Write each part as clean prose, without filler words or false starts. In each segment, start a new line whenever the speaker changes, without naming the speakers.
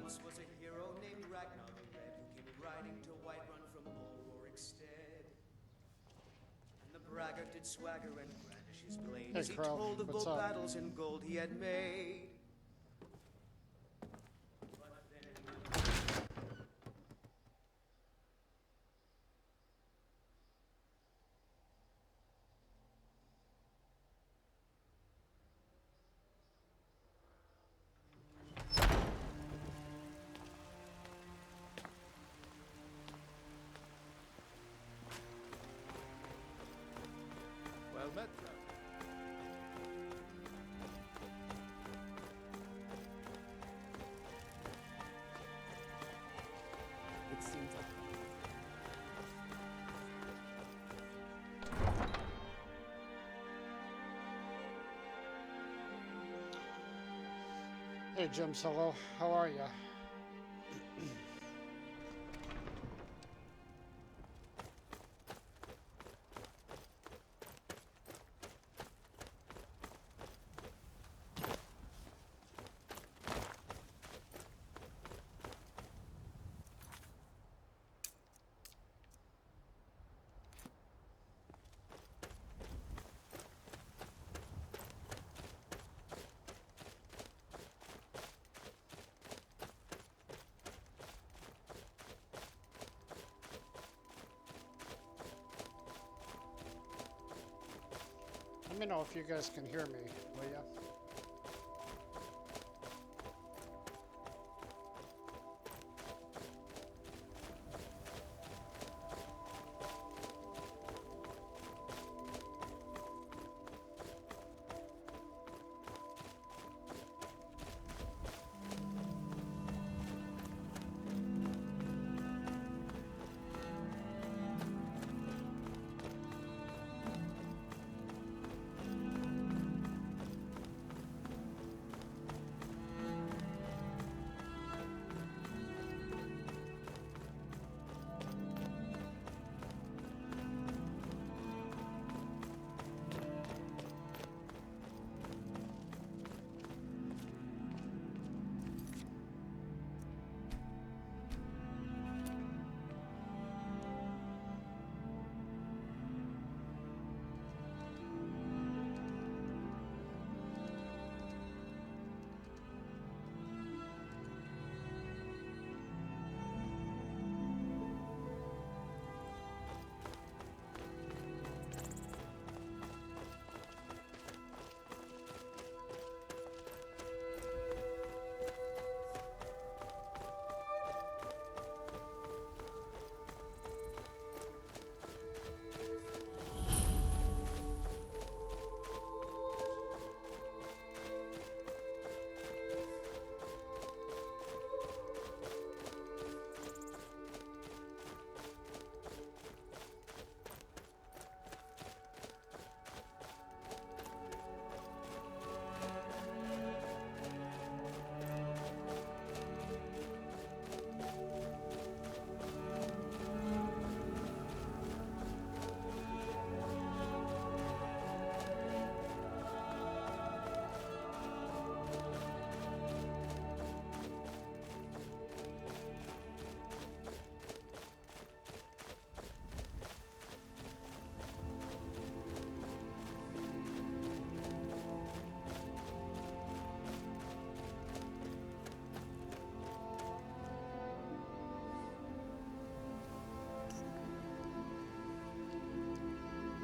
once was a hero named Ragnar the Red who came riding to Whiterun from Ulroric's stead. And the braggart did swagger and brandish his blade as he told of bold battles and gold he had made.
Well met,
It seems like...
Hey, Jim Solo, how are ya? Let me know if you guys can hear me, will ya?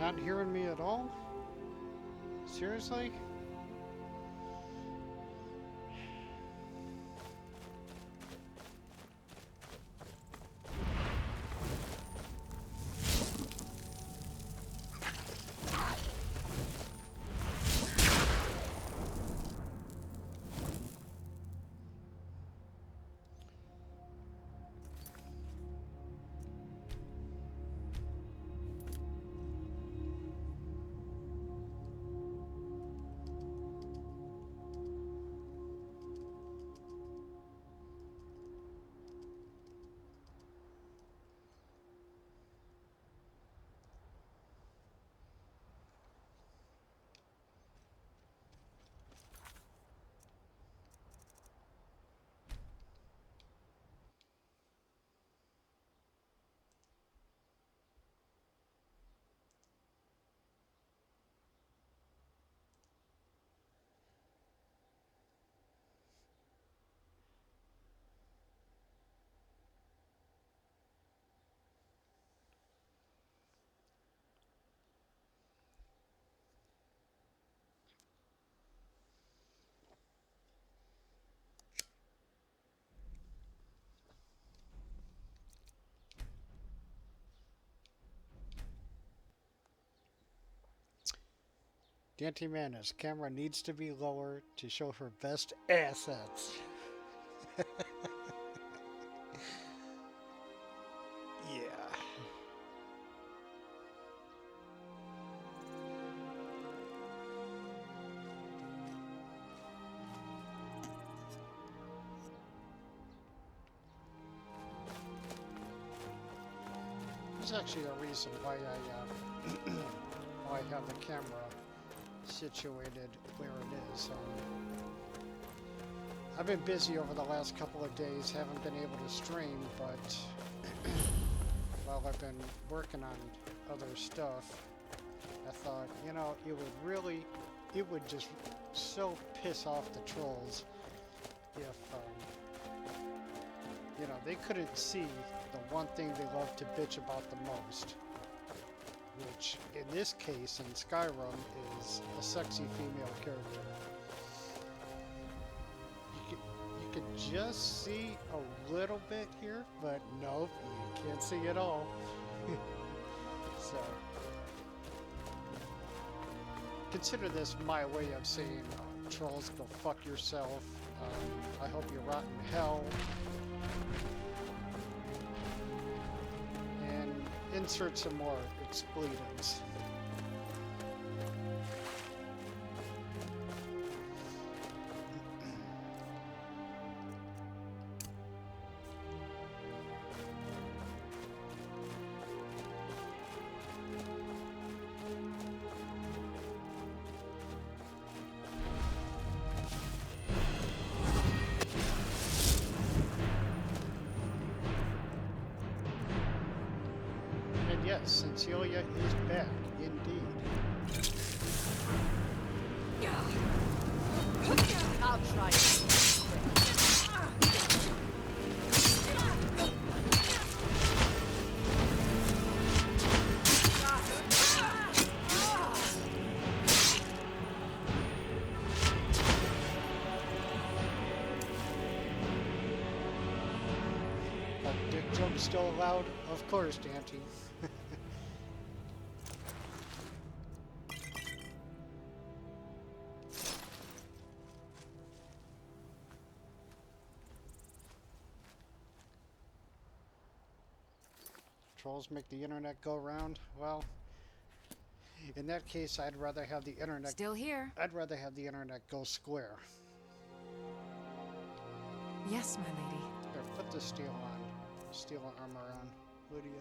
Not hearing me at all? Seriously? Dante Mana's camera needs to be lower to show her best assets. Yeah. There's actually a reason why I have the camera situated where it is. I've been busy over the last couple of days, haven't been able to stream, but while I've been working on other stuff, I thought, you know, it would just so piss off the trolls if, you know, they couldn't see the one thing they love to bitch about the most, which in this case in Skyrim is a sexy female character. You can just see a little bit here, but nope, you can't see it all. So consider this my way of saying, trolls, go fuck yourself. I hope you rot in hell. Insert some more expletives. Yes, Cecilia is back, indeed.
I'll try it.
Are dick jokes still allowed? Of course, Dante. Trolls make the internet go round? Well, in that case, I'd rather have the internet...
Still here.
I'd rather have the internet go square.
Yes, my lady.
Here, put the steel armor on, Lydia.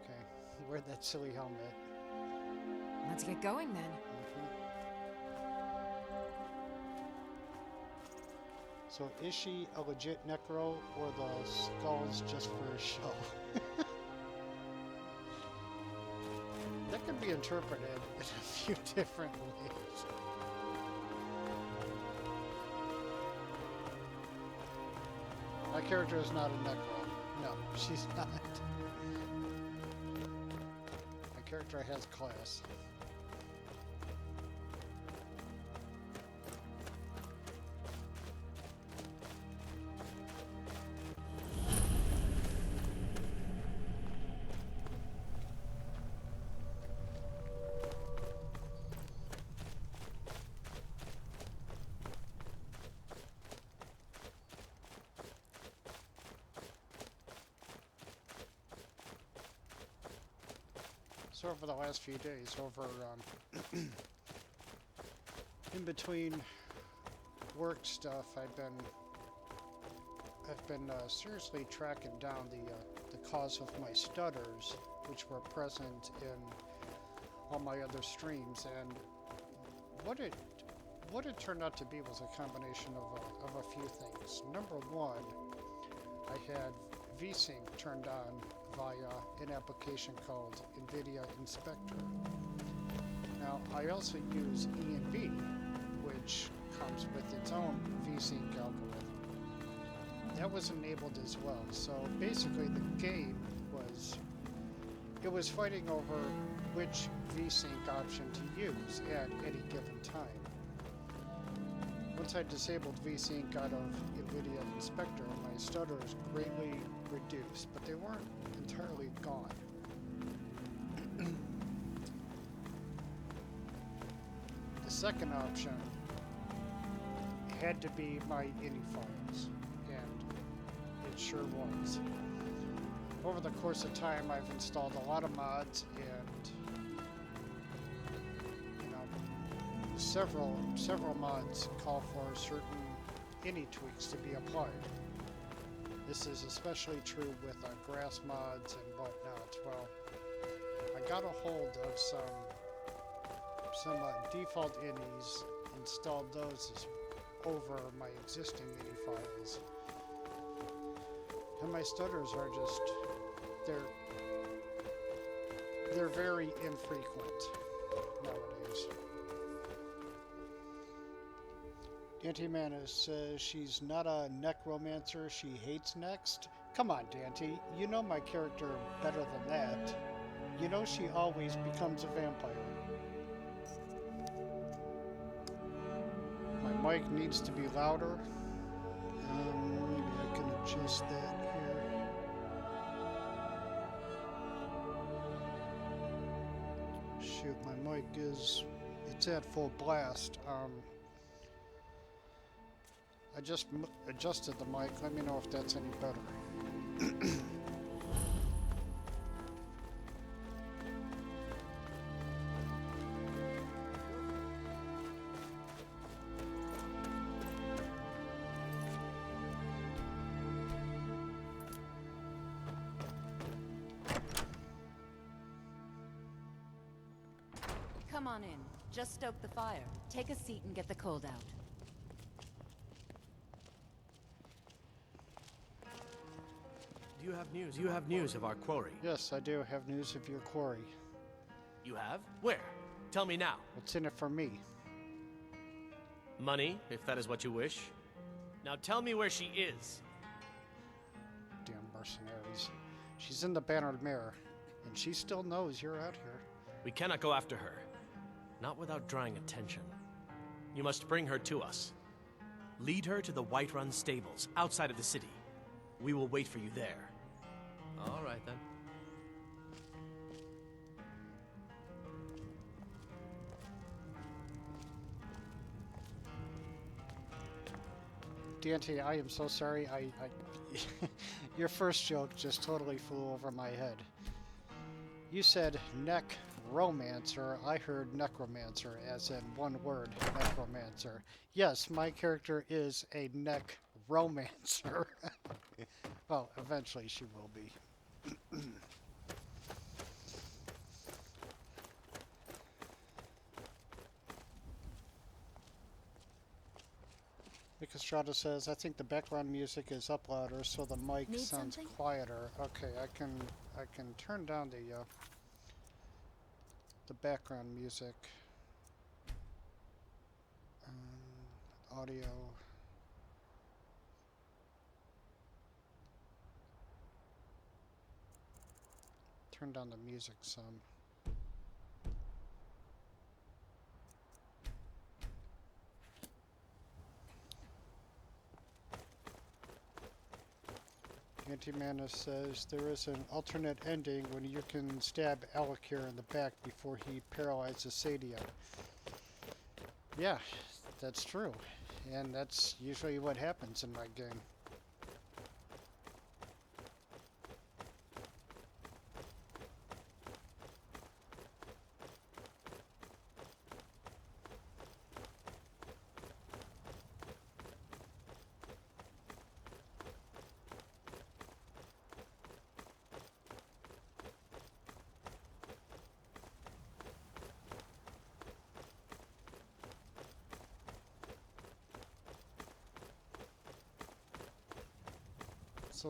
Okay, wear that silly helmet.
Let's get going then.
So is she a legit necro, or the skull's just for a show? That can be interpreted in a few different ways. My character is not a necro. No, she's not. My character has class. So over the last few days, in between work stuff, I've been seriously tracking down the cause of my stutters, which were present in all my other streams, and what it turned out to be was a combination of a few things. Number one, I had VSync turned on via an application called NVIDIA Inspector. Now, I also use ENV, which comes with its own VSync algorithm. That was enabled as well. So basically the game was fighting over which VSync option to use at any given time. Once I disabled VSync out of NVIDIA Inspector, my stutters greatly reduced, but they weren't entirely gone. The second option had to be my INI files, and it sure was. Over the course of time, I've installed a lot of mods, and you know, several mods call for certain INI tweaks to be applied. This is especially true with grass mods and whatnot. Well, I got a hold of some default INIs, installed those over my existing INI files, and my stutters are just they're very infrequent nowadays. Dante Manus says she's not a necromancer, she hates next. Come on, Dante, you know my character better than that. You know she always becomes a vampire. My mic needs to be louder. Maybe I can adjust that here. Shoot, my mic it's at full blast. I just adjusted the mic. Let me know if that's any better.
Come on in. Just stoke the fire. Take a seat and get the cold out.
Do you have news? You have news of our quarry.
Yes, I do have news of your quarry.
You have? Where? Tell me now.
What's in it for me?
Money, if that is what you wish. Now tell me where she is.
Damn mercenaries. She's in the Bannered Mare, and she still knows you're out here.
We cannot go after her. Not without drawing attention. You must bring her to us. Lead her to the Whiterun stables, outside of the city. We will wait for you there. All right, then.
Dante, I am so sorry. Your first joke just totally flew over my head. You said romancer. I heard necromancer, as in one word, necromancer. Yes, my character is a romancer. Well, eventually she will be. Estrada says, I think the background music is up louder so the mic
Need
sounds
something?
quieter. Okay, I can turn down the background music. Audio. Turn down the music some. Anti-Mana says there is an alternate ending when you can stab Alakir in the back before he paralyzes Sadia. Yeah, that's true. And that's usually what happens in my game.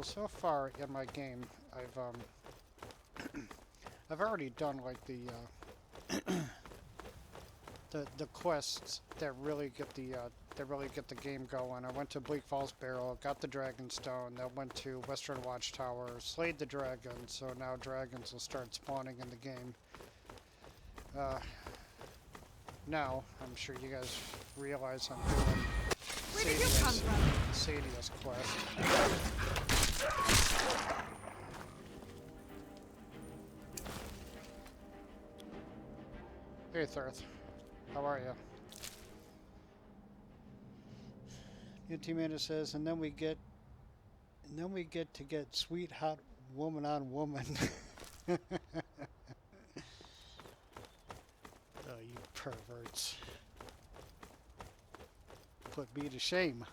So far in my game, I've already done like the quests that really get the game going. I went to Bleak Falls Barrow, got the Dragonstone, then went to Western Watchtower, slayed the dragon, so now dragons will start spawning in the game. Now, I'm sure you guys realize I'm doing
Where did you come from?
Sadia's quest. Hey, Thirth. How are you? Your teammate says, and then we get to get sweet hot woman on woman. Oh, you perverts. Put me to shame.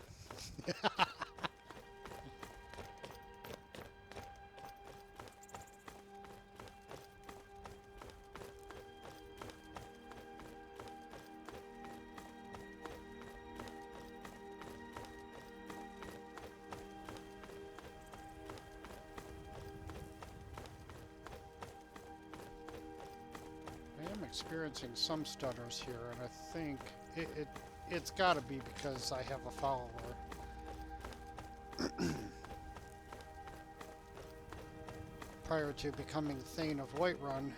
Experiencing some stutters here, and I think it's got to be because I have a follower. Prior to becoming Thane of Whiterun,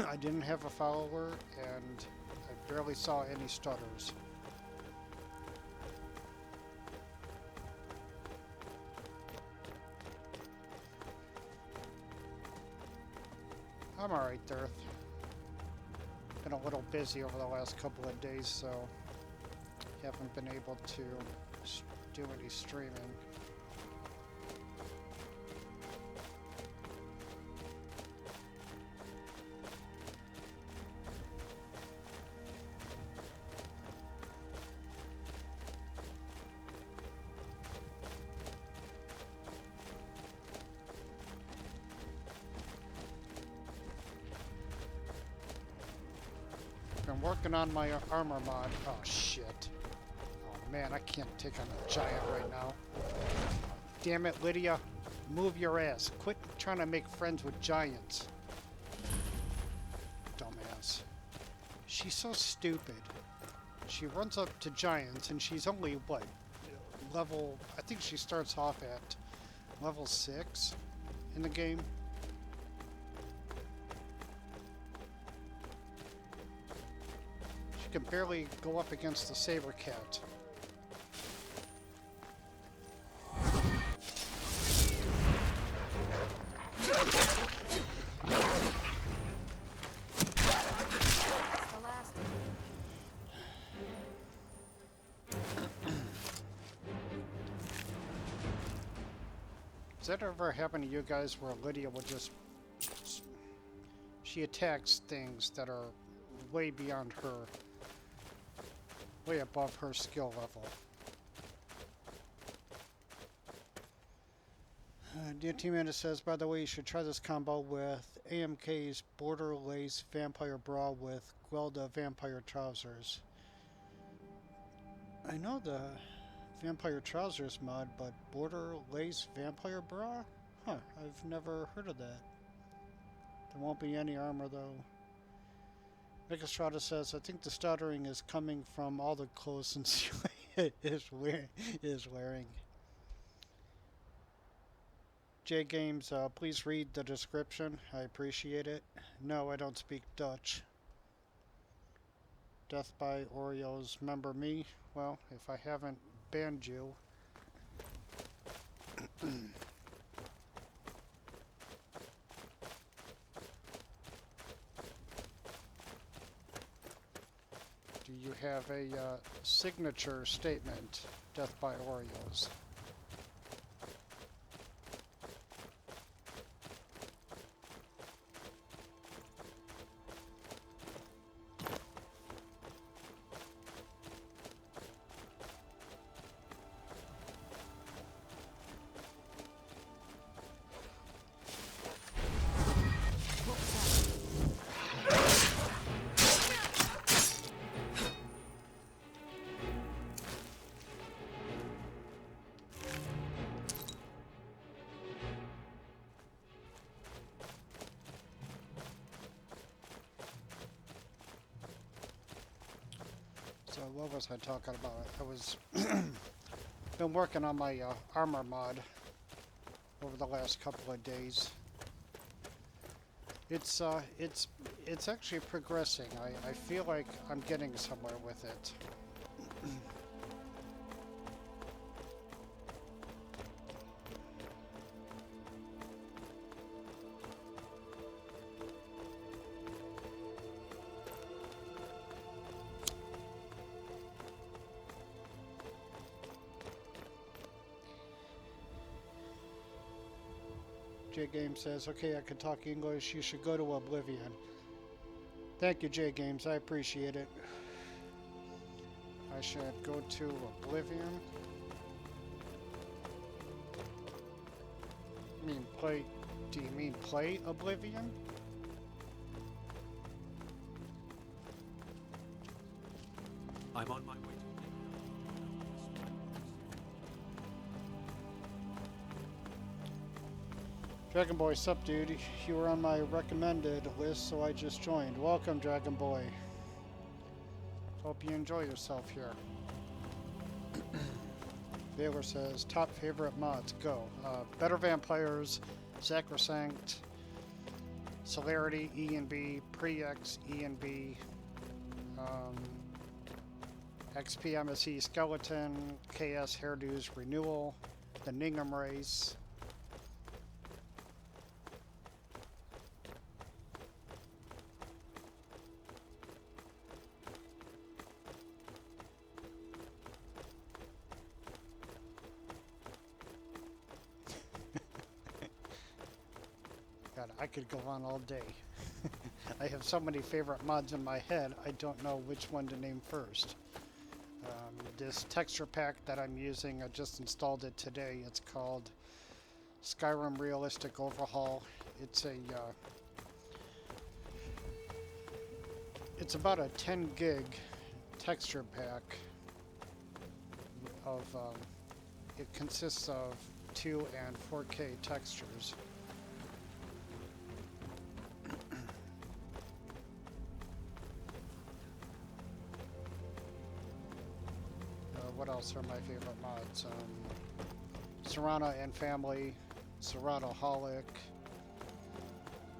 I didn't have a follower, and I barely saw any stutters. I'm alright, Dirth. Been a little busy over the last couple of days, so haven't been able to do any streaming. I'm working on my armor mod. Oh shit. Oh man, I can't take on a giant right now. Damn it, Lydia. Move your ass. Quit trying to make friends with giants. Dumbass. She's so stupid. She runs up to giants and she's only, what, level... I think she starts off at level 6 in the game. Can barely go up against the saber cat. Does that ever happen to you guys where Lydia will just... She attacks things that are way beyond her. Way above her skill level. Dear Teammander says, by the way, you should try this combo with AMK's Border Lace Vampire Bra with Gwelda Vampire Trousers. I know the Vampire Trousers mod, but Border Lace Vampire Bra? Huh, I've never heard of that. There won't be any armor though. Estrada says, I think the stuttering is coming from all the clothes is wearing. J Games, please read the description. I appreciate it. No, I don't speak Dutch. Death by Oreos, remember me? Well, if I haven't banned you. Do you have a signature statement, Death by Oreos? So what was I talking about? I was been working on my armor mod over the last couple of days. It's actually progressing. I feel like I'm getting somewhere with it. J Game says, okay, I can talk English. You should go to Oblivion. Thank you, J Games. I appreciate it. I should go to Oblivion. Do you mean play Oblivion?
I'm on my way.
Dragon Boy, sup dude? You were on my recommended list, so I just joined. Welcome, Dragon Boy. Hope you enjoy yourself here. Baylor says, top favorite mods, go. Better Vampires, Sacrosanct, Celerity, E and B, Pre-X, E and B, XP MSE Skeleton, KS Hairdos Renewal, the Ningham Race. God, I could go on all day. I have so many favorite mods in my head, I don't know which one to name first. This texture pack that I'm using, I just installed it today. It's called Skyrim Realistic Overhaul. It's about a 10 gig texture pack of, it consists of 2 and 4K textures. What else are my favorite mods? Serana and Family, Serana-holic,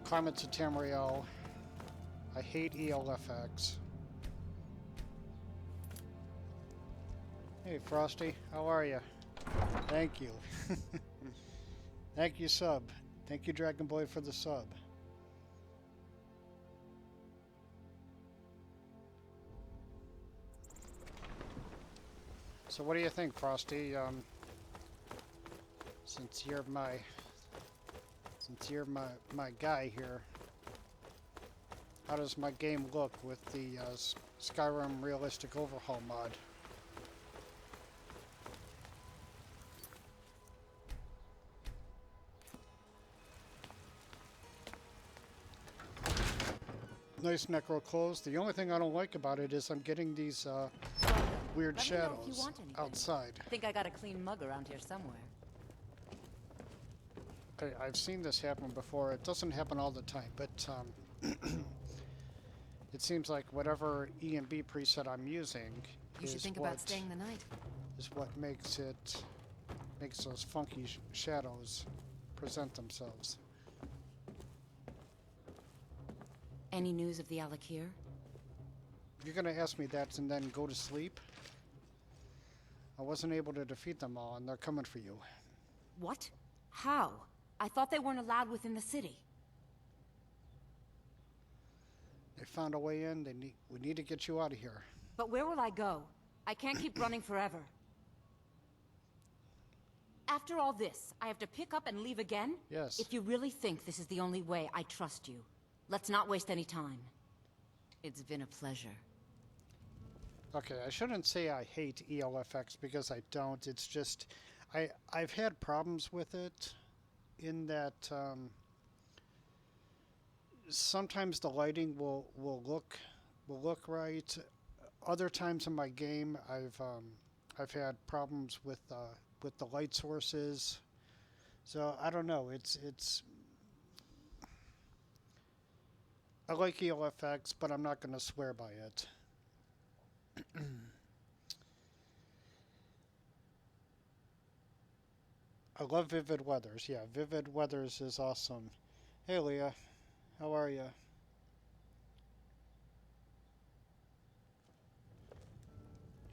Climate to Tamriel. I hate ELFX. Hey Frosty, how are you? Thank you. Thank you, sub. Thank you, Dragon Boy, for the sub. So what do you think, Frosty? Since you're my guy here, how does my game look with the Skyrim Realistic Overhaul mod? Nice necro clothes. The only thing I don't like about it is I'm getting these weird
Let me know if you
shadows
want anything.
outside.
Think I got a clean mug around here somewhere.
Okay, I've seen this happen before. It doesn't happen all the time, but it seems like whatever E and B preset I'm using
You should think about staying the night.
is what makes those funky shadows present themselves.
Any news of the Alakir?
You're gonna ask me that and then go to sleep? I wasn't able to defeat them all, and they're coming for you.
What? How? I thought they weren't allowed within the city.
They found a way in. We need to get you out of here.
But where will I go? I can't keep running forever. After all this, I have to pick up and leave again?
Yes.
If you really think this is the only way, I trust you. Let's not waste any time. It's been a pleasure.
Okay, I shouldn't say I hate ELFX because I don't. It's just I've had problems with it in that sometimes the lighting will look right. Other times in my game, I've had problems with the light sources. So I don't know. It's I like ELFX, but I'm not going to swear by it. I love Vivid Weathers. Yeah, Vivid Weathers is awesome. Hey, Leah. How are you?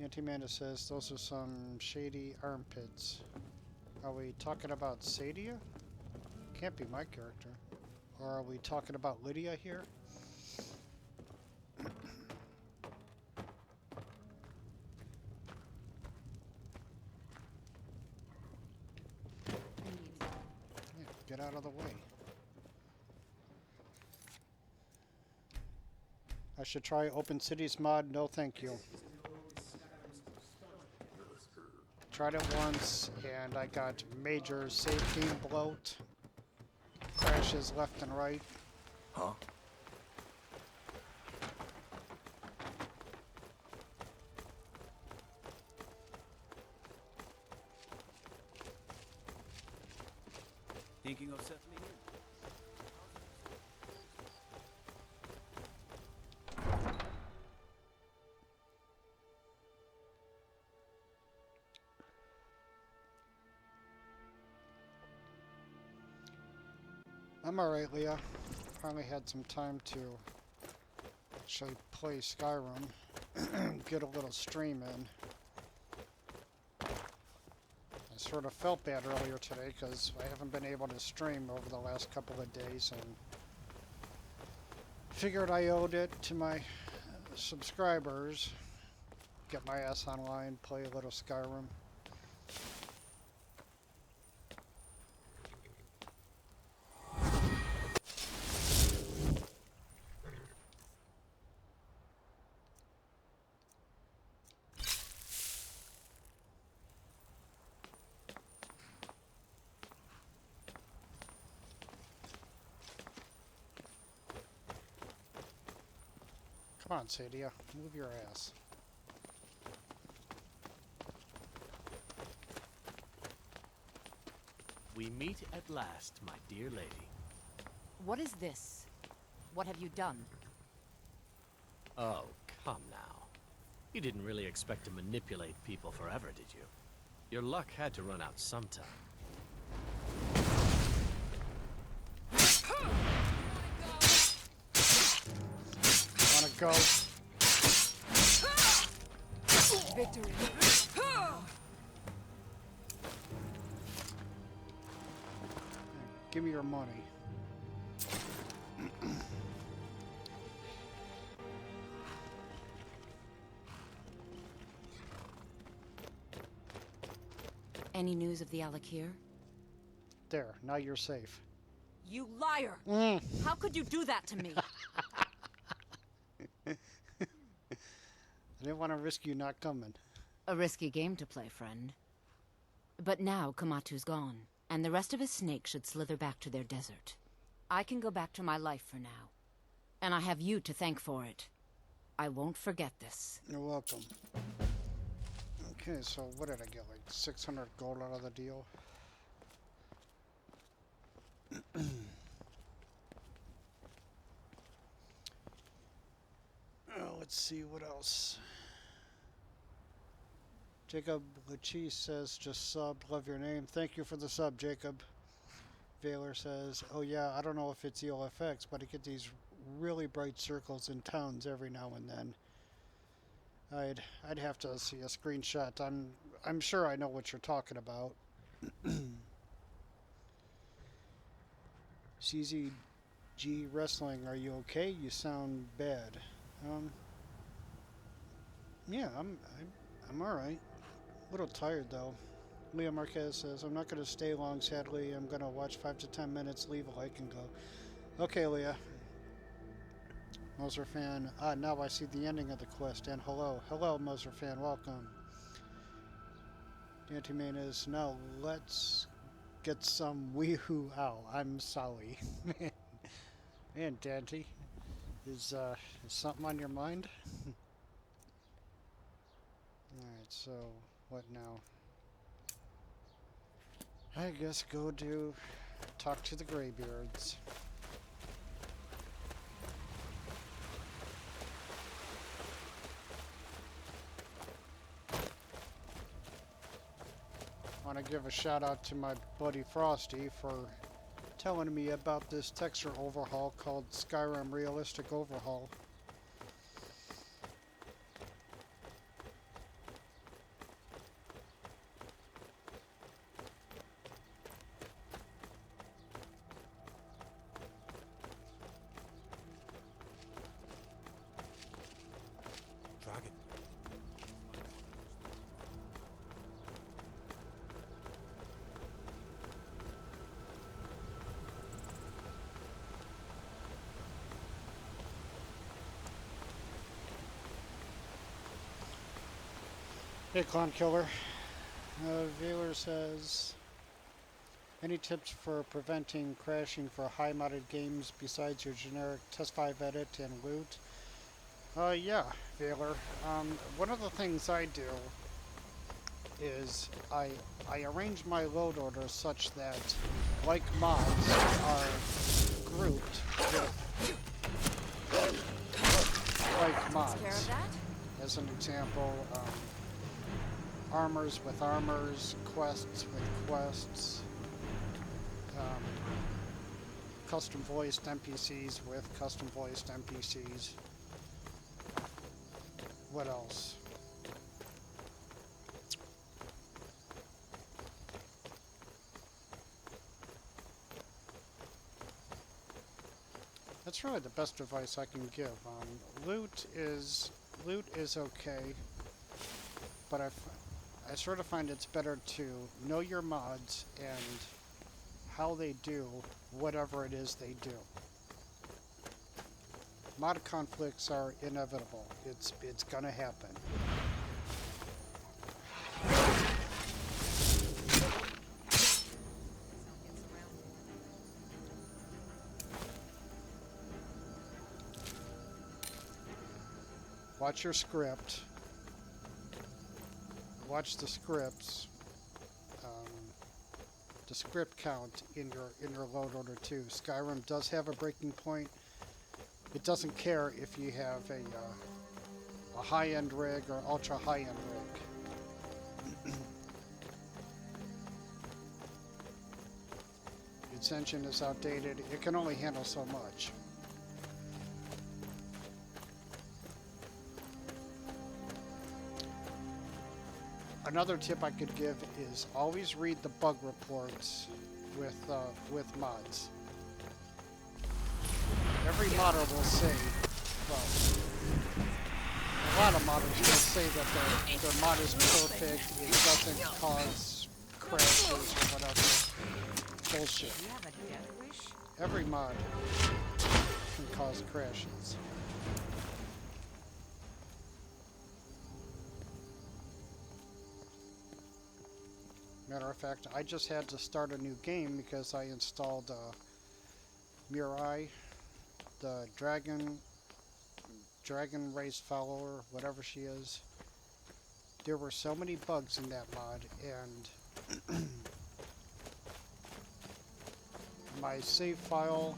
Antimanda says those are some shady armpits. Are we talking about Sadia? Can't be my character. Or are we talking about Lydia here? Get out of the way. I should try Open Cities mod. No, thank you. Tried it once, and I got major save game bloat. Crashes left and right.
Huh? Thinking of settling in?
I'm alright, Leah. Finally had some time to actually play Skyrim. Get a little stream in. I sort of felt bad earlier today because I haven't been able to stream over the last couple of days, and figured I owed it to my subscribers. Get my ass online, play a little Skyrim. Come on, Sadia, move your ass.
We meet at last, my dear lady.
What is this? What have you done?
Oh, come now. You didn't really expect to manipulate people forever, did you? Your luck had to run out sometime.
Wanna go?
Victory.
Give me your money.
Any news of the Alakir?
There, now you're safe.
You liar! How could you do that to me?
I didn't want to risk you not coming.
A risky game to play, friend. But now Kamatu's gone, and the rest of his snakes should slither back to their desert. I can go back to my life for now. And I have you to thank for it. I won't forget this.
You're welcome. Okay, so what did I get? Like 600 gold out of the deal? Let's see what else. Jacob Lachis says, just subbed, love your name. Thank you for the sub, Jacob. Valor says, oh yeah, I don't know if it's ELFX, but I get these really bright circles in towns every now and then. I'd have to see a screenshot. I'm sure I know what you're talking about. CZG Wrestling, are you okay? You sound bad. Yeah, I'm all right. A little tired though. Leah Marquez says, I'm not going to stay long, sadly. I'm going to watch 5 to 10 minutes, leave a like, and go. Okay, Leah. Moser fan. Now I see the ending of the quest. And hello. Hello, Moser fan. Welcome. Dante Main is, now let's get some weehoo ow. I'm sorry. Man, Dante. Is something on your mind? Alright, so what now? I guess go talk to the Greybeards. I want to give a shout out to my buddy Frosty for telling me about this texture overhaul called Skyrim Realistic Overhaul.
Dragon.
Hey, Clown Killer. Viewer says, any tips for preventing crashing for high modded games besides your generic test 5 edit and loot? Yeah, Veiler. One of the things I do is I arrange my load orders such that like mods are grouped with like mods. As an example, armors with armors, quests with quests, custom voiced NPCs with custom voiced NPCs. What else? That's really the best advice I can give. Loot is okay, but I sort of find it's better to know your mods and how they do whatever it is they do. Mod conflicts are inevitable. It's gonna happen. Watch your script. Watch the scripts. The script count in your load order too. Skyrim does have a breaking point. It doesn't care if you have a high-end rig or ultra high-end rig. Its engine is outdated. It can only handle so much. Another tip I could give is always read the bug reports with mods. Every modder will say, well, a lot of modders will say that their mod is perfect, it doesn't cause crashes or whatever. Bullshit. Every mod can cause crashes. Matter of fact, I just had to start a new game because I installed Mirai, the dragon race follower, whatever she is. There were so many bugs in that mod, and my save file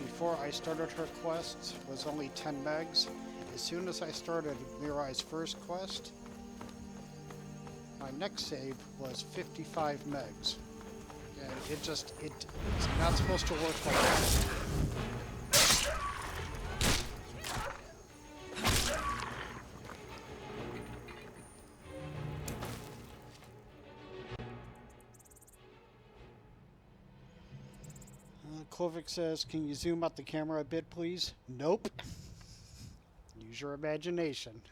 before I started her quest was only 10 megs. As soon as I started Mirai's first quest, my next save was 55 megs. And it's not supposed to work like that. Kovic says, can you zoom out the camera a bit, please? Nope. Use your imagination.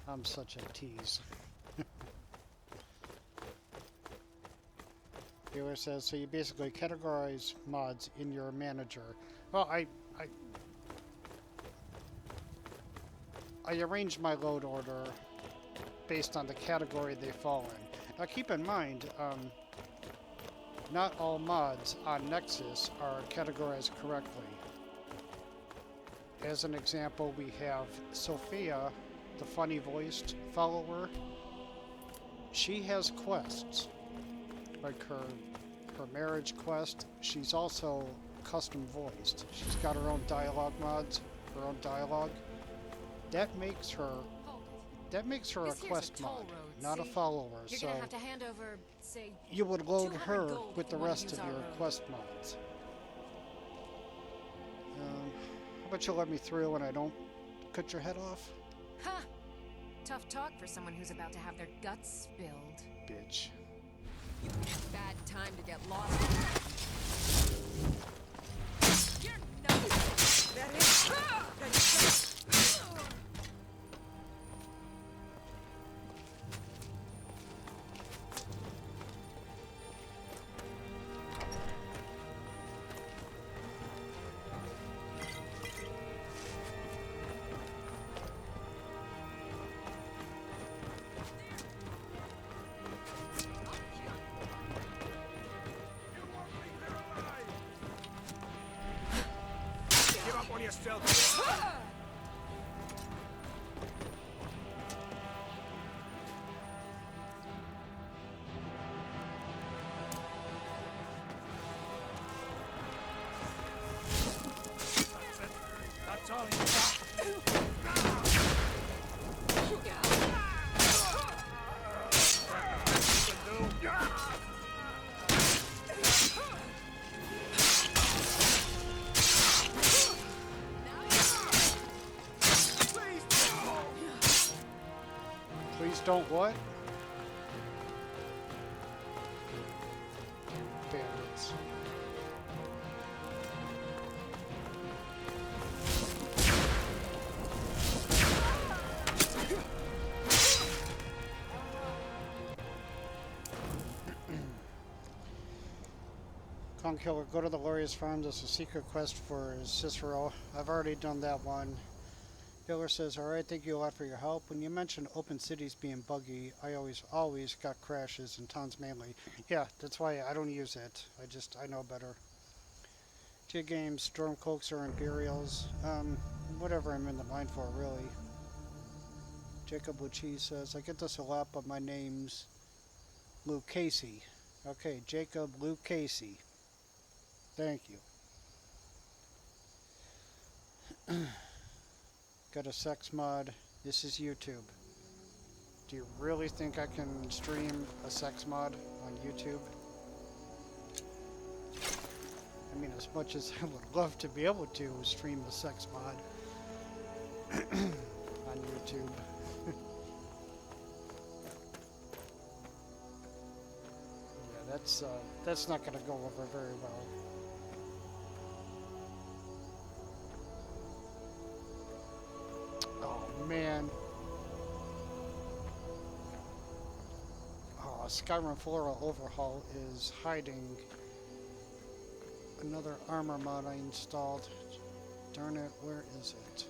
I'm such a tease. Viewer says, so you basically categorize mods in your manager. Well, I arrange my load order based on the category they fall in. Now keep in mind, not all mods on Nexus are categorized correctly. As an example, we have Sophia, the funny voiced follower. She has quests, like her marriage quest. She's also custom voiced. She's got her own dialogue mods, her own dialogue. That makes her a quest mod, not a follower. So
You're gonna have to hand over, say,
you would load
200
her
gold
with the
if you wanna
rest
use
of
our
your
road.
quest mods. How about you let me through and I don't cut your head off?
Huh. Tough talk for someone who's about to have their guts spilled.
Bitch.
Bad time to get lost. You're no.
Give up on yourself. That's all you got.
Please don't what? Bandits. Con Killer, go to the Lawyer's Farm. There's a secret quest for Cicero. I've already done that one. Killer says, alright, thank you a lot for your help. When you mentioned open cities being buggy, I always got crashes in towns mainly. Yeah, that's why I don't use it. I know better. Jig games, Stormcloaks or Imperials. Whatever I'm in the mind for, really. Jacob Lucci says, I get this a lot, but my name's Luke Casey. Okay, Jacob Luke Casey. Thank you. Got a sex mod. This is YouTube. Do you really think I can stream a sex mod on YouTube? I mean, as much as I would love to be able to stream a sex mod on YouTube. Yeah, that's not going to go over very well. Oh man. Oh, Skyrim Flora Overhaul is hiding another armor mod I installed. Darn it, where is it?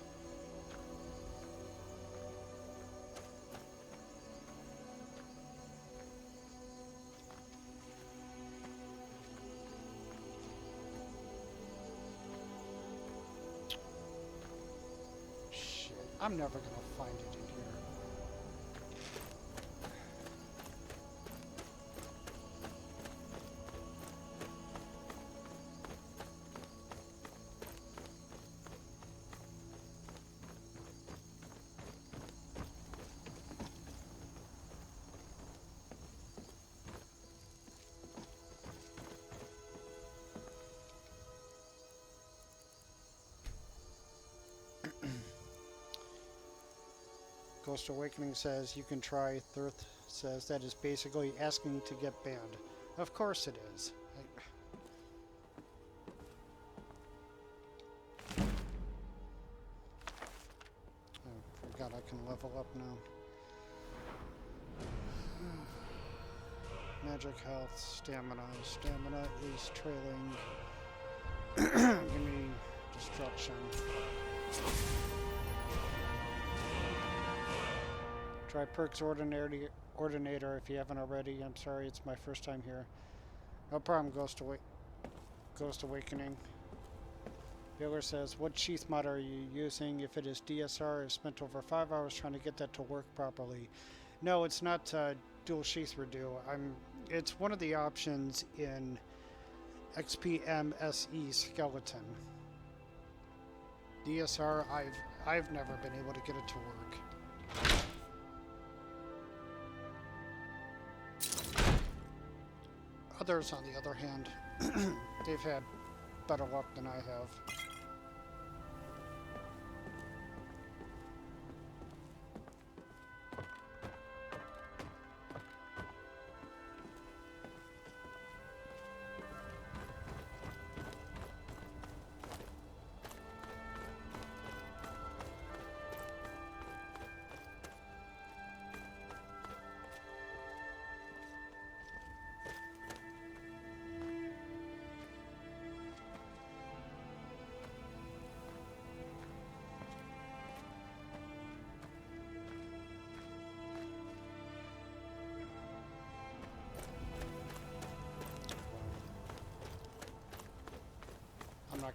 Shit, I'm never gonna find it in here. Ghost Awakening says you can try. Thirth says that is basically asking to get banned. Of course it is. I forgot I can level up now. Magic health, stamina. Stamina is trailing. Give me destruction. Try Perks Ordinator if you haven't already. I'm sorry, it's my first time here. No problem, Ghost Awakening. Baylor says, what sheath mod are you using? If it is DSR, I've spent over 5 hours trying to get that to work properly. No, it's not dual sheath redo. It's one of the options in XPMSE Skeleton. DSR, I've never been able to get it to work. Others, on the other hand, they've had better luck than I have.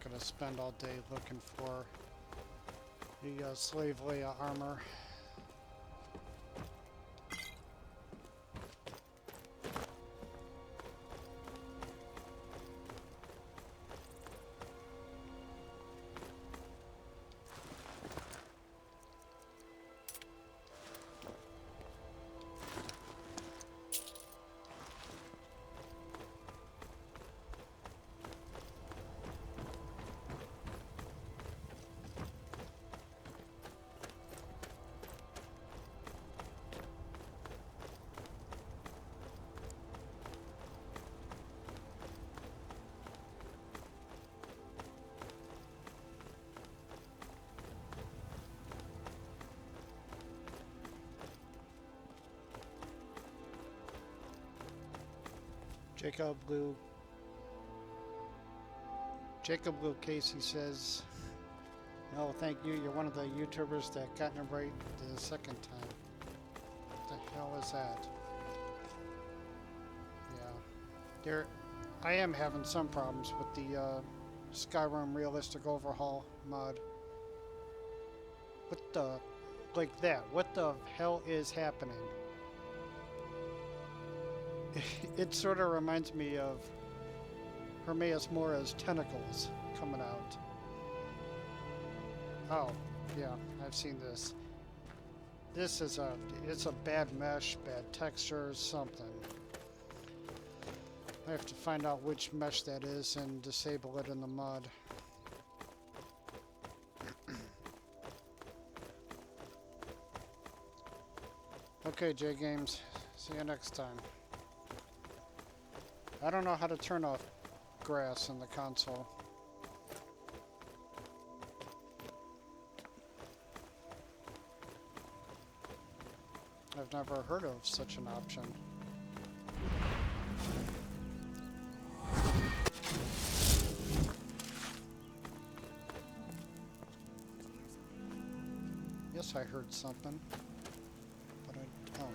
not gonna spend all day looking for the slave Leia armor. Jacob Blue Casey says, "No, thank you. You're one of the YouTubers that got it right the second time." What the hell is that? Yeah, I am having some problems with the Skyrim realistic overhaul mod. What the, like that? What the hell is happening? It sort of reminds me of Hermaeus Mora's tentacles coming out. Oh, yeah, I've seen this. This is it's a bad mesh, bad texture, something. I have to find out which mesh that is and disable it in the mod. Okay, J Games, see you next time. I don't know how to turn off grass in the console. I've never heard of such an option. Yes, I heard something, but I don't.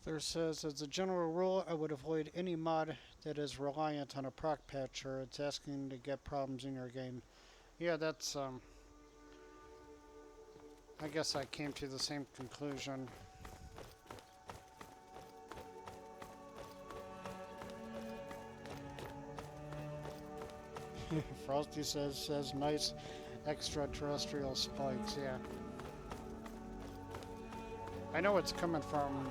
There says, as a general rule, I would avoid any mod that is reliant on a proc patcher. It's asking to get problems in your game. Yeah, that's, I guess I came to the same conclusion. Frosty says nice extraterrestrial spikes, yeah. I know it's coming from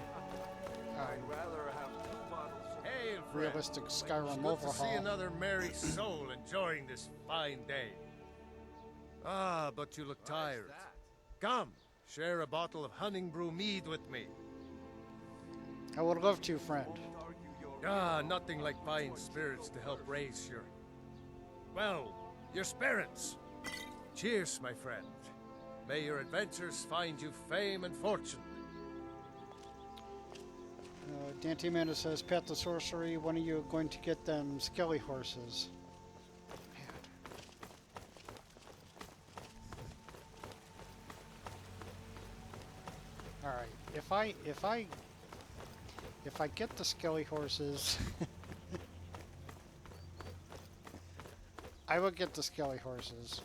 Hail, friend.
realistic Skyrim
Good to see
overhaul.
another merry soul enjoying this fine day. Ah, but you look tired. Come, share a bottle of honey brew mead with me.
I would love to, friend.
Ah, nothing like fine spirits to help raise your... well, your spirits. Cheers, my friend. May your adventures find you fame and fortune.
Dante Manda says, Pat the Sorcery, when are you going to get them skelly horses? Alright, if I get the skelly horses, I will get the skelly horses.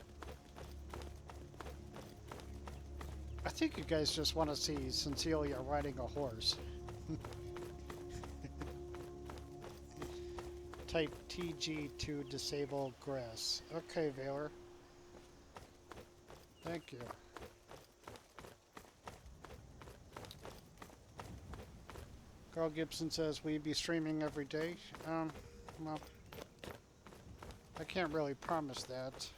I think you guys just want to see Cecilia riding a horse. Type TG to disable grass. Okay, Valor. Thank you. Carl Gibson says, will you be streaming every day? Well, I can't really promise that,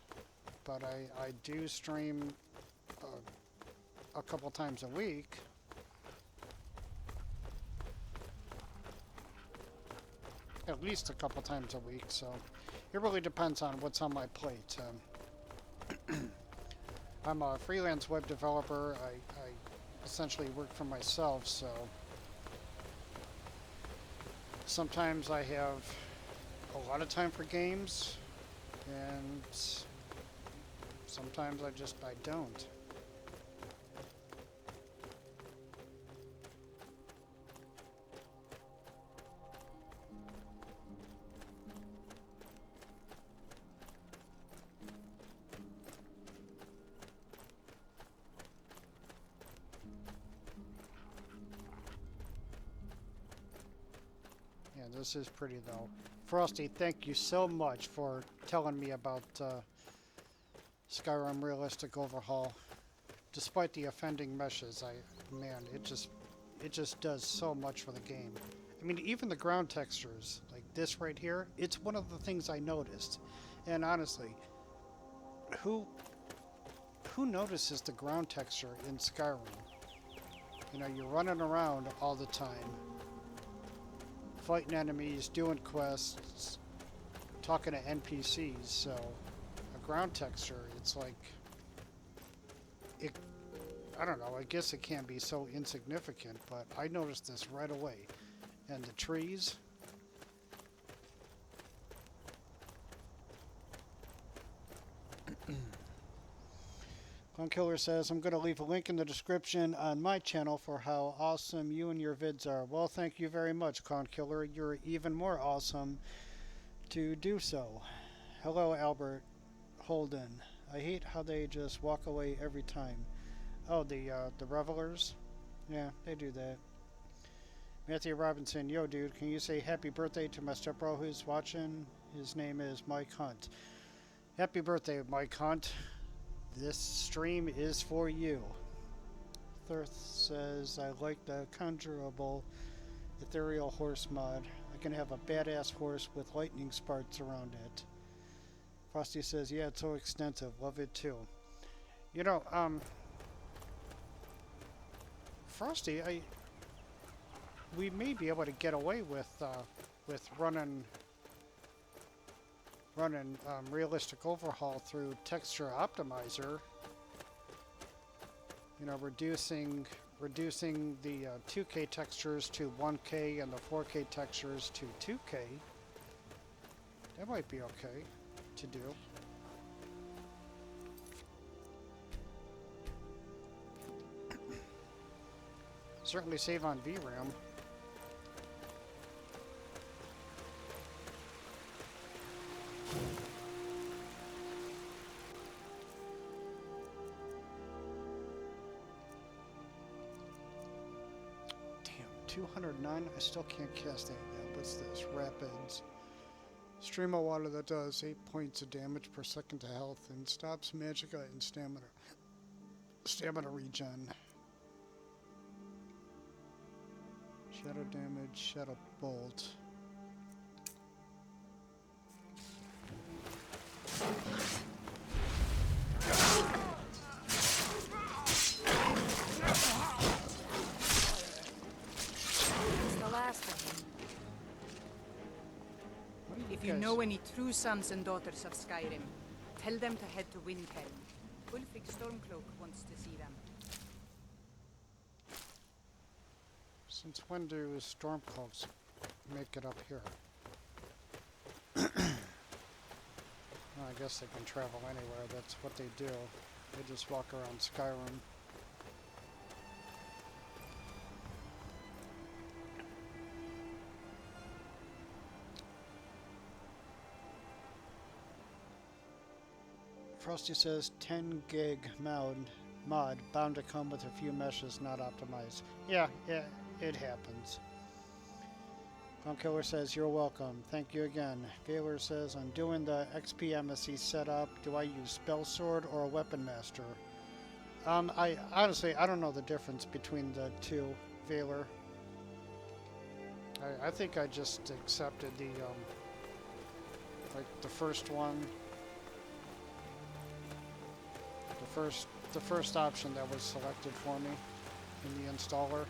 but I do stream a couple times a week. At least a couple times a week, so it really depends on what's on my plate. I'm a freelance web developer. I essentially work for myself, so sometimes I have a lot of time for games, and sometimes I don't. This is pretty though. Frosty, thank you so much for telling me about Skyrim Realistic Overhaul. Despite the offending meshes, man, it just does so much for the game. I mean, even the ground textures, like this right here, it's one of the things I noticed. And honestly, who notices the ground texture in Skyrim? You know, you're running around all the time, fighting enemies, doing quests, talking to NPCs, so a ground texture, it's like, I don't know, I guess it can't be so insignificant, but I noticed this right away. And the trees. Clone Killer says, I'm going to leave a link in the description on my channel for how awesome you and your vids are. Well, thank you very much, Clone Killer. You're even more awesome to do so. Hello, Albert Holden. I hate how they just walk away every time. Oh, the revelers? Yeah, they do that. Matthew Robinson, yo, dude, can you say happy birthday to my stepbro who's watching? His name is Mike Hunt. Happy birthday, Mike Hunt. This stream is for you. Thirth says, I like the conjurable ethereal horse mod. I can have a badass horse with lightning sparks around it. Frosty says, yeah, it's so extensive. Love it too. You know, Frosty, we may be able to get away with running Realistic Overhaul through Texture Optimizer. You know, reducing the 2K textures to 1K and the 4K textures to 2K. That might be okay to do. Certainly save on VRAM. Damn, 209? I still can't cast that yet. What's this? Rapids. Stream of water that does 8 points of damage per second to health and stops magicka and stamina regen. Shadow damage, shadow bolt.
The last one. If you know any true sons and daughters of Skyrim, tell them to head to Windhelm. Ulfric Stormcloak wants to see them.
Since when do Stormcloaks make it up here? Well, I guess they can travel anywhere. That's what they do. They just walk around Skyrim. Frosty says 10 gig mod bound to come with a few meshes not optimized. Yeah, it happens. Killer says, you're welcome. Thank you again. Baylor says, I'm doing the XP MSC setup. Do I use Spell Sword or a Weapon Master? I honestly, I don't know the difference between the two, Baylor. I think I just accepted the, like the first one. The first option that was selected for me in the installer.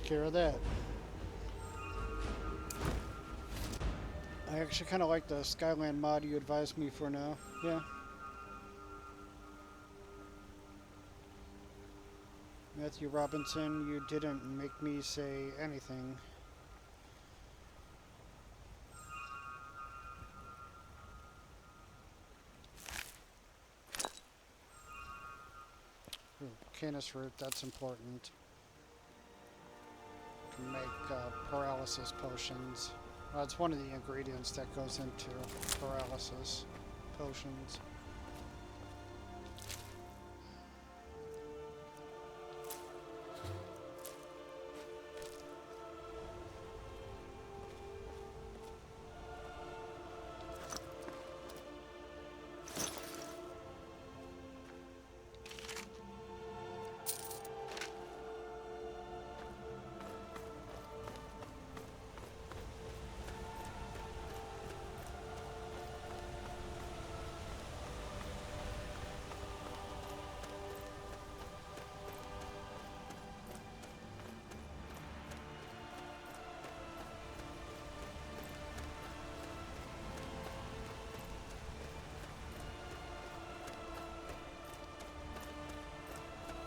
Care of that. I actually kind of like the Skyland mod you advised me for now. Yeah. Matthew Robinson, you didn't make me say anything. Ooh, canis root, that's important. Make paralysis potions. It's one of the ingredients that goes into paralysis potions.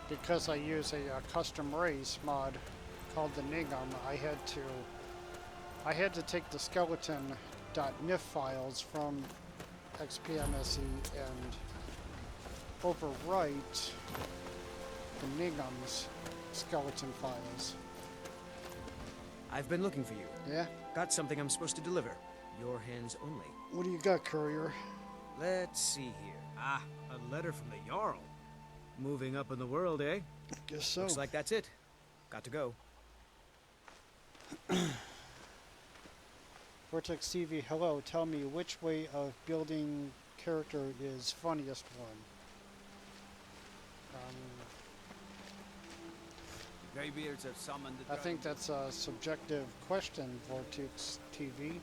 Because I use a custom race mod called the Nigum, I had to take the skeleton.nif files from XPMSE and overwrite the Nigum's skeleton files.
I've been looking for you.
Yeah?
Got something I'm supposed to deliver. Your hands only.
What do you got, courier?
Let's see here. Ah, a letter from the Jarl. Moving up in the world, eh?
Guess so.
Looks like that's it. Got to go.
Vortex TV, hello. Tell me which way of building character is funniest one.
Greybeards have summoned the
I think that's a subjective question, Vortex TV.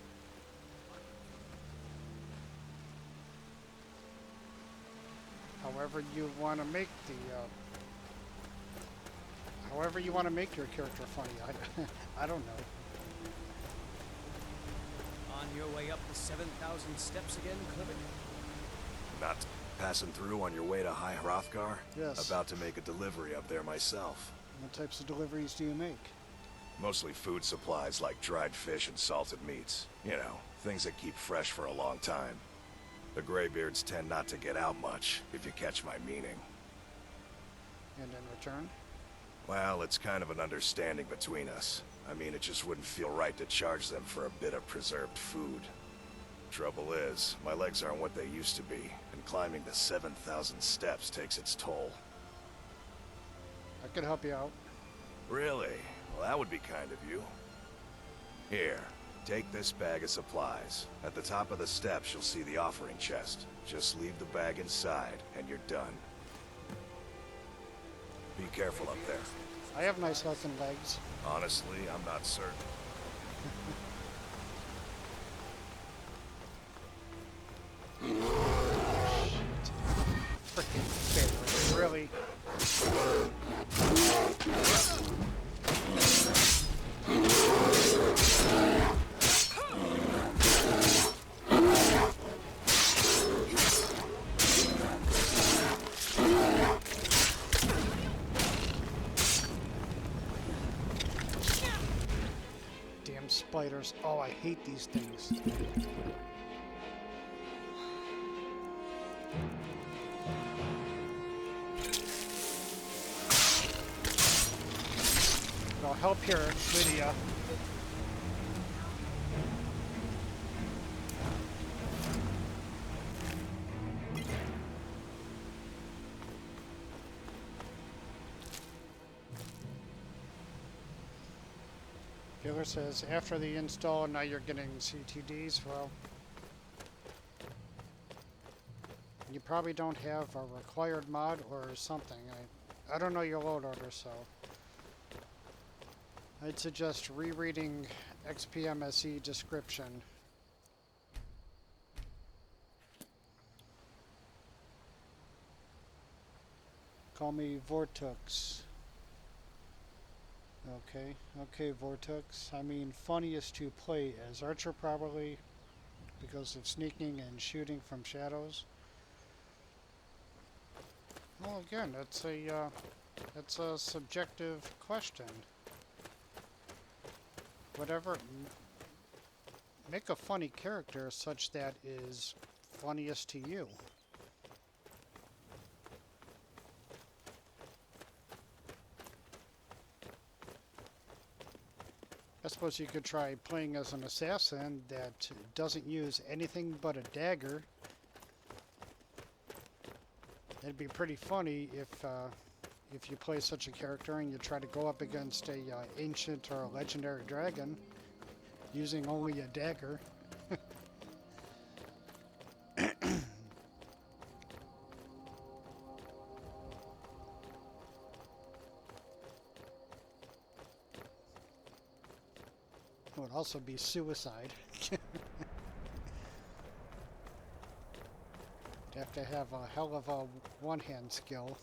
However you want to make the, however you want to make your character funny. I don't know.
On your way up the 7,000 steps again, Clement?
Not passing through on your way to High Hrothgar?
Yes.
About to make a delivery up there myself.
What types of deliveries do you make?
Mostly food supplies like dried fish and salted meats. You know, things that keep fresh for a long time. The Greybeards tend not to get out much, if you catch my meaning.
And in return?
Well, it's kind of an understanding between us. I mean, it just wouldn't feel right to charge them for a bit of preserved food. Trouble is, my legs aren't what they used to be, and climbing the 7,000 steps takes its toll.
I could help you out.
Really? Well, that would be kind of you. Here, take this bag of supplies. At the top of the steps, you'll see the offering chest. Just leave the bag inside, and you're done. Be careful up there.
I have nice looking legs.
Honestly, I'm not certain.
Freaking favorite, really? Damn spiders. Oh, I hate these things. help here, Lydia. Taylor says, after the install, now you're getting CTDs. Well, you probably don't have a required mod or something. I don't know your load order, so I'd suggest rereading XPMSE description. Call me Vortex. Okay, Vortex. I mean, funniest to play as Archer probably because of sneaking and shooting from shadows. Well, again, that's a subjective question. Whatever, make a funny character such that is funniest to you. I suppose you could try playing as an assassin that doesn't use anything but a dagger. It'd be pretty funny if you play such a character and you try to go up against a ancient or a legendary dragon using only a dagger. It would also be suicide. You'd have to have a hell of a one-hand skill.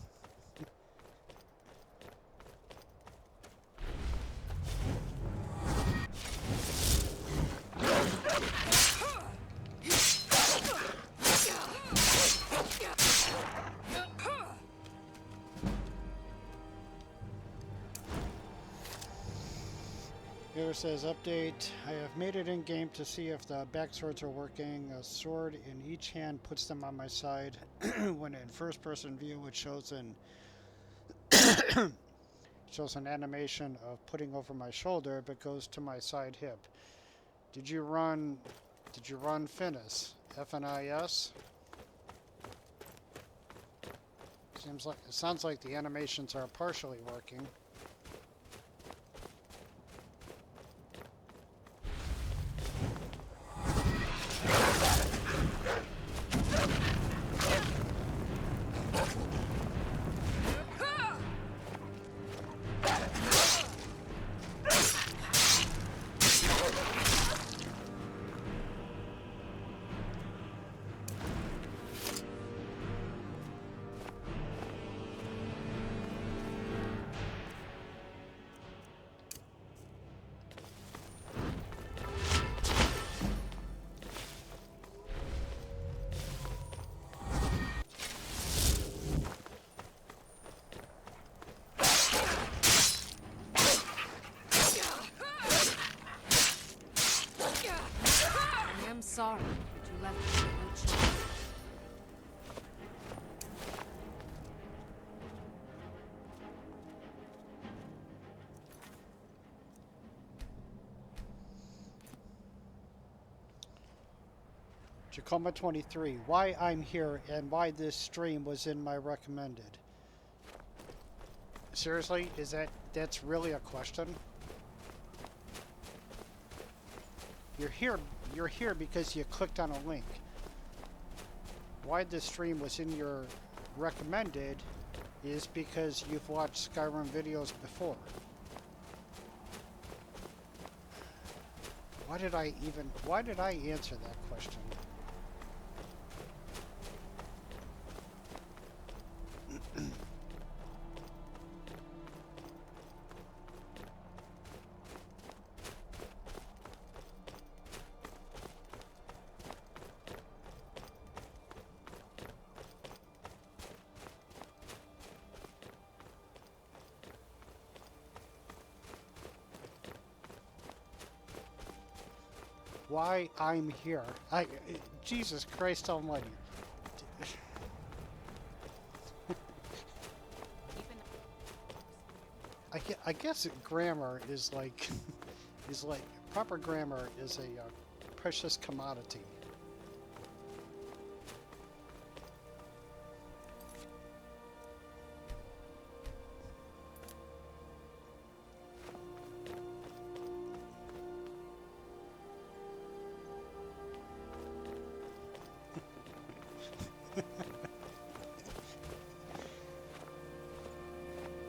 Here says update. I have made it in game to see if the back swords are working. A sword in each hand puts them on my side. When in first person view it shows an animation of putting over my shoulder but goes to my side hip. Did you run Finis? FNIS? Sounds like the animations are partially working.
Sorry, but you left me no choice.
Jacoma 23. Why I'm here and why this stream was in my recommended. Seriously, that's really a question? You're here because you clicked on a link. Why this stream was in your recommended is because you've watched Skyrim videos before. Why did I answer that question? Why I'm here. Jesus Christ almighty. I guess grammar is like, proper grammar is a precious commodity.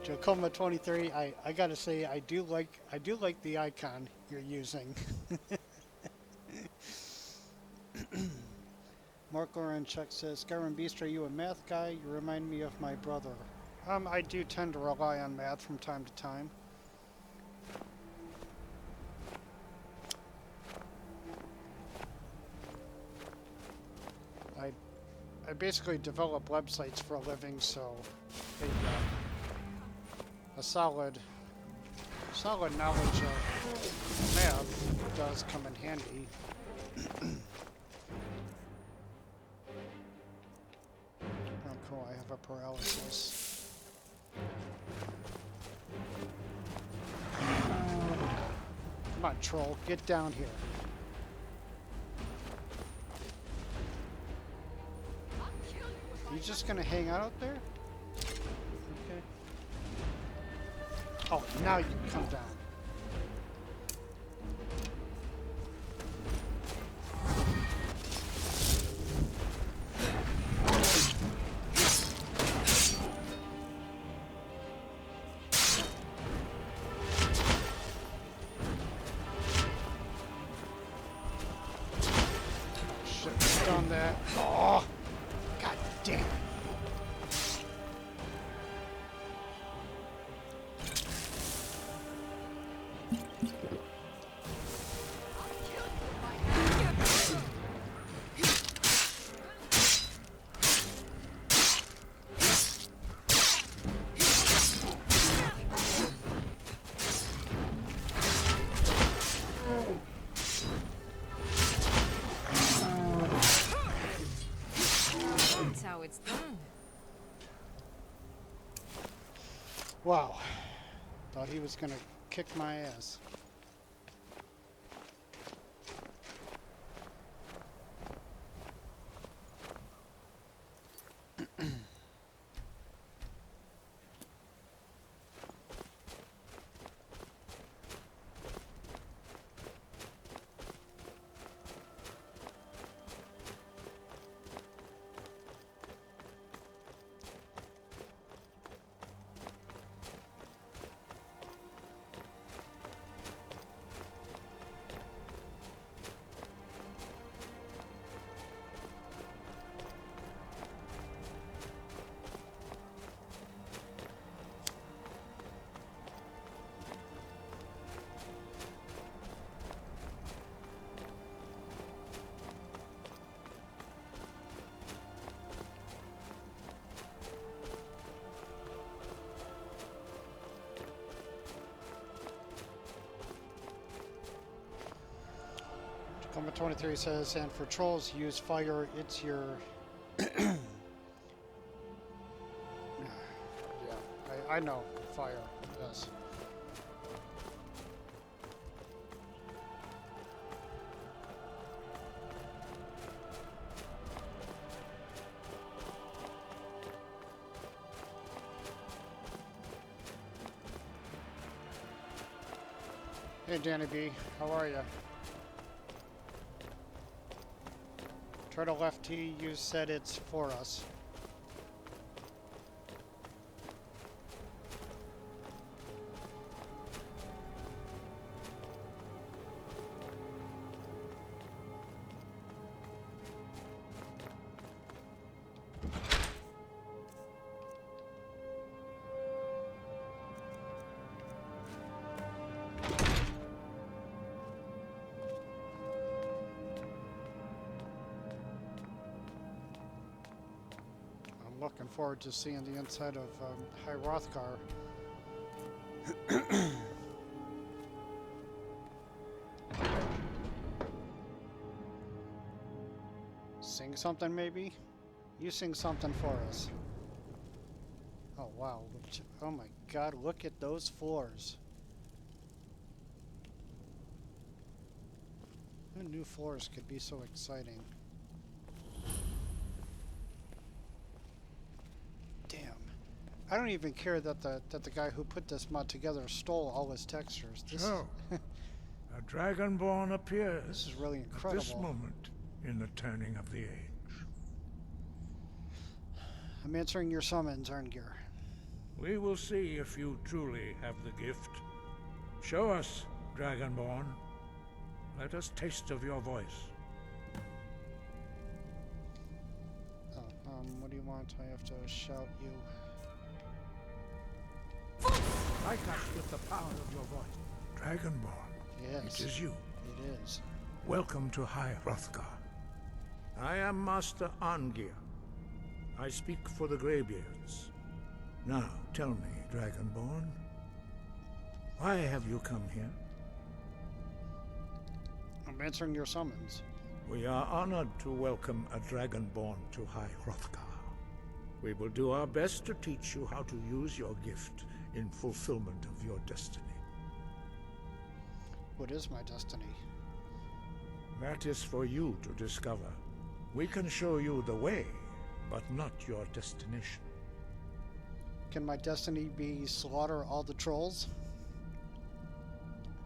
Jocoma 23, I gotta say I do like the icon you're using. Mark Oranchuk says, Skyrim Beast, are you a math guy? You remind me of my brother. I do tend to rely on math from time to time. I basically develop websites for a living, so a solid knowledge of math does come in handy. Oh, cool! I have a paralysis. Come on, troll, get down here. You just gonna hang out there? Okay. Oh, now you can come down. Shouldn't have done that. Oh! God damn it.
That's how it's done.
Wow. Thought he was gonna kick my ass. Number 23 says, and for trolls, use fire. It's your... yeah, I know. Fire. Yes. Hey, Danny B. How are you? Turtle FT, you said it's for us. Looking forward to seeing the inside of Hrothgar. Sing something, maybe? You sing something for us. Oh wow! Oh my god, look at those floors. Who knew floors could be so exciting? Damn. I don't even care that the guy who put this mod together stole all his textures. This
So, a dragonborn appears.
This is really
At
incredible.
this moment in the turning of the age.
I'm answering your summons, Hrothgar.
We will see if you truly have the gift. Show us, dragonborn. Let us taste of your voice.
Oh, what do you want? I have to shout you.
Strike us with the power of your voice. Dragonborn.
Yes.
It is you.
It is.
Welcome to High Hrothgar. I am Master Arngir. I speak for the Greybeards. Now, tell me, Dragonborn, why have you come here?
I'm answering your summons.
We are honored to welcome a Dragonborn to High Hrothgar. We will do our best to teach you how to use your gift in fulfillment of your destiny.
What is my destiny?
That is for you to discover. We can show you the way, but not your destination.
Can my destiny be slaughter all the trolls?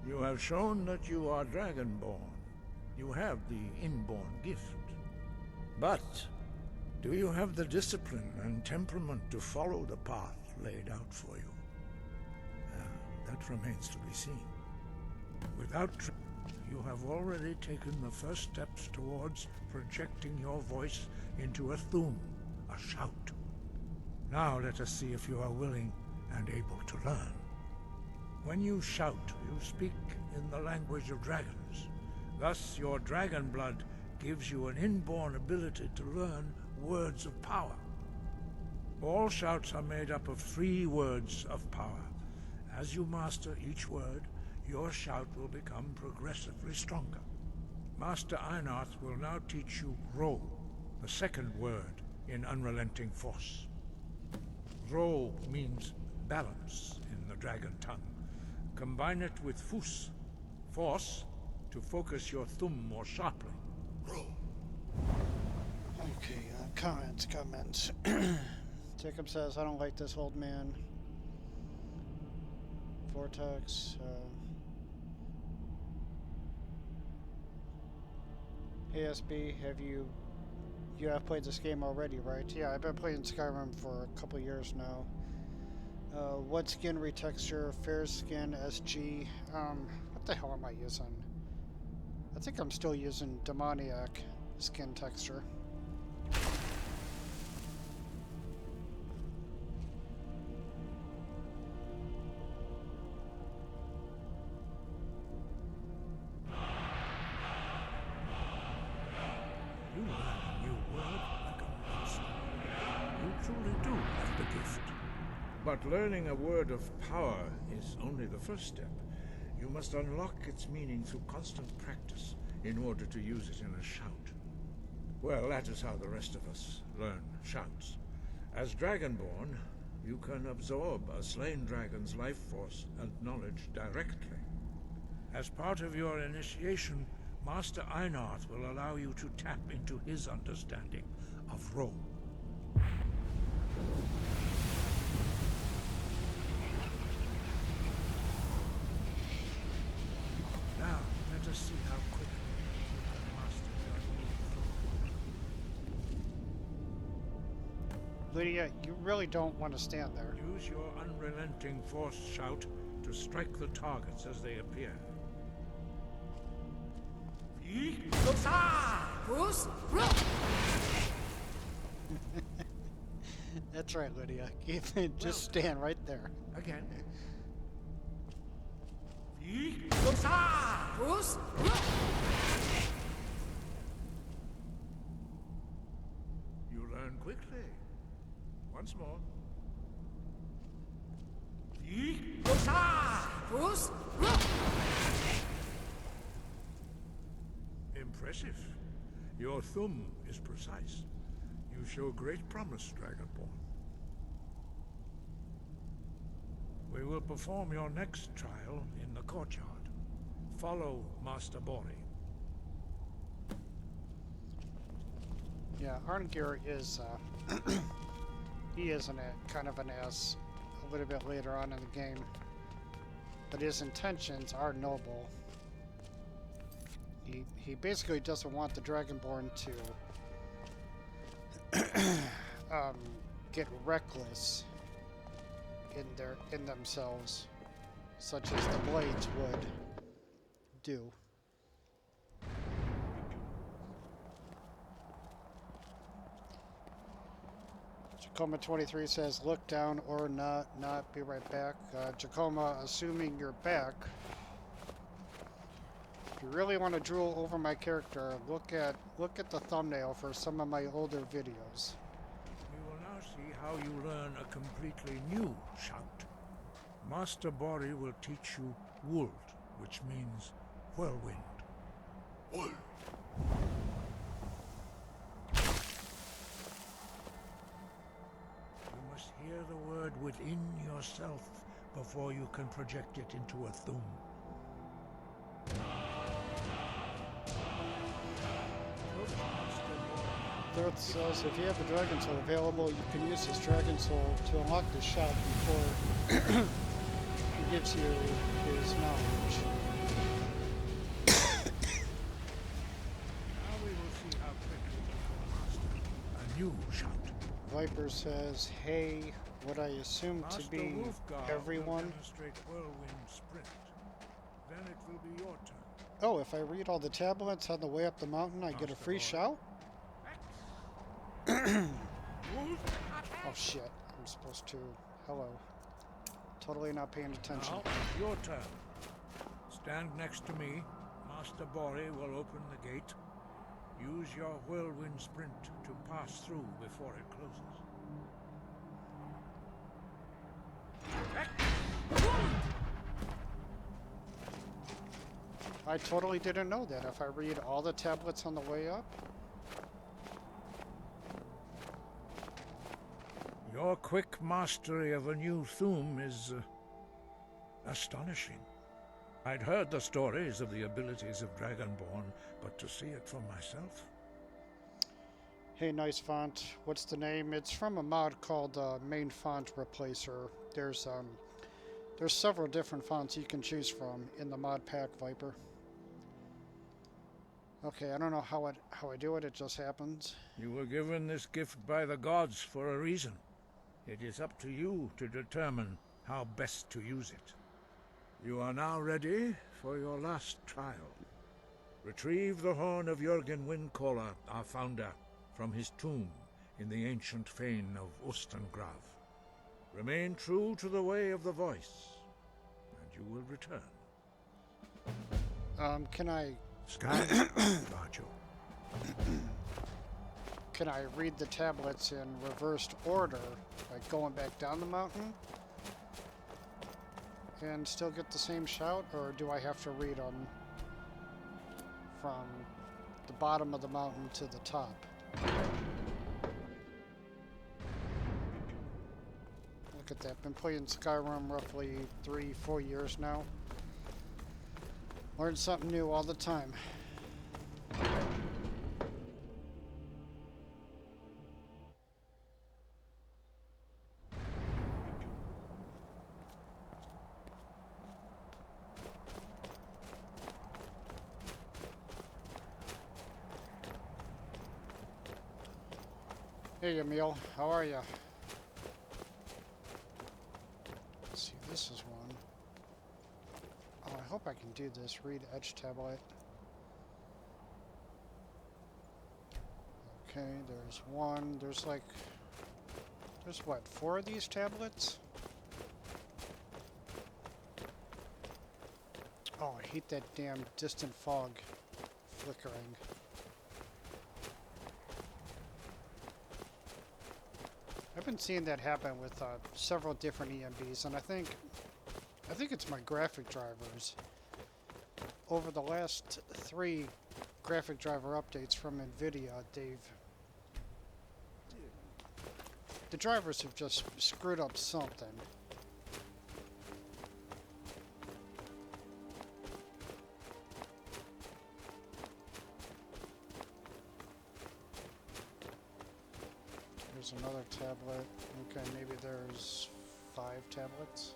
You have shown that you are Dragonborn. You have the inborn gift. But do you have the discipline and temperament to follow the path laid out for you? That remains to be seen. Without you have already taken the first steps towards projecting your voice into a thum, a shout. Now let us see if you are willing and able to learn. When you shout, you speak in the language of dragons. Thus, your dragon blood gives you an inborn ability to learn words of power. All shouts are made up of 3 words of power. As you master each word, your shout will become progressively stronger. Master Einarth will now teach you Ro, the second word in Unrelenting Force. Ro means balance in the dragon tongue. Combine it with Fus, force, to focus your thumb more sharply. Ro.
Okay, comments. Jacob says, I don't like this old man. Vortex, ASB, you have played this game already, right? Yeah, I've been playing Skyrim for a couple years now. What skin retexture? Fair skin, SG. What the hell am I using? I think I'm still using demoniac skin texture.
You learn a new word like a monster. You truly do have the gift. But learning a word of power is only the first step. You must unlock its meaning through constant practice in order to use it in a shout. Well, that is how the rest of us learn shouts. As Dragonborn, you can absorb a slain dragon's life force and knowledge directly. As part of your initiation, Master Einarth will allow you to tap into his understanding of Ro. Now, let us see how quickly you can master your new flow.
Lydia, you really don't want to stand there.
Use your unrelenting force shout to strike the targets as they appear.
That's right, Lydia. Just stand right there.
Again. You learn quickly. Once more. Impressive. Your thumb is precise. You show great promise, Dragonborn. We will perform your next trial in the courtyard. Follow Master Bori.
Yeah, Hrothgar is, he is kind of an ass a little bit later on in the game. But his intentions are noble. He basically doesn't want the Dragonborn to get reckless in themselves, such as the Blades would do. Jacoma 23 says, look down or not, be right back. Jacoma, assuming you're back, if you really want to drool over my character, look at the thumbnail for some of my older videos.
We will now see how you learn a completely new shout. Master Bori will teach you Wold, which means whirlwind. Wold. Hear the word within yourself before you can project it into a thum.
Third says if you have the Dragon Soul available, you can use this Dragon Soul to unlock the shout before he gives you his knowledge.
Now we will see how quickly you can master a new shout.
Viper says, hey, what I assume
Master
to be
Hrothgar
everyone.
will demonstrate whirlwind sprint. Then it will be your turn.
Oh, if I read all the tablets on the way up the mountain, I get a free shout? Oh shit, I'm supposed to... Hello. Totally not paying attention.
Now, your turn. Stand next to me. Master Bori will open the gate. Use your whirlwind sprint to pass through before it closes.
I totally didn't know that. If I read all the tablets on the way up...
Your quick mastery of a new thum is astonishing. I'd heard the stories of the abilities of Dragonborn, but to see it for myself...
Hey, nice font. What's the name? It's from a mod called Main Font Replacer. There's several different fonts you can choose from in the mod pack, Viper. Okay, I don't know how I do it. It just happens.
You were given this gift by the gods for a reason. It is up to you to determine how best to use it. You are now ready for your last trial. Retrieve the horn of Jürgen Windcaller, our founder, from his tomb in the ancient fane of Ustengrav. Remain true to the way of the voice, and you will return.
Can I...
Sky, Rajo.
Can I read the tablets in reversed order, like going back down the mountain? And still get the same shout, or do I have to read them from the bottom of the mountain to the top? Look at that. Been playing Skyrim roughly 3-4 years now. Learn something new all the time. Hey, Emil. How are ya? Let's see, this is one. Oh, I hope I can do this. Read Edge Tablet. Okay, there's one. There's like... There's what, 4 of these tablets? Oh, I hate that damn distant fog flickering. I've been seeing that happen with several different EMBs, and I think it's my graphic drivers. Over the last 3 graphic driver updates from NVIDIA, the drivers have just screwed up something. There's another tablet. Okay, maybe there's 5 tablets.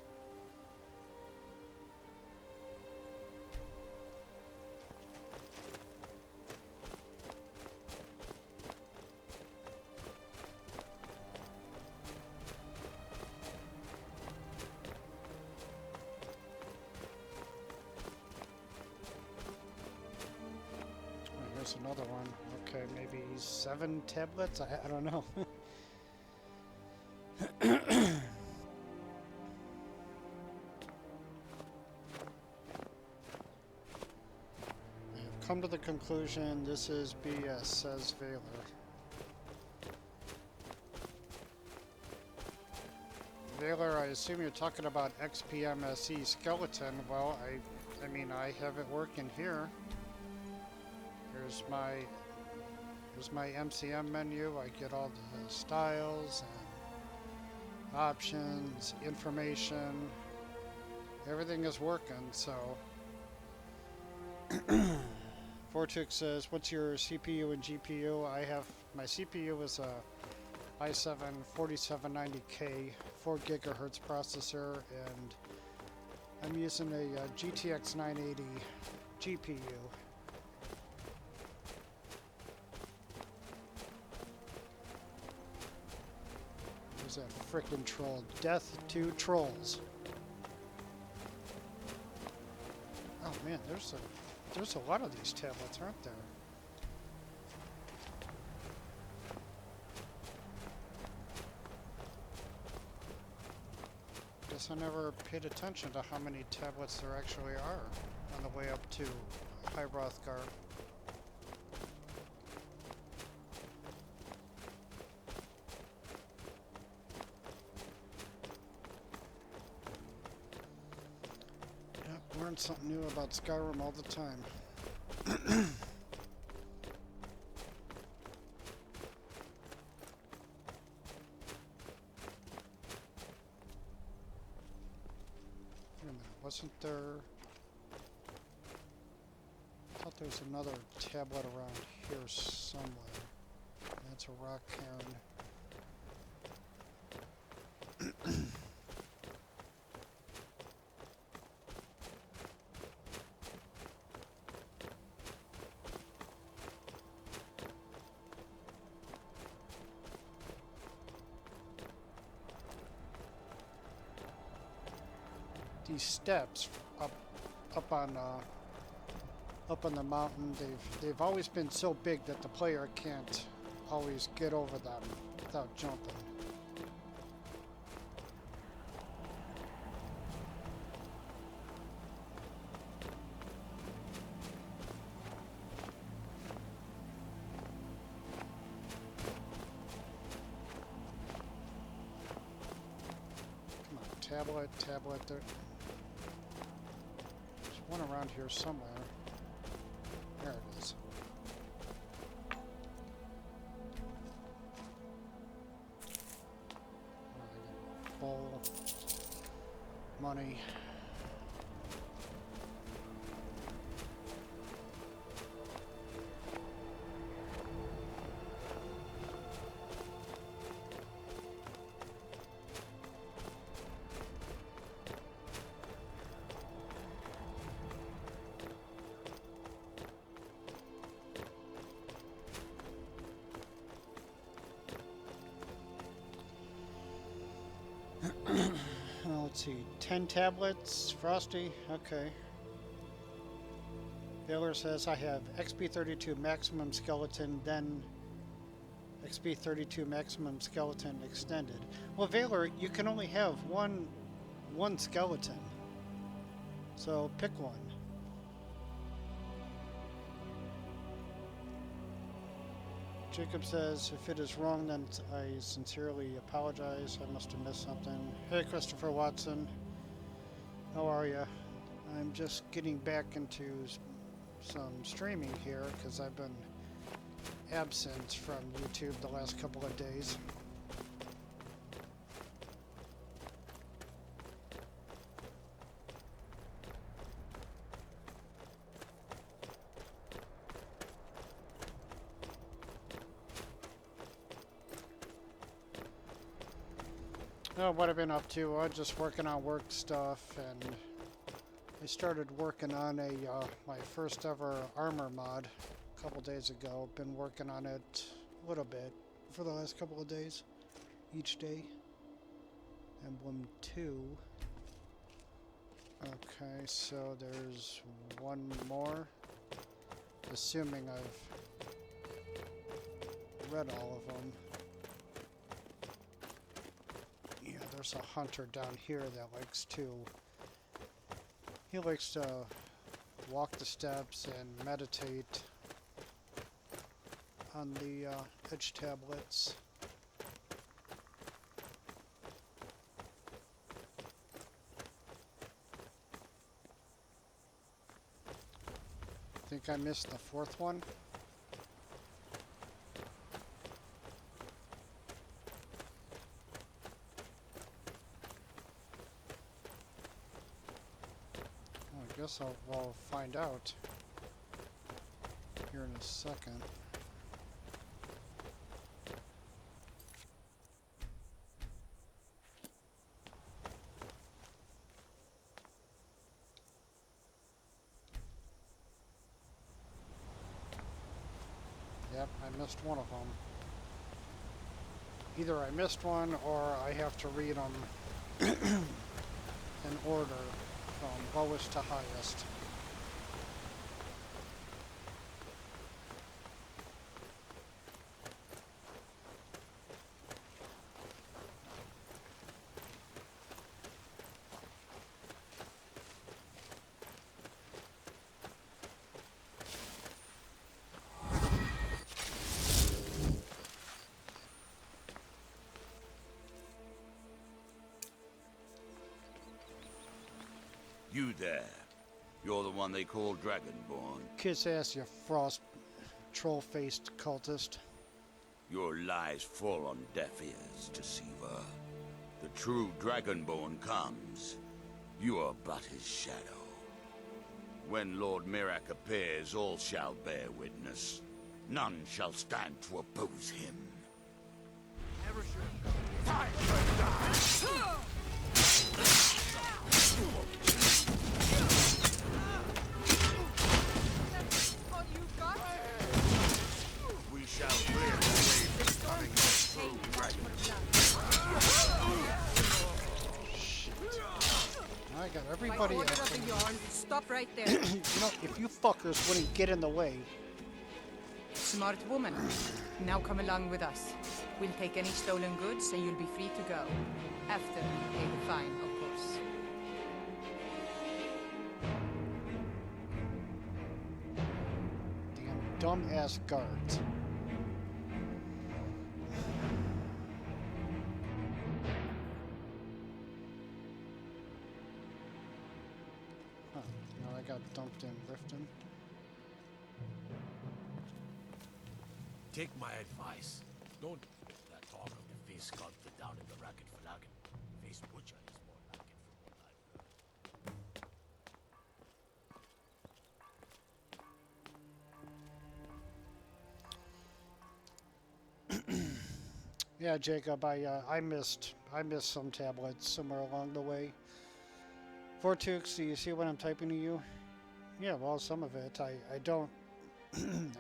Here's another one. Okay, maybe 7 tablets? I don't know. I've come to the conclusion this is BS, says Valor. Valor, I assume you're talking about XPMSE skeleton. Well, I mean, I have it working here. Here's my MCM menu. I get all the styles and options, information. Everything is working, so. Vortex says, what's your CPU and GPU? I have, my CPU is a i7 4790K 4 gigahertz processor, and I'm using a GTX 980 GPU. There's that frickin' troll. Death to trolls. Oh man, there's a lot of these tablets, aren't there? Guess I never paid attention to how many tablets there actually are on the way up to Hrothgar. Yep, learn something new about Skyrim all the time. Wait a minute, wasn't there... I thought there was another tablet around here somewhere. That's a rock cairn. These steps up on the mountain, they've always been so big that the player can't always get over them without jumping. Come on, tablet there. One around here somewhere. There it is. Bowl. Money. Let's see, 10 tablets, Frosty, okay. Valor says I have XP32 maximum skeleton, then XP32 maximum skeleton extended. Well, Valor, you can only have one skeleton, so pick one. Jacob says, if it is wrong, then I sincerely apologize. I must have missed something. Hey, Christopher Watson. How are you? I'm just getting back into some streaming here because I've been absent from YouTube the last couple of days. Oh, what I've been up to? Just working on work stuff, and I started working on my first ever armor mod a couple days ago. Been working on it a little bit for the last couple of days, each day. Emblem 2. Okay, so there's one more. Assuming I've read all of them. Yeah, there's a hunter down here that likes to... He likes to walk the steps and meditate on the edge tablets. I think I missed the fourth one. Well, I guess we'll find out here in a second. Yep, I missed one of them. Either I missed one or I have to read them in order from lowest to highest.
You there. You're the one they call Dragonborn.
Kiss ass, you frost troll-faced cultist.
Your lies fall on deaf ears, deceiver. The true Dragonborn comes. You are but his shadow. When Lord Mirak appears, all shall bear witness. None shall stand to oppose him. We shall clear the way from coming true dragons.
I got everybody.
By order of the Jarl, stop right there.
You know, if you fuckers wouldn't get in the way.
Smart woman. Now come along with us. We'll take any stolen goods and you'll be free to go. After you pay the fine, of course.
Damn dumb-ass guards. Huh, now I got dumped in Riften.
Take my advice. Don't let that talk of the face sculpted down in the racket flagon. Face butcher is more like it from what I've heard.
Yeah, Jacob, I missed some tablets somewhere along the way. Fortux, do you see what I'm typing to you? Yeah, well, some of it. I don't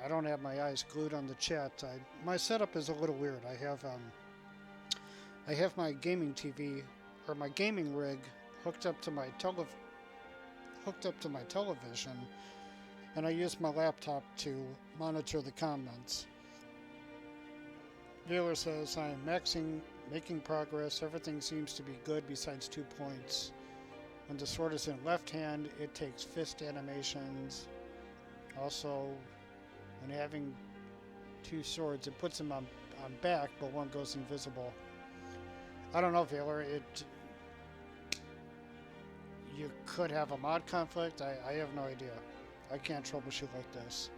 I don't have my eyes glued on the chat. My setup is a little weird. I have my gaming TV or my gaming rig hooked up to my television, and I use my laptop to monitor the comments. Viewer says, I am making progress. Everything seems to be good besides 2 points. When the sword is in left hand, it takes fist animations. Also, when having 2 swords, it puts them on back, but one goes invisible. I don't know, Veiler. You could have a mod conflict. I have no idea. I can't troubleshoot like this.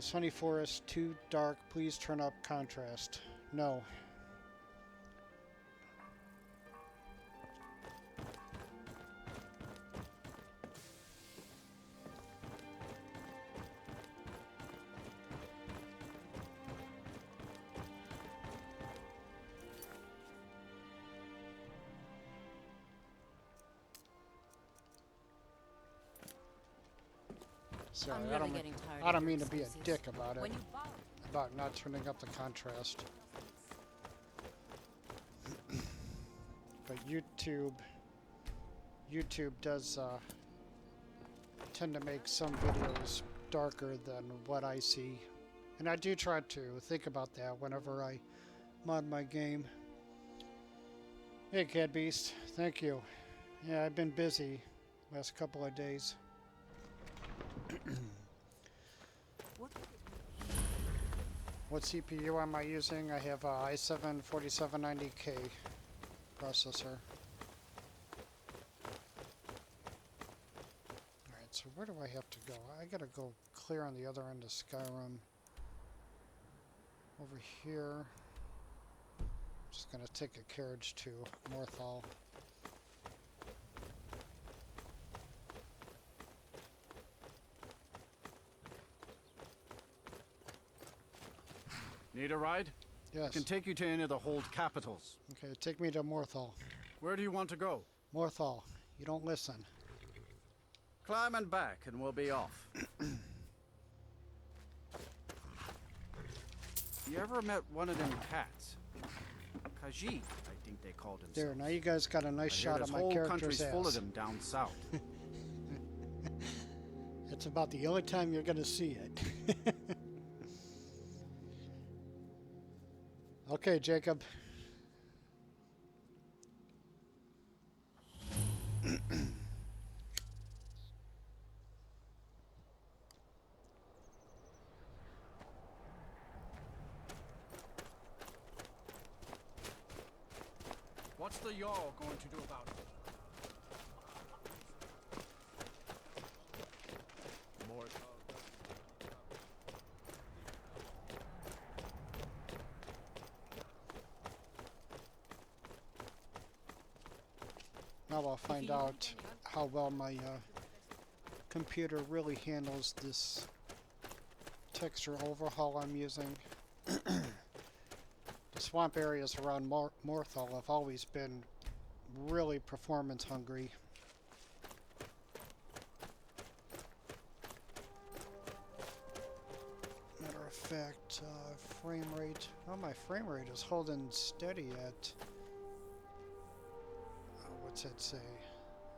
Sunny Forest, too dark. Please turn up contrast. No. Sorry,
I'm really getting tired
I
of
don't
your
mean to be a
excuses.
dick about it.
When you borrow
About not turning up the contrast. But YouTube does tend to make some videos darker than what I see. And I do try to think about that whenever I mod my game. Hey Cat Beast, thank you. Yeah, I've been busy last couple of days. What CPU am I using? I have a i7 4790K processor. Alright, so where do I have to go? I gotta go clear on the other end of Skyrim. Over here. Just gonna take a carriage to Morthal.
Need a ride?
Yes.
I can take you to any of the hold capitals.
Okay, take me to Morthal.
Where do you want to go?
Morthal, you don't listen.
Climb and back, and we'll be off. You ever met one of them cats? Khajiit, I think they called himself.
There, now you guys got a nice shot of my
whole
character's
country's
ass.
full of them down south.
It's about the only time you're gonna see it. Okay, Jacob.
What's the Jarl going to do about it? More.
Now I'll find out how well my computer really handles this texture overhaul I'm using. The swamp areas around Morthal have always been really performance hungry. Matter of fact, frame rate. Well, my frame rate is holding steady at, what's that say?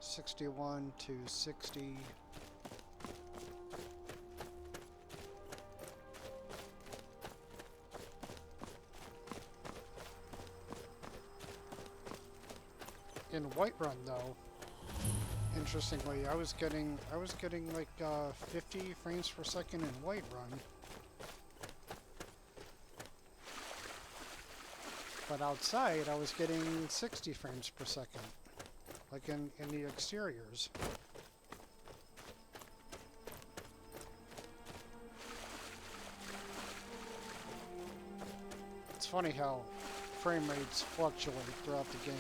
61 to 60. In Whiterun, though, interestingly, I was getting like 50 frames per second in Whiterun, but outside I was getting 60 frames per second, like in the exteriors. It's funny how frame rates fluctuate throughout the game.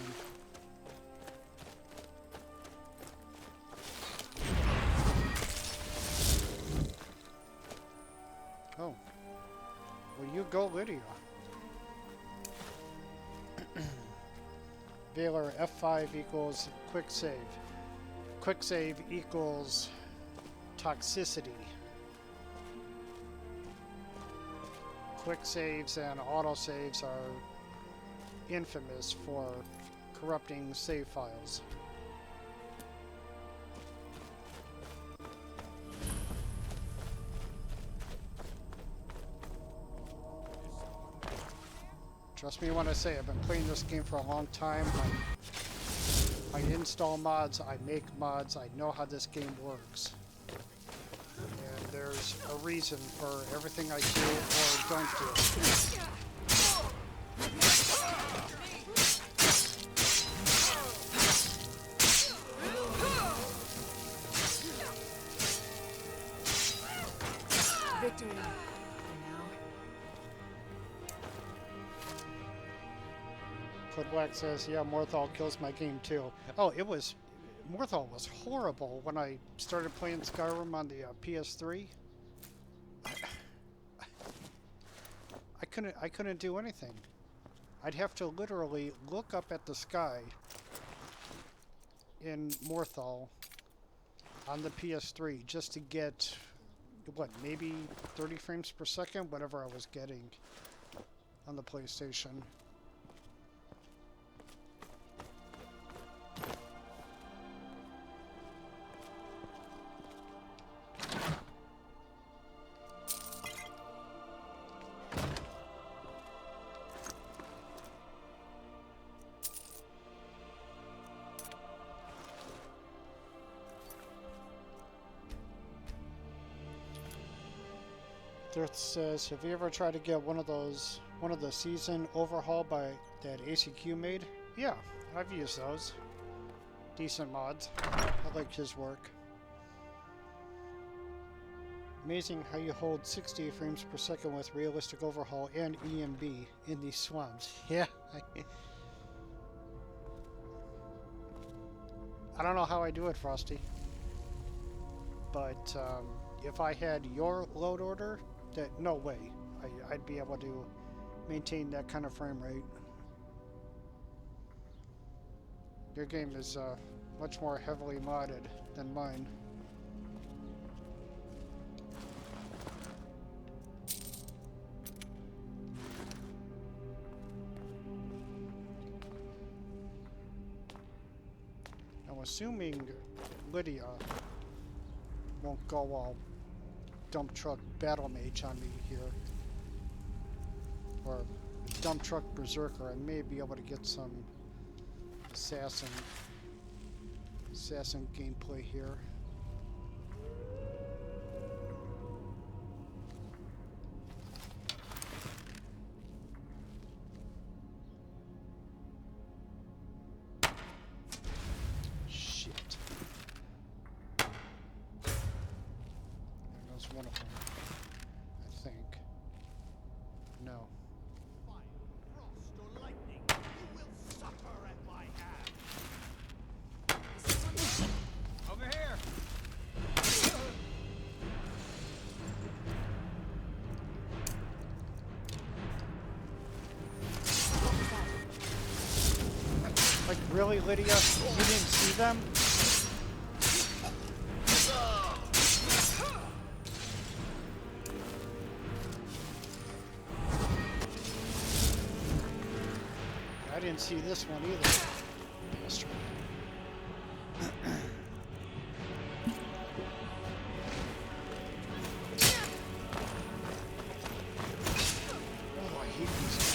Oh. Well, you go, Lydia. Valor F5 equals quick save. Quick save equals toxicity. Quick saves and auto saves are infamous for corrupting save files. Trust me when I say I've been playing this game for a long time. I install mods, I make mods, I know how this game works. And there's a reason for everything I do or don't do.
Victory.
Footwax says, yeah, Morthal kills my game too. Oh, Morthal was horrible when I started playing Skyrim on the PS3. I couldn't do anything. I'd have to literally look up at the sky in Morthal on the PS3 just to get what, maybe 30 frames per second, whatever I was getting on the PlayStation. Thirth says, have you ever tried to get one of the season overhaul by that ACQ made? Yeah, I've used those. Decent mods. I like his work. Amazing how you hold 60 frames per second with realistic overhaul and EMB in these swamps. Yeah. I don't know how I do it, Frosty. But if I had your load order, no way I'd be able to maintain that kind of frame rate. Your game is much more heavily modded than mine. I'm assuming Lydia won't go all dump truck battle mage on me here, or dump truck berserker. I may be able to get some assassin gameplay here. One of them, I think. No.
Fire, frost, or lightning, you will suffer at my hand. Over here.
Like, really, Lydia? You didn't see them? I didn't see this one either. Bastard. Oh, I hate these guys.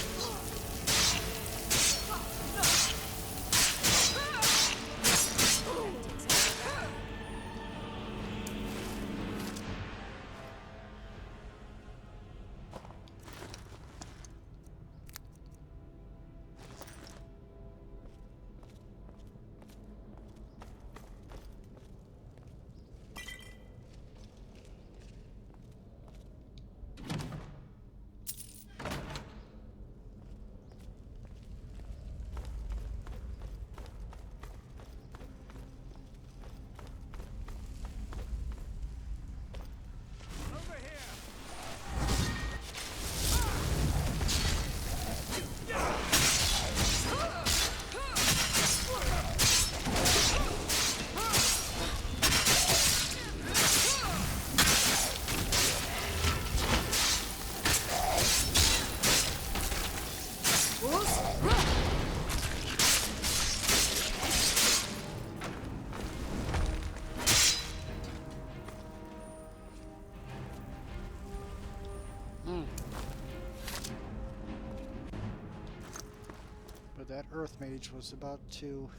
That Earth Mage was about to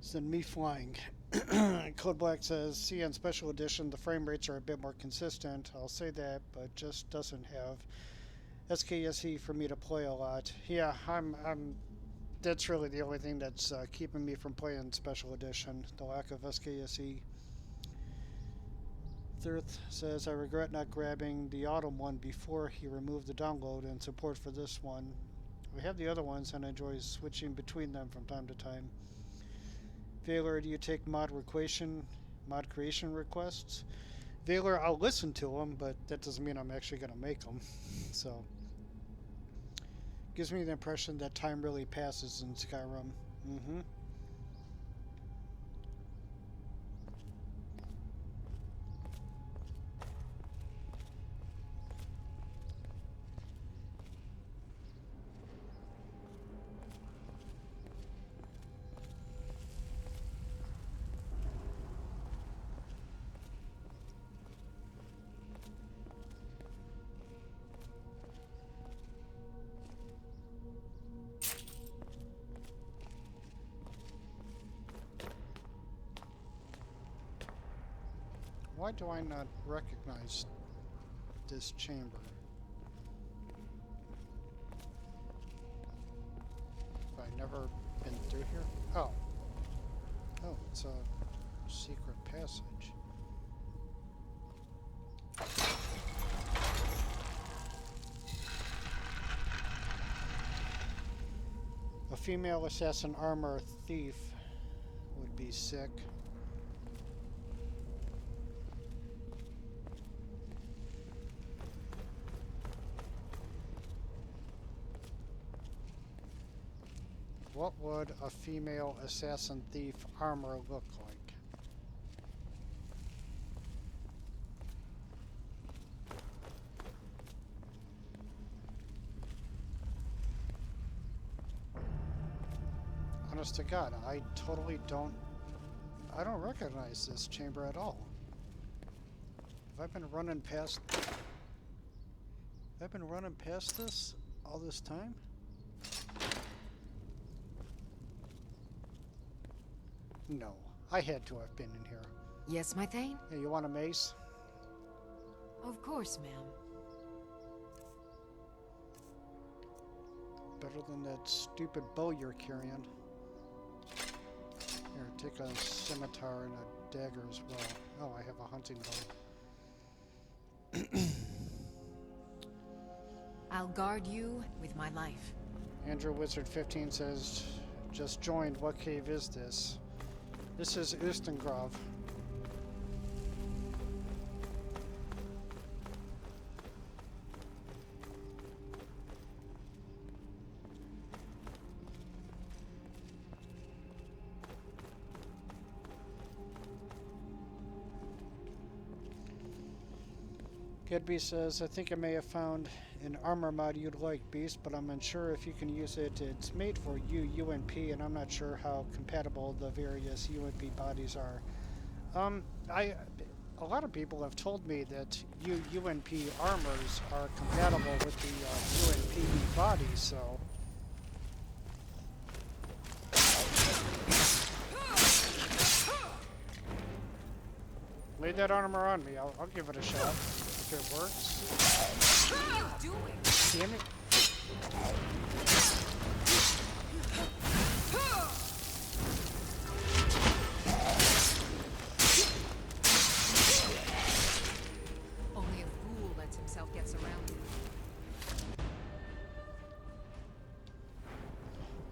send me flying. Code Black says, see, on Special Edition, the frame rates are a bit more consistent. I'll say that, but just doesn't have SKSE for me to play a lot. Yeah, that's really the only thing that's keeping me from playing Special Edition, the lack of SKSE. Thirth says, I regret not grabbing the Autumn one before he removed the download and support for this one. We have the other ones and I enjoy switching between them from time to time. Valor, do you take mod creation requests? Valor, I'll listen to them, but that doesn't mean I'm actually going to make them. So, gives me the impression that time really passes in Skyrim. Why do I not recognize this chamber? Have I never been through here? Oh. Oh, it's a secret passage. A female assassin armor thief would be sick. What would a female assassin thief armor look like? Honest to God, I don't recognize this chamber at all. Have I been running past this all this time? No, I had to have been in here.
Yes, my Thane?
Hey, you want a mace?
Of course, ma'am.
Better than that stupid bow you're carrying. Here, take a scimitar and a dagger as well. Oh, I have a hunting bow.
I'll guard you with my life.
Andrew Wizard 15 says, just joined. What cave is this? This is Kynesgrove. Gedby says, I think I may have found an armor mod you'd like, Beast, but I'm unsure if you can use it. It's made for UNP, and I'm not sure how compatible the various UNP bodies are. A lot of people have told me that UNP armors are compatible with the UNP bodies, so... Lay that armor on me. I'll give it a shot. If it works.
What are you doing?
Damn it.
Only a fool lets himself get surrounded.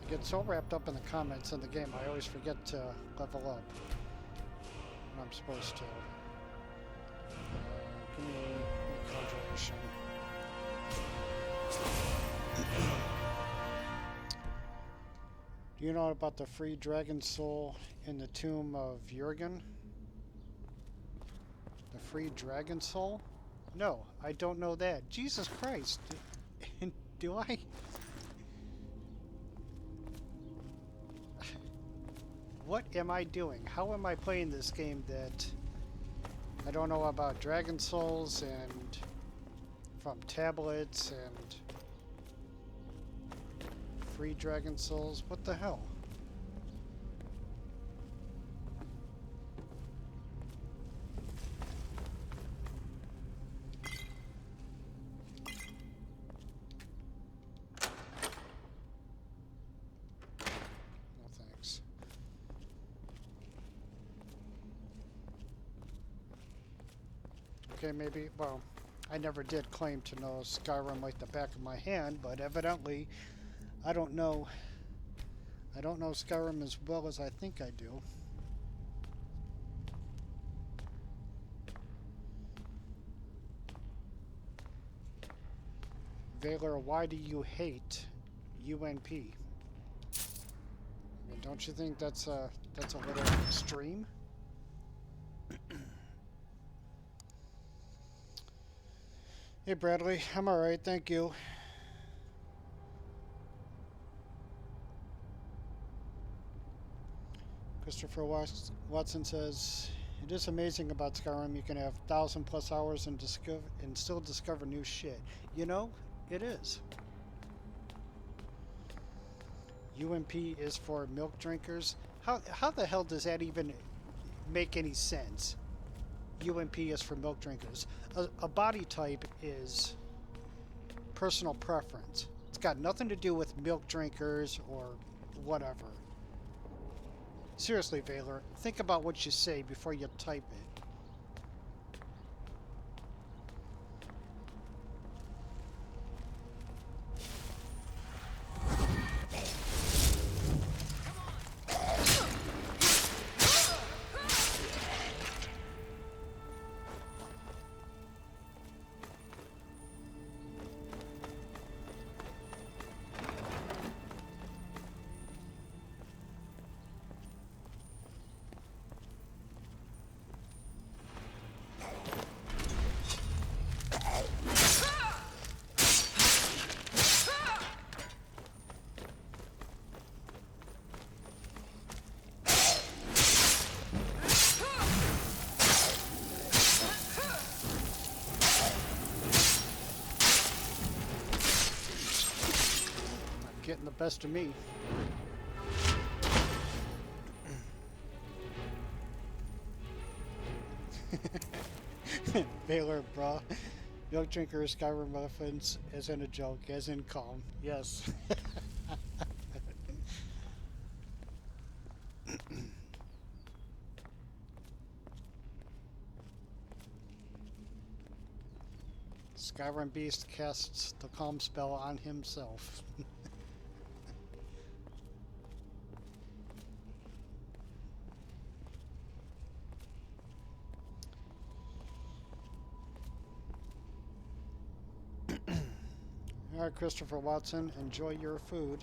I get so wrapped up in the comments in the game, I always forget to level up when I'm supposed to. Give me conjuration. Do you know about the free dragon soul in the tomb of Jurgen? The free dragon soul? No, I don't know that. Jesus Christ. Do I? What am I doing? How am I playing this game that I don't know about dragon souls and from tablets and free dragon souls? What the hell? No thanks. Okay, maybe, well, I never did claim to know Skyrim like the back of my hand, but evidently I don't know Skyrim as well as I think I do. Valor, why do you hate UNP? I mean, don't you think that's a little extreme? Hey Bradley, I'm alright, thank you. Christopher Watson says, it is amazing about Skyrim. You can have 1,000+ hours and still discover new shit. You know, it is. UMP is for milk drinkers. How the hell does that even make any sense? UMP is for milk drinkers. A body type is personal preference. It's got nothing to do with milk drinkers or whatever. Seriously, Valor, think about what you say before you type it. Getting the best of me. Baylor, brah. Milk drinker, Skyrim reference, as in a joke, as in calm. Yes. Skyrim Beast casts the calm spell on himself. Alright, Christopher Watson, enjoy your food.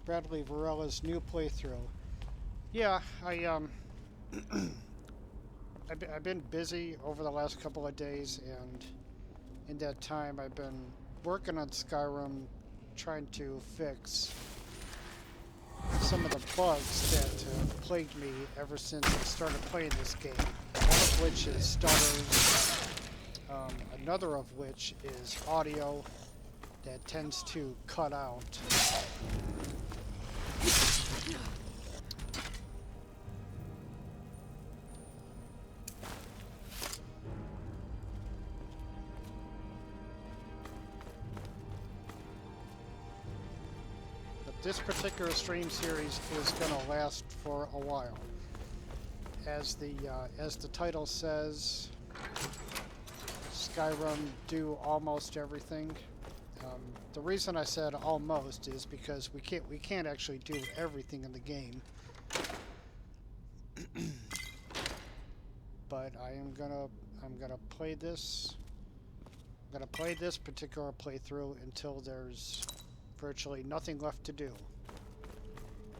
Bradley Varella's new playthrough. Yeah, I've been busy over the last couple of days, and in that time I've been working on Skyrim, trying to fix some of the bugs that plagued me ever since I started playing this game. One of which is stutters, another of which is audio that tends to cut out. But this particular stream series is going to last for a while. As the title says, Skyrim do almost everything. The reason I said almost is because we can't actually do everything in the game. But I'm gonna play this. I'm gonna play this particular playthrough until there's virtually nothing left to do.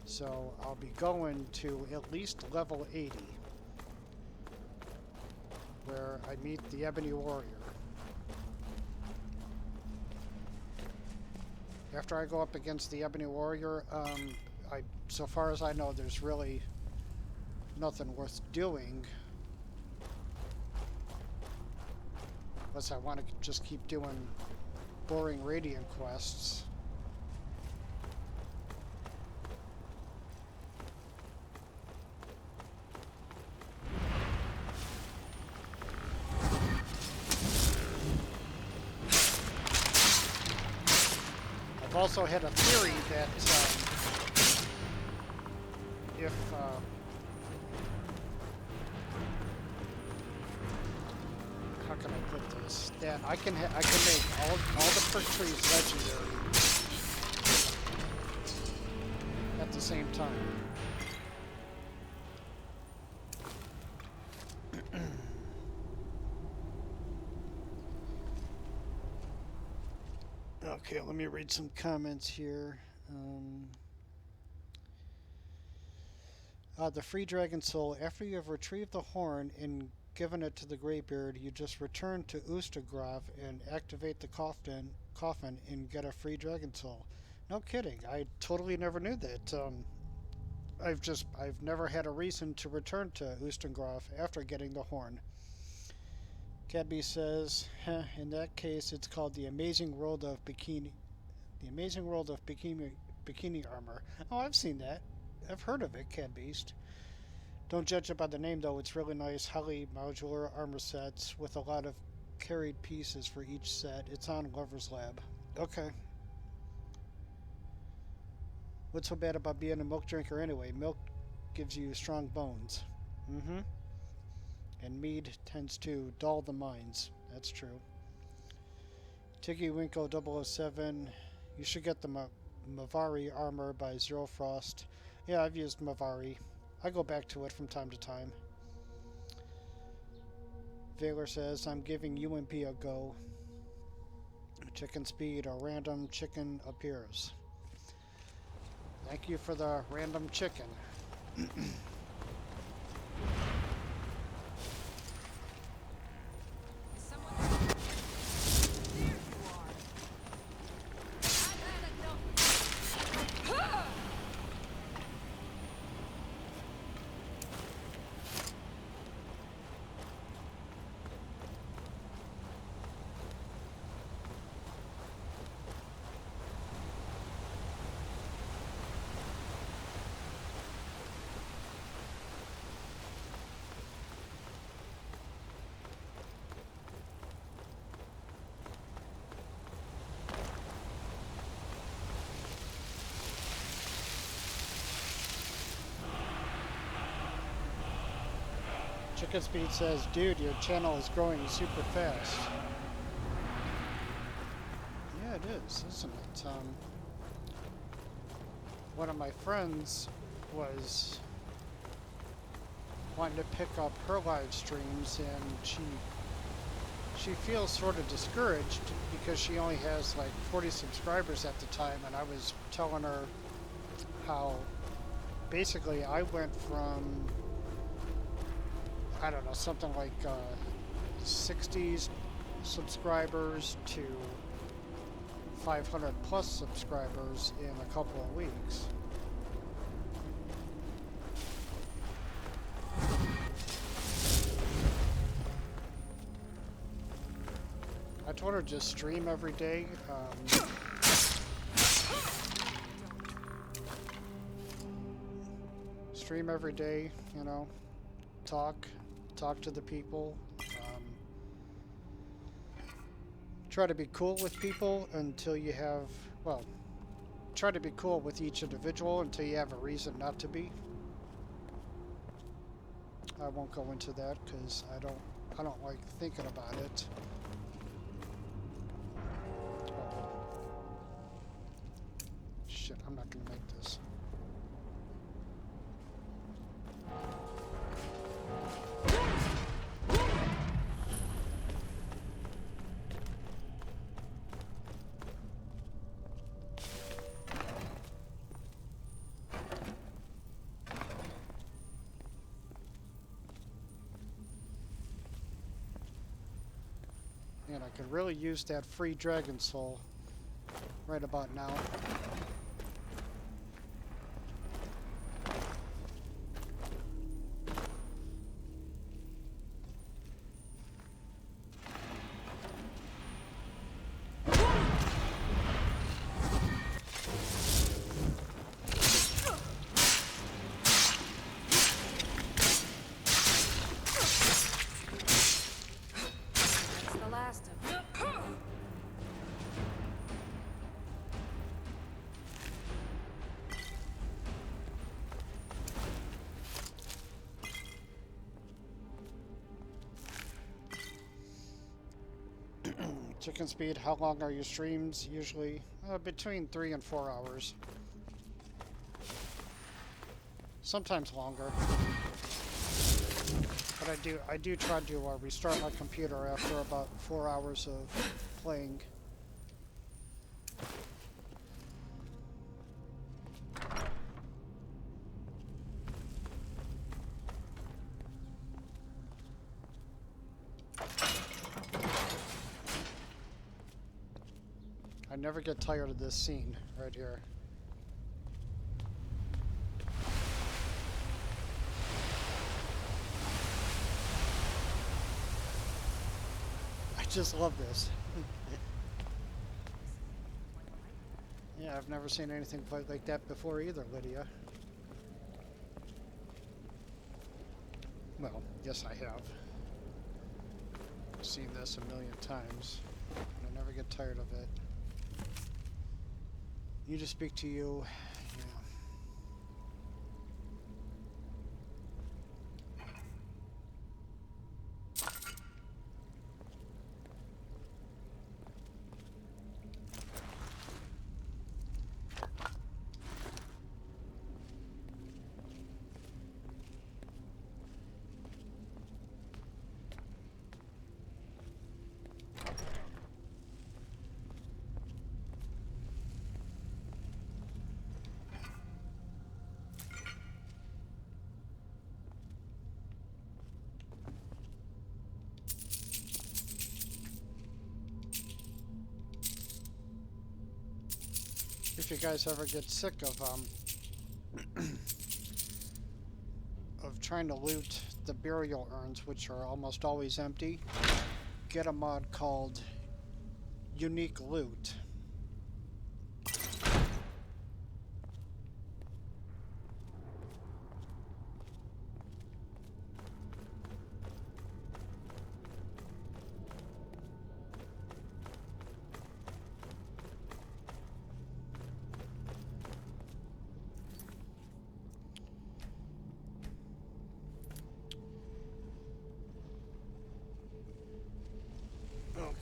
So I'll be going to at least level 80, where I meet the Ebony Warrior. After I go up against the Ebony Warrior, so far as I know, there's really nothing worth doing. Unless I want to just keep doing boring Radiant quests. I've also had a theory that if how can I put this? That I can make all the perk trees legendary at the same time. Okay, let me read some comments here. The free dragon soul. After you have retrieved the horn and given it to the Greybeard, you just return to Oostergrove and activate the coffin and get a free dragon soul. No kidding. I totally never knew that. I've never had a reason to return to Oostergrove after getting the horn. Cadby says, in that case, it's called the Amazing World of Bikini. The Amazing World of Bikini Armor. Oh, I've seen that. I've heard of it, Cadbeast. Don't judge it by the name though, it's really nice, highly modular armor sets with a lot of carried pieces for each set. It's on Lover's Lab. Okay. What's so bad about being a milk drinker anyway? Milk gives you strong bones. Mm-hmm. And mead tends to dull the minds. That's true. Tiggy Winkle 007. You should get the Mavari armor by Zero Frost. Yeah, I've used Mavari. I go back to it from time to time. Valor says, I'm giving UMP a go. Chicken speed, a random chicken appears. Thank you for the random chicken. Chicken Speed says, dude, your channel is growing super fast. Yeah, it is, isn't it? One of my friends was wanting to pick up her live streams, and she feels sort of discouraged because she only has like 40 subscribers at the time, and I was telling her how basically I went from, I don't know, something like 60 subscribers to 500 plus subscribers in a couple of weeks. I told her just stream every day. Stream every day, you know, talk to the people. Try to be cool with people until you have, well, try to be cool with each individual until you have a reason not to be. I won't go into that because I don't like thinking about it. Shit, I'm not gonna make this. And I could really use that free dragon soul right about now. Chicken Speed, how long are your streams? Usually between 3 and 4 hours. Sometimes longer. But I do try to restart my computer after about 4 hours of playing. I never get tired of this scene right here. I just love this. Yeah, I've never seen anything quite like that before either, Lydia. Well, yes, I have. I've seen this a million times, and I never get tired of it. You just speak to you. Yeah. If you guys ever get sick of trying to loot the burial urns, which are almost always empty, get a mod called Unique Loot.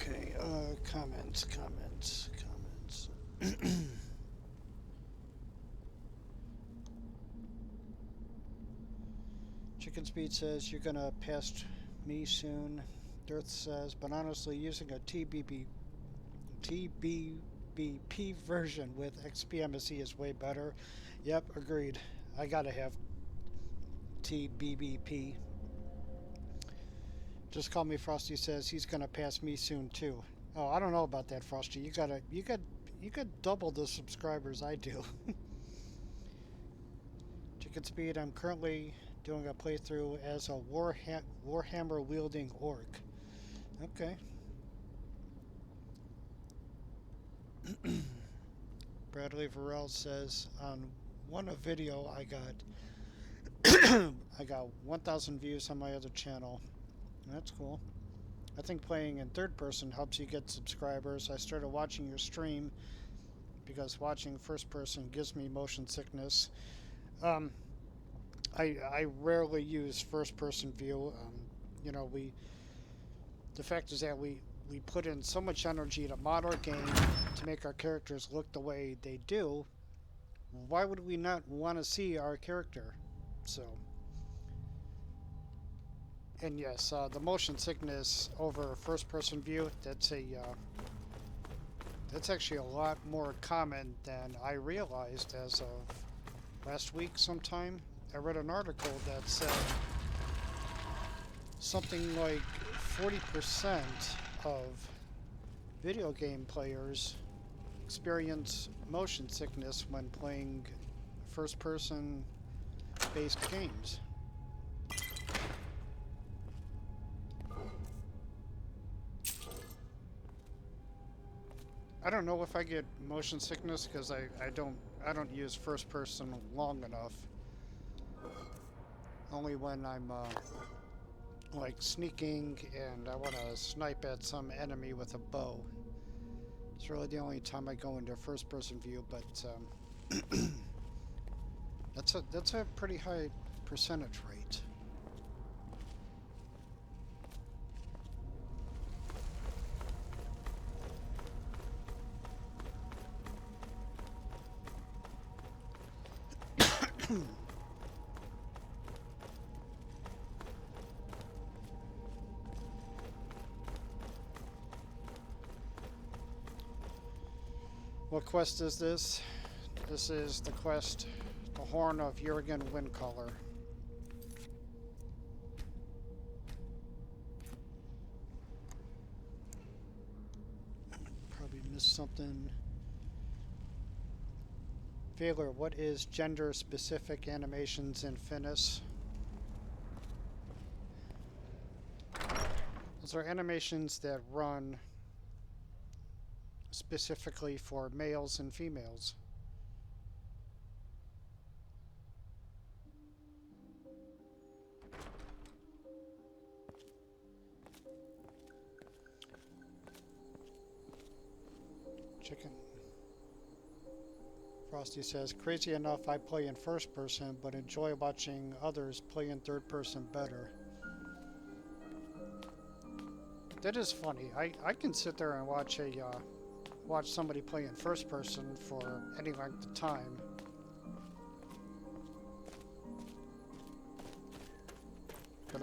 Okay, comments. Chicken Speed says, you're gonna pass me soon. Dirth says, but honestly, using a TBBP version with XPMSE is way better. Yep, agreed. I gotta have TBBP. Just Call Me Frosty says he's gonna pass me soon too. Oh, I don't know about that, Frosty. You got double the subscribers I do. Chicken Speed, I'm currently doing a playthrough as a Warhammer wielding orc. Okay. Bradley Varel says on one video I got 1,000 views on my other channel. That's cool. I think playing in third person helps you get subscribers. I started watching your stream because watching first person gives me motion sickness. I rarely use first person view. You know, the fact is that we put in so much energy to mod our game to make our characters look the way they do. Why would we not want to see our character? So, and yes, the motion sickness over first person view, that's actually a lot more common than I realized as of last week sometime. I read an article that said something like 40% of video game players experience motion sickness when playing first person based games. I don't know if I get motion sickness because I don't use first person long enough. Only when I'm like sneaking and I want to snipe at some enemy with a bow. It's really the only time I go into first person view, but that's a pretty high percentage rate. What quest is this? This is the quest, the Horn of Jurgen Windcaller. Probably missed something. Veiler, what is gender-specific animations in Finnish? Those are animations that run specifically for males and females. Chicken. Frosty says, crazy enough, I play in first person, but enjoy watching others play in third person better. That is funny. I can sit there and watch watch somebody play in first person for any length of time. But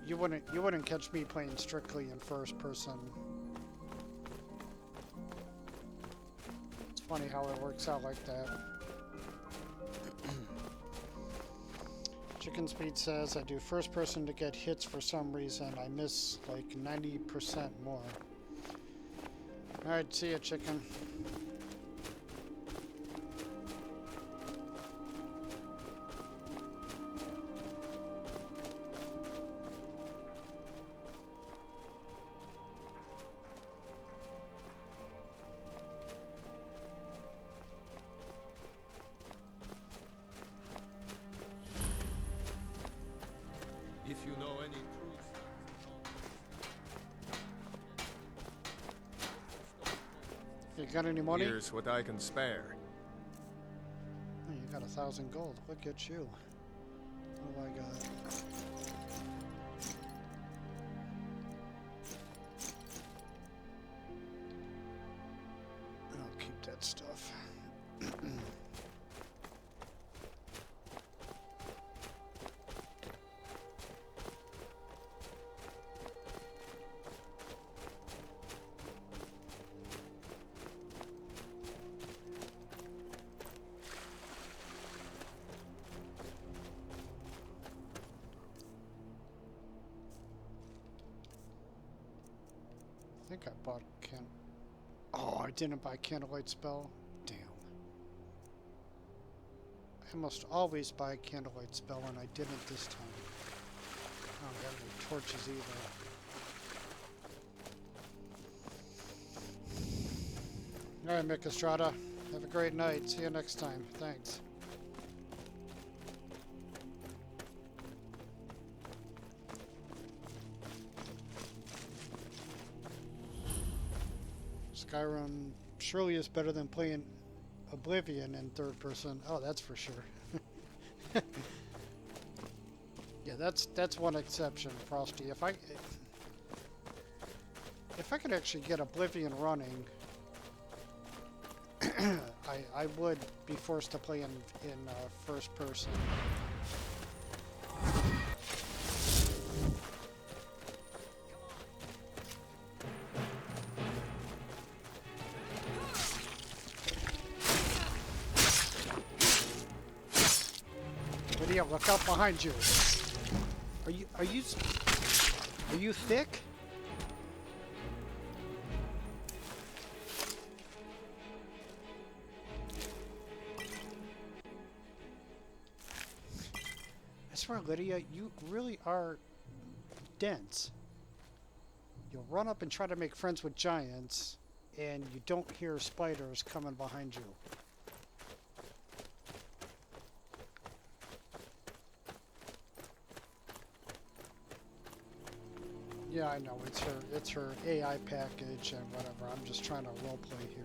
you wouldn't catch me playing strictly in first person. It's funny how it works out like that. Chicken Speed says, I do first person to get hits for some reason. I miss like 90% more. Alright, see ya, Chicken.
If you know any truth.
You got any money?
Here's what I can spare.
Oh, you got 1,000 gold. Look at you. What do I got? I'll keep that stuff. I think I bought Oh, I didn't buy Candlelight Spell? Damn. I must always buy Candlelight Spell, and I didn't this time. I don't have any torches either. Alright, Mick Estrada. Have a great night. See you next time. Thanks. Skyrim surely is better than playing Oblivion in third person. Oh, that's for sure. Yeah, that's one exception, Frosty. If I could actually get Oblivion running, I would be forced to play in first person. Lydia, look out behind you. Are you thick? I swear, Lydia, you really are dense. You'll run up and try to make friends with giants, and you don't hear spiders coming behind you. Yeah, I know, it's her AI package and whatever. I'm just trying to roleplay here.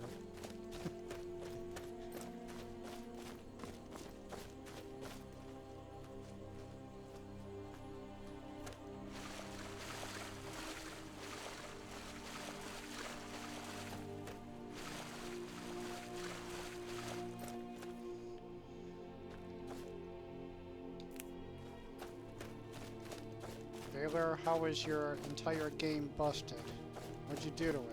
Baylor, how was your entire game busted? What'd you do to it?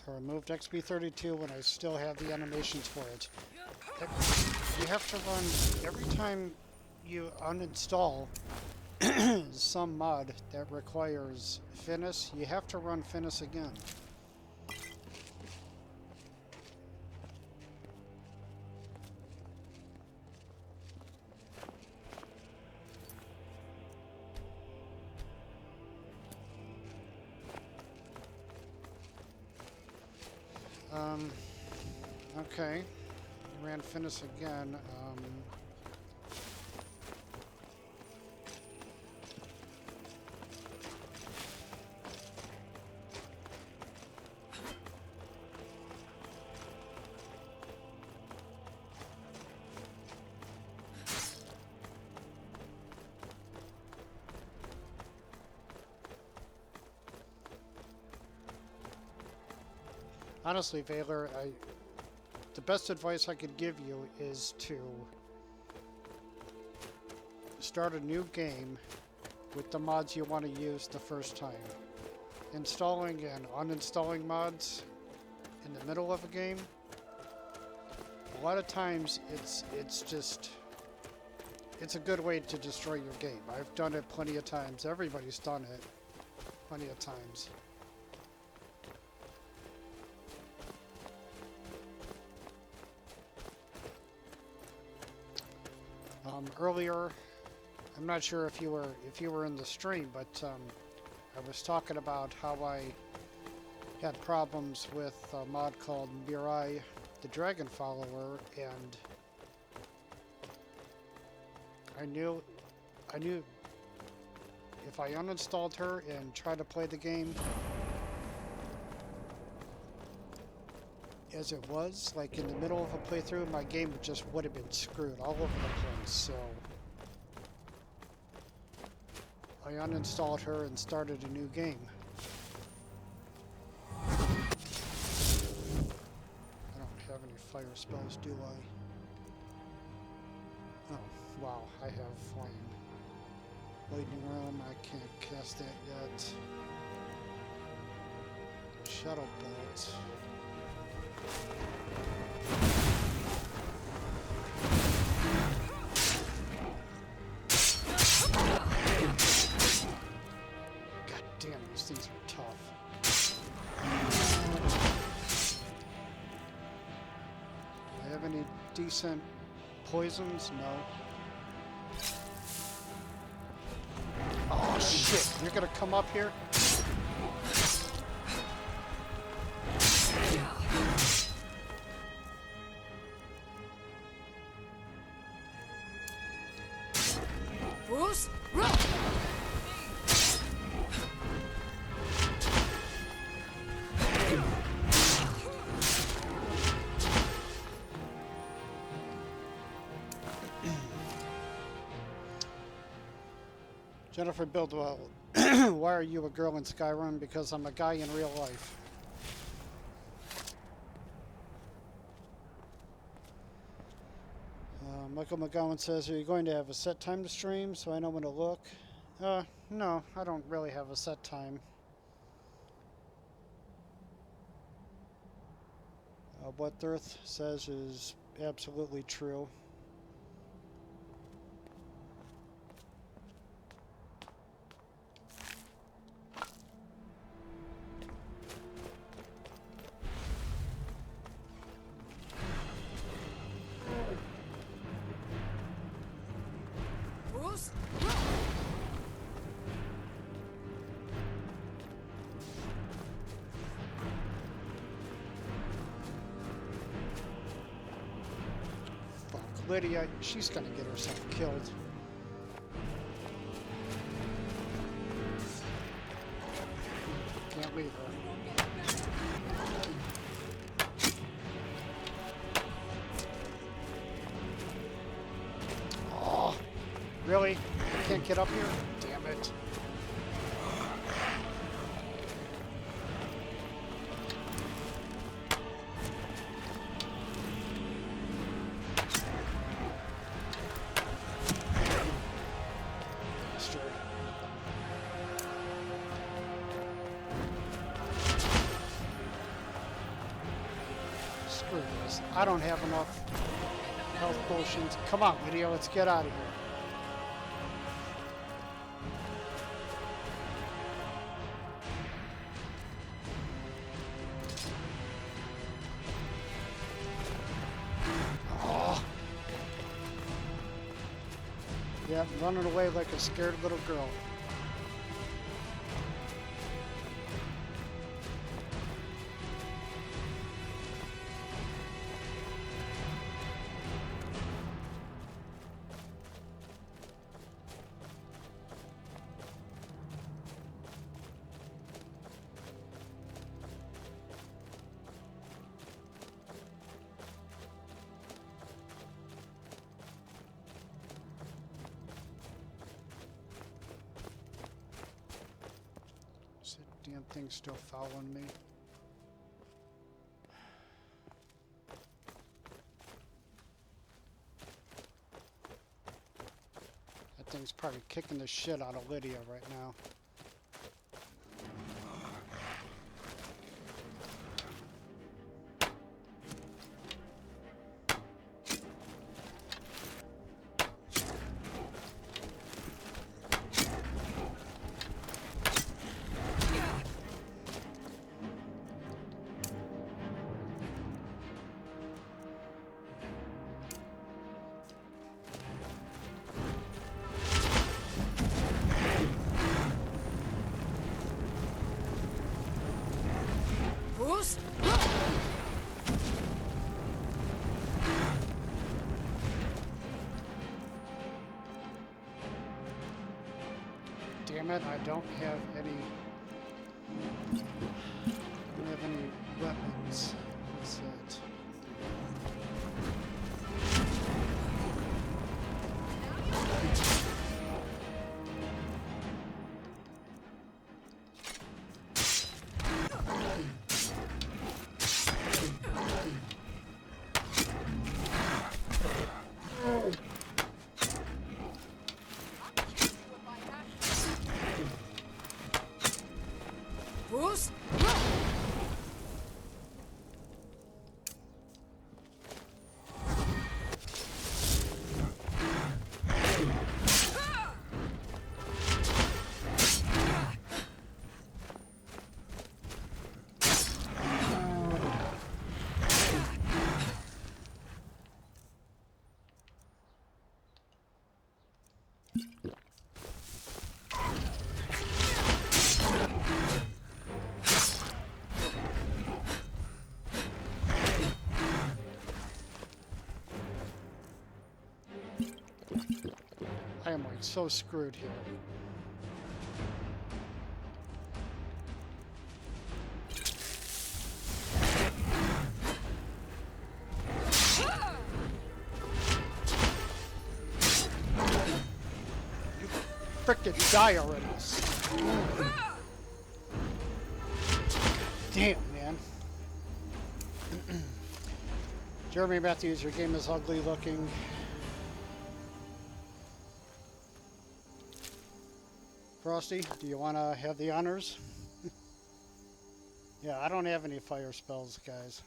I removed XP32 when I still have the animations for it. You have to run every time you uninstall. some mod that requires Finis, you have to run Finis again. Okay. Ran Finis again. Honestly, Valor, the best advice I could give you is to start a new game with the mods you want to use the first time. Installing and uninstalling mods in the middle of a game, a lot of times it's a good way to destroy your game. I've done it plenty of times. Everybody's done it plenty of times. Earlier, I'm not sure if you were in the stream, but I was talking about how I had problems with a mod called Mirai, the Dragon Follower, and I knew if I uninstalled her and tried to play the game as it was, like in the middle of a playthrough, my game just would have been screwed all over the place, so I uninstalled her and started a new game. I don't have any fire spells, do I? Oh, wow, I have flame. Lightning Realm, I can't cast that yet. Shadow Bolt. God damn, these things are tough. Do I have any decent poisons? No. Oh shit, you're gonna come up here?
Bruce, run!
Jennifer Buildwell, why are you a girl in Skyrim? Because I'm a guy in real life. Michael McGowan says, are you going to have a set time to stream so I know when to look? No, I don't really have a set time. What Thirth says is absolutely true.
Bruce,
Fuck, Lydia, she's gonna get herself killed. Can't leave her. Oh, really? I can't get up here? Damn it. Bastard. Screw this. I don't have enough health potions. Come on, Lydia, let's get out of here. Yeah, running away like a scared little girl. Is that damn thing still following me? That thing's probably kicking the shit out of Lydia right now.
Bruce?
Damn it, I don't have any weapons. What's that?
Bruce?
I am like so screwed here. You frickin' die already. Damn, man. Jeremy Matthews, your game is ugly looking. Frosty, do you want to have the honors? Yeah, I don't have any fire spells, guys.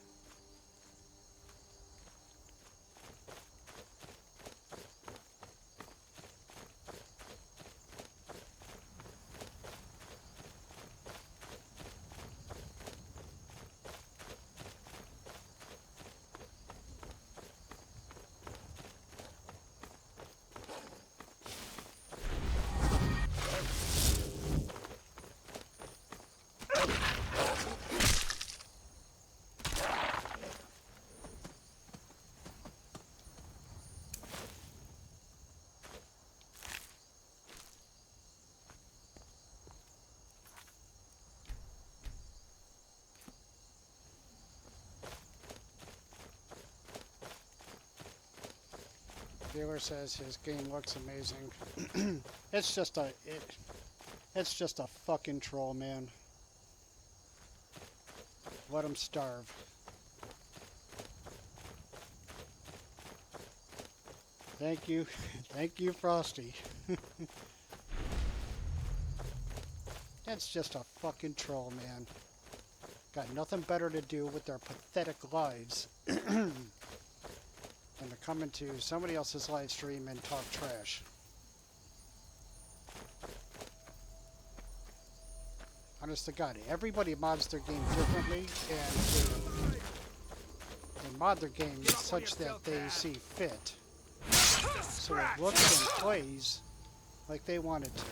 Taylor says his game looks amazing. It's just a fucking troll, man. Let him starve. Thank you, Frosty. That's just a fucking troll, man. Got nothing better to do with their pathetic lives than to come into somebody else's live stream and talk trash. Honest to God, everybody mods their game differently, and they mod their game such that they see fit. so it looks and plays like they wanted to.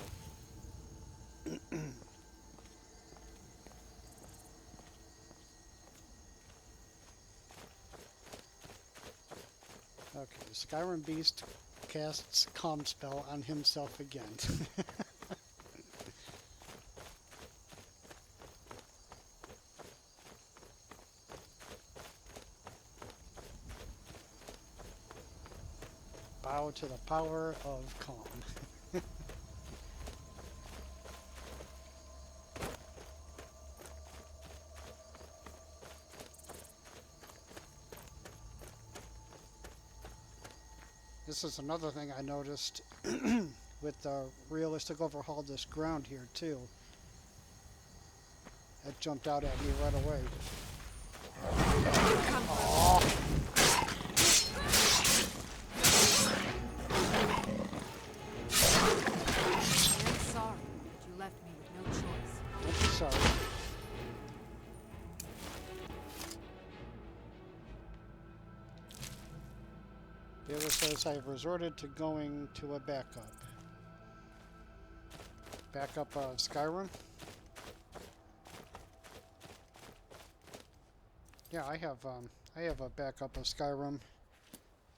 Okay, Skyrim Beast casts Calm Spell on himself again. Bow to the power of calm. This is another thing I noticed with the realistic overhaul this ground here too. That jumped out at me right away. Oh.
I'm sorry, but you left me with no choice.
Don't be sorry. Taylor says I've resorted to going to a backup. Backup of Skyrim? Yeah, I have a backup of Skyrim.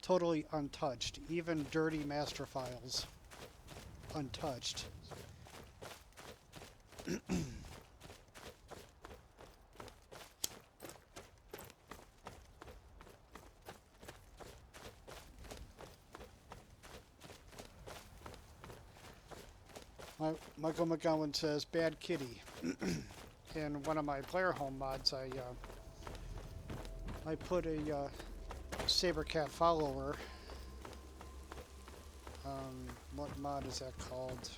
Totally untouched. Even dirty master files. Untouched. Michael McGowan says, bad kitty. In one of my player home mods, I put a saber cat follower. What mod is that called?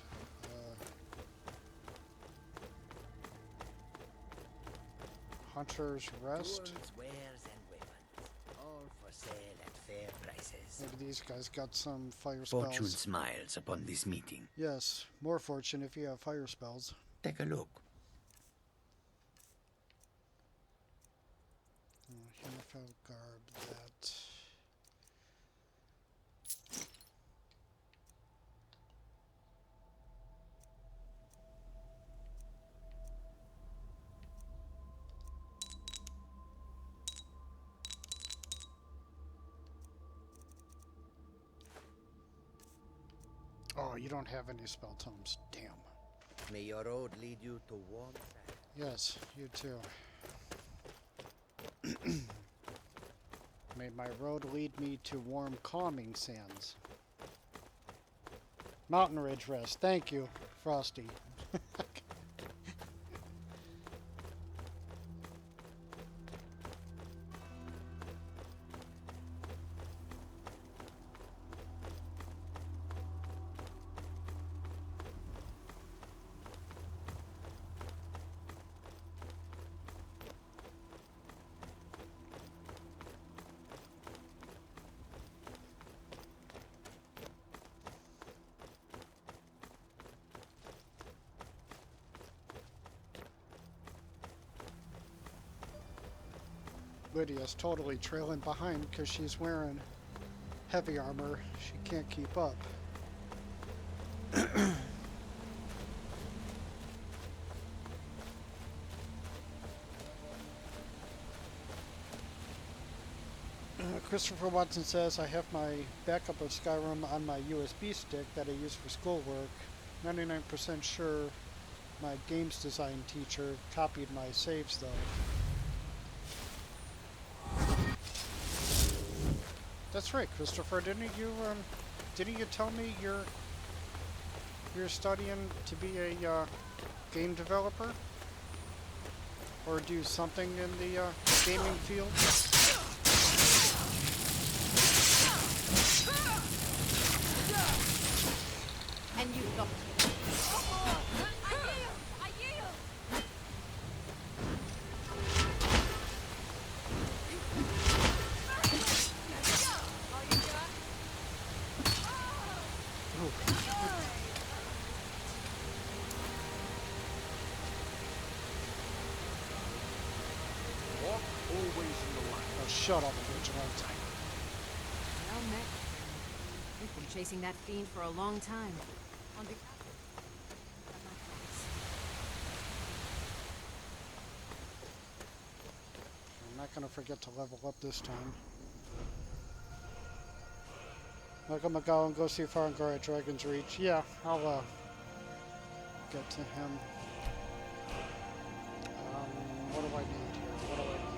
Hunter's Rest?
Tools, wares, and weapons, all for sale at fair prices.
Maybe these guys got some fire spells.
Fortune smiles upon this meeting.
Yes, more fortune if you have fire spells.
Take a look.
Hrothgar garb, that. Oh, you don't have any spell tomes. Damn.
May your road lead you to warm.
Yes, you too. May my road lead me to warm, calming sands. Mountain Ridge Rest. Thank you, Frosty. Lydia's totally trailing behind because she's wearing heavy armor. She can't keep up. Christopher Watson says, I have my backup of Skyrim on my USB stick that I use for schoolwork. 99% sure my games design teacher copied my saves though. That's right, Christopher. Didn't you tell me you're studying to be a game developer or do something in the gaming field?
And you got me. I yield!
Oh, shut up, Vigilante.
Well met. chasing that fiend for a long time. On behalf
I'm not gonna forget to level up this time. Michael McGowan, go see Hrothgar at Dragon's Reach. Yeah, I'll get to him. What do I need here? What do I need?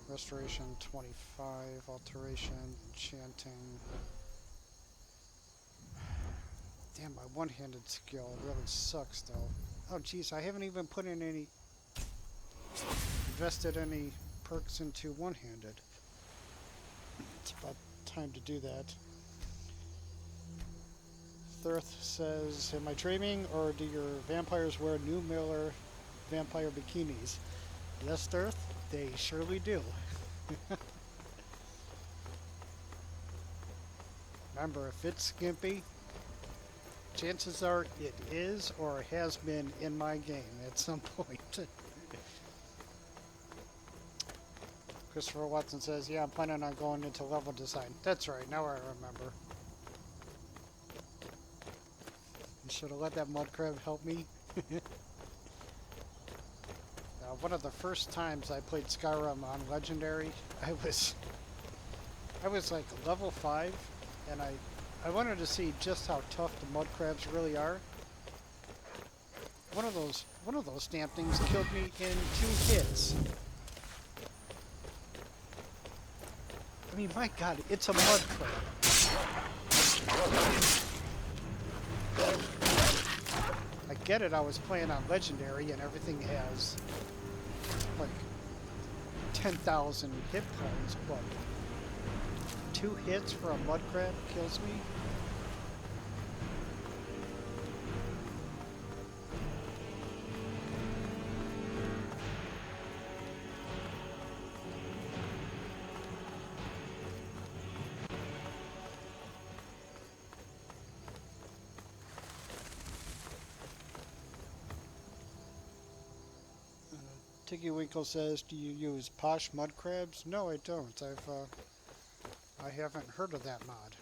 Restoration 25, alteration, enchanting. Damn, my one-handed skill really sucks though. Oh geez, I haven't even put in any, invested any perks into one-handed. It's about time to do that. Thirth says, am I dreaming or do your vampires wear new Miller vampire bikinis? Yes, Thirth, they surely do. Remember, if it's skimpy, chances are it is or has been in my game at some point. Christopher Watson says, yeah, I'm planning on going into level design. That's right, now I remember. You should have let that mud crab help me. One of the first times I played Skyrim on Legendary, I was like level 5, and I wanted to see just how tough the mud crabs really are. One of those damn things killed me in 2 hits. I mean, my God, it's a mud crab. I get it, I was playing on Legendary and everything has like 10,000 hit points, but 2 hits for a mud crab kills me. Tiggy Winkle says, do you use posh mud crabs? No, I don't. I haven't heard of that mod.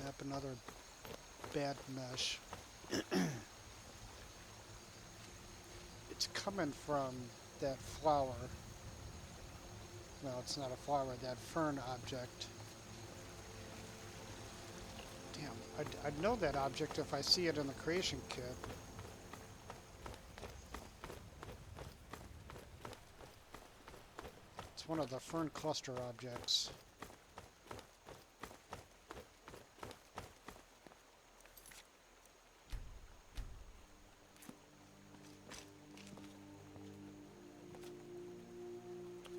Yep, another bad mesh. It's coming from that flower. Well, it's not a flower, that fern object. Damn, I'd know that object if I see it in the creation kit. It's one of the fern cluster objects.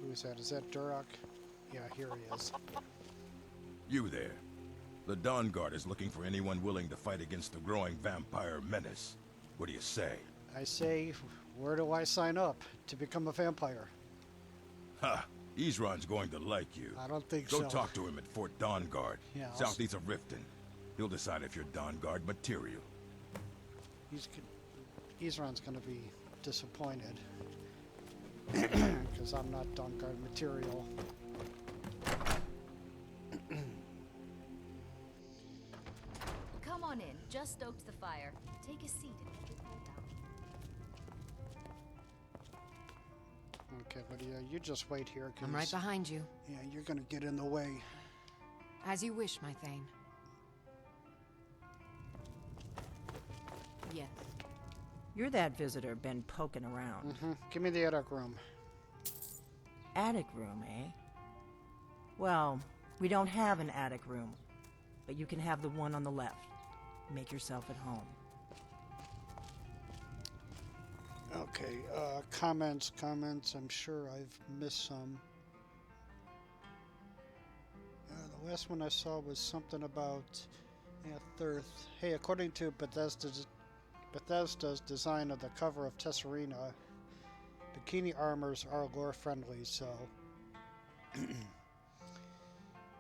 Who is that? Is that Duroc? Yeah, here he is.
You there. The Dawn Guard is looking for anyone willing to fight against the growing vampire menace. What do you say?
I say, where do I sign up to become a vampire?
Ha! Isran's going to like you.
I don't think
so.
so.
Go talk to him at Fort Dawn Guard,
yeah,
southeast of Riften. He'll decide if you're Dawn Guard material.
Isran's going to be disappointed. Because I'm not Dawn Guard material.
Come on in. Just stoked the fire. Take a seat and get cooled down.
Okay, buddy, you just wait here.
I'm right behind you.
Yeah, you're gonna get in the way.
As you wish, my Thane. Yes.
You're that visitor been poking around.
Mm-hmm. Give me the attic room.
Attic room, eh? Well, we don't have an attic room, but you can have the one on the left. Make yourself at home.
Okay, comments. I'm sure I've missed some. The last one I saw was something about Thirth. Hey, according to Bethesda's design of the cover of Tesserina, bikini armors are lore friendly, so.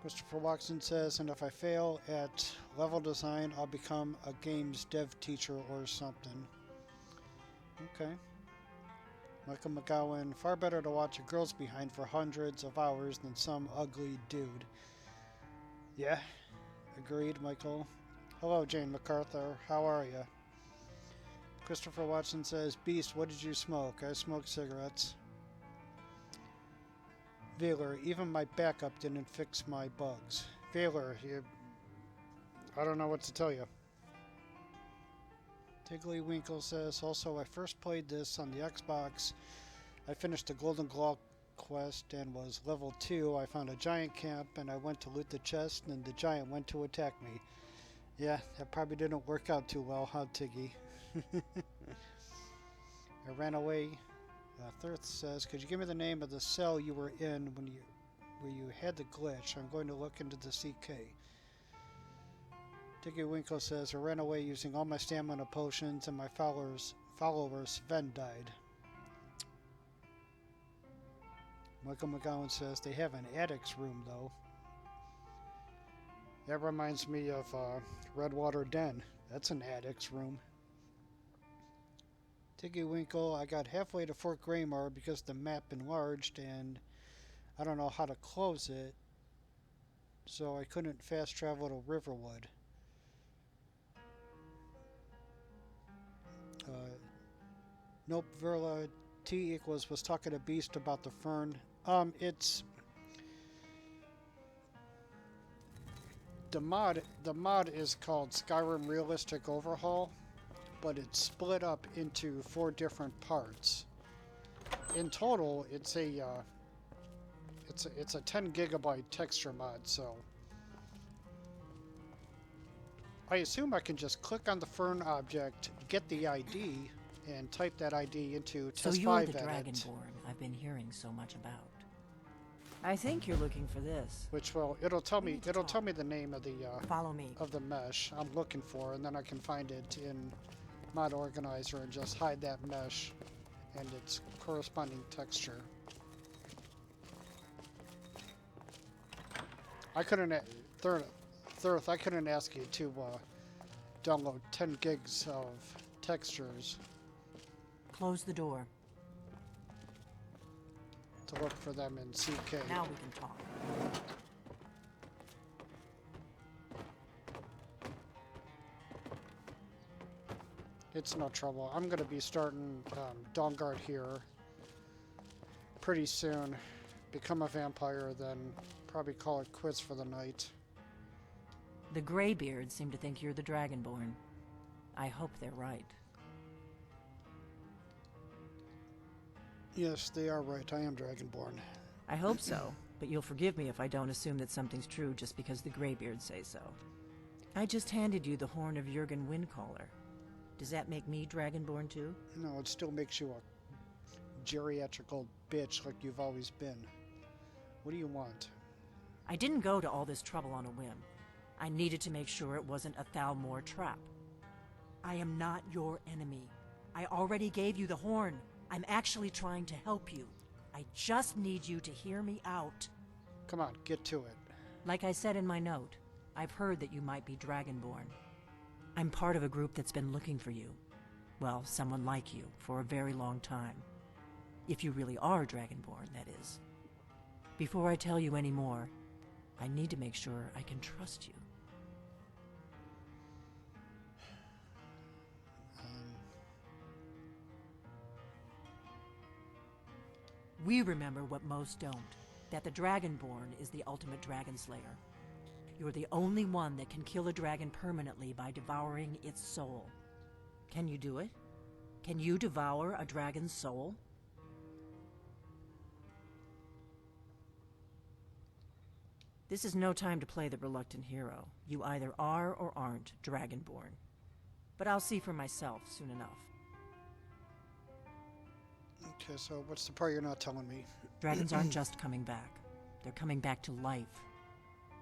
Christopher Watson says, and if I fail at level design, I'll become a games dev teacher or something. Okay. Michael McGowan, far better to watch a girl's behind for hundreds of hours than some ugly dude. Yeah, agreed, Michael. Hello, Jane MacArthur. How are you? Christopher Watson says, Beast, what did you smoke? I smoked cigarettes. Veiler, even my backup didn't fix my bugs. Veiler, I don't know what to tell you. Tigglywinkle says, also, I first played this on the Xbox. I finished the Golden Claw quest and was level 2. I found a giant camp and I went to loot the chest and the giant went to attack me. Yeah, that probably didn't work out too well, huh, Tiggy? I ran away. Thirth says, could you give me the name of the cell you were in where you had the glitch? I'm going to look into the CK. Tigglywinkle says, I ran away using all my stamina potions and my followers Sven died. Michael McGowan says, they have an addict's room though. That reminds me of Redwater Den. That's an addict's room. Tigglywinkle, I got halfway to Fort Greymore because the map enlarged and I don't know how to close it, so I couldn't fast travel to Riverwood. Nope, Verla T equals was talking to Beast about the fern. It's the mod is called Skyrim Realistic Overhaul, but it's split up into 4 different parts. In total, it's a 10 gigabyte texture mod, so I assume I can just click on the fern object, get the ID, and type that ID into Test 5
So you're
edit.
the Dragonborn I've been hearing so much about. I think you're looking for this.
Which will it'll tell me the name of the
Follow me.
of the mesh I'm looking for, and then I can find it in Mod Organizer and just hide that mesh and its corresponding texture. I couldn't Thirth, I couldn't ask you to download 10 gigs of textures
Close the door.
to look for them in CK.
Now we can talk.
It's no trouble. I'm going to be starting Dawnguard here pretty soon. Become a vampire, then probably call it quits for the night.
The Greybeards seem to think you're the Dragonborn. I hope they're right.
Yes, they are right. I am Dragonborn.
I hope so, but you'll forgive me if I don't assume that something's true just because the Greybeards say so. I just handed you the horn of Jurgen Windcaller. Does that make me Dragonborn too?
No, it still makes you a geriatric old bitch like you've always been. What do you want?
I didn't go to all this trouble on a whim. I needed to make sure it wasn't a Thalmor trap. I am not your enemy. I already gave you the horn. I'm actually trying to help you. I just need you to hear me out.
Come on, get to it.
Like I said in my note, I've heard that you might be Dragonborn. I'm part of a group that's been looking for you. Well, someone like you, for a very long time. If you really are Dragonborn, that is. Before I tell you any more, I need to make sure I can trust you. We remember what most don't, that the Dragonborn is the ultimate dragon slayer. You're the only one that can kill a dragon permanently by devouring its soul. Can you do it? Can you devour a dragon's soul? This is no time to play the reluctant hero. You either are or aren't Dragonborn. But I'll see for myself soon enough.
Okay, so what's the part you're not telling me?
Dragons aren't just coming back. They're coming back to life.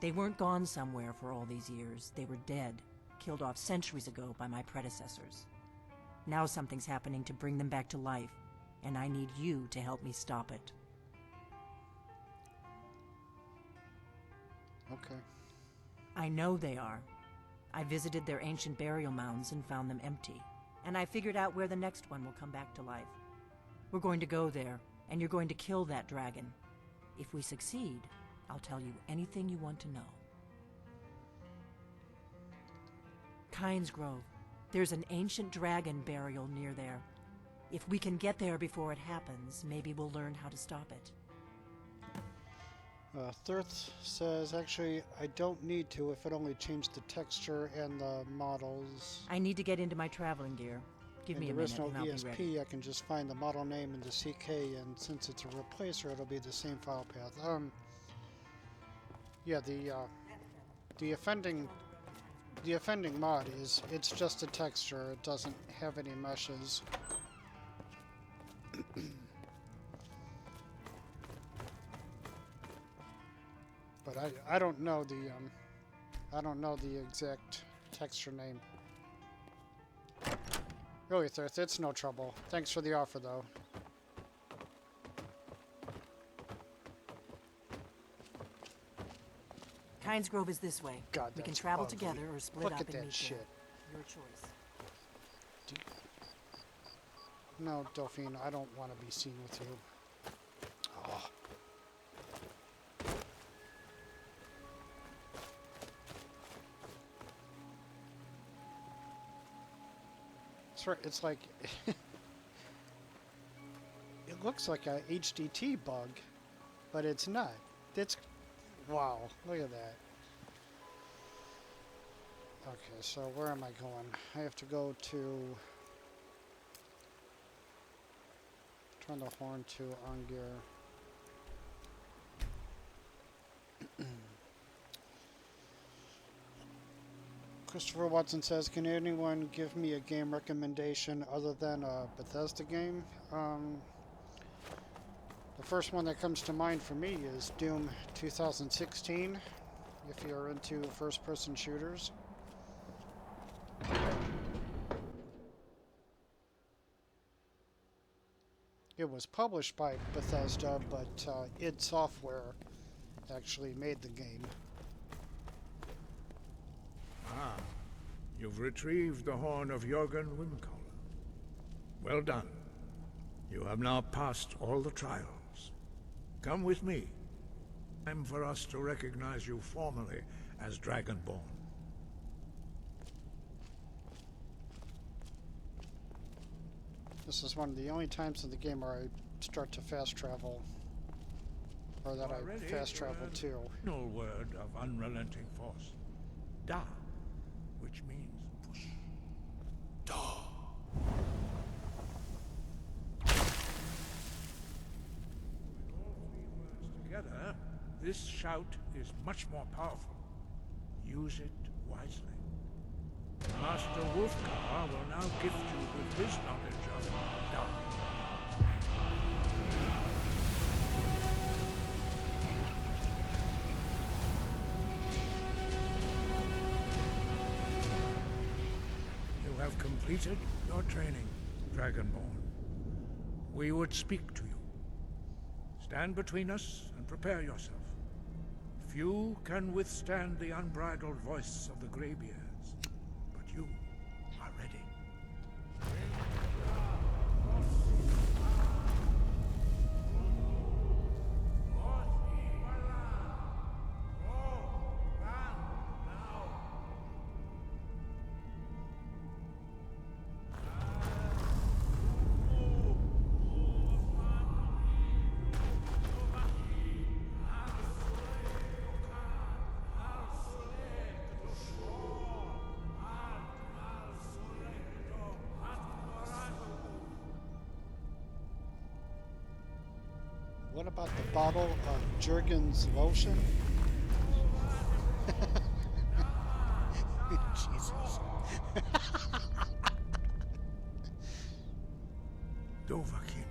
They weren't gone somewhere for all these years. They were dead, killed off centuries ago by my predecessors. Now something's happening to bring them back to life, and I need you to help me stop it.
Okay.
I know they are. I visited their ancient burial mounds and found them empty, and I figured out where the next one will come back to life. We're going to go there, and you're going to kill that dragon. If we succeed, I'll tell you anything you want to know. Kynesgrove. There's an ancient dragon burial near there. If we can get there before it happens, maybe we'll learn how to stop it.
Thirth says, actually, I don't need to if it only changed the texture and the models.
I need to get into my traveling gear. Give me a minute and I'll be ready.
ESP, I can just find the model name and the CK, and since it's a replacer, it'll be the same file path. Yeah, the offending mod it's just a texture. It doesn't have any meshes. But I don't know the exact texture name. Really, Thirth, it's no trouble. Thanks for the offer, though.
Kynesgrove is this way.
God,
we can
that's
travel
ugly.
together or split
Look
up
at
and
that
meet
shit.
there. Your choice.
No, Delphine, I don't want to be seen with you. Oh. It's like it looks like a HDT bug, but it's not. It's wow, look at that. Okay, so where am I going? I have to go to turn the horn to on gear. Christopher Watson says, can anyone give me a game recommendation other than a Bethesda game? The first one that comes to mind for me is Doom 2016, if you're into first-person shooters. It was published by Bethesda, but id Software actually made the game.
Ah, you've retrieved the horn of Jörgen Wimkoller. Well done. You have now passed all the trials. Come with me. Time for us to recognize you formally as Dragonborn.
This is one of the only times in the game where I start to fast travel. Or that I fast travel too.
No word of unrelenting force. Da, which means push. Da. With all three words together, this shout is much more powerful. Use it wisely. Master Hrothgar will now gift you with his knowledge of Da. You have completed your training, Dragonborn. We would speak to you. Stand between us and prepare yourself. Few can withstand the unbridled voice of the Greybeards. You are ready.
What about the bottle of Jergens lotion? Jesus.
Dovahkiin,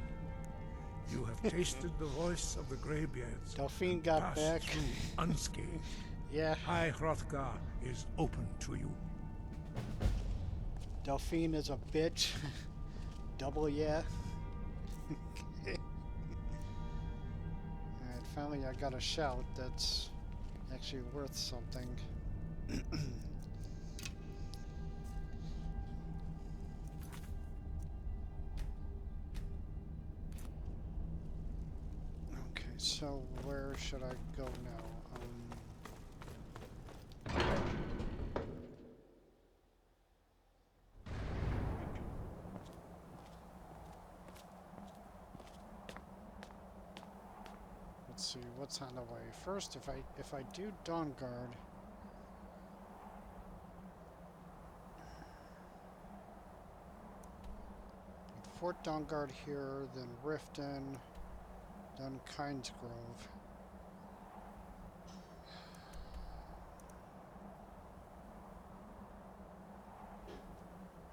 you have tasted the voice of the Greybeards.
Delphine got back.
Unscathed.
Yeah.
High Hrothgar is open to you.
Delphine is a bitch. Double yeah. Alright, finally I got a shout that's actually worth something. So where should I go now? Let's see what's on the way. First, if I do Dawn Guard, Fort Dawn Guard here, then Riften, then Kynesgrove.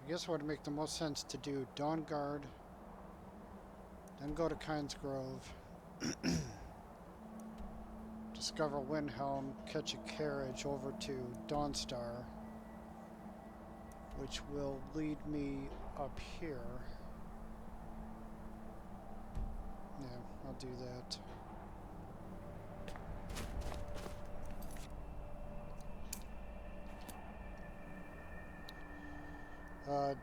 I guess it would make the most sense to do Dawn Guard, then go to Kynesgrove, discover Windhelm, catch a carriage over to Dawnstar, which will lead me up here. Yeah, I'll do that.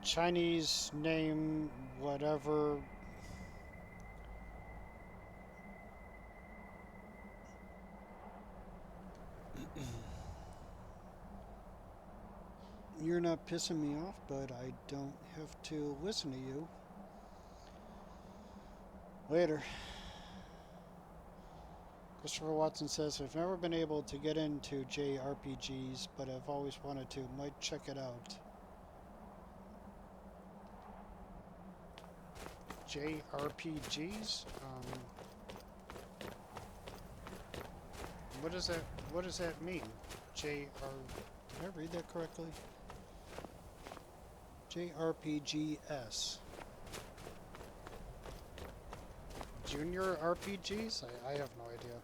Chinese name, whatever. You're not pissing me off, but I don't have to listen to you. Later. Christopher Watson says, I've never been able to get into JRPGs, but I've always wanted to. Might check it out. JRPGs? What does that mean? Did I read that correctly? JRPGs. Junior RPGs? I have no idea.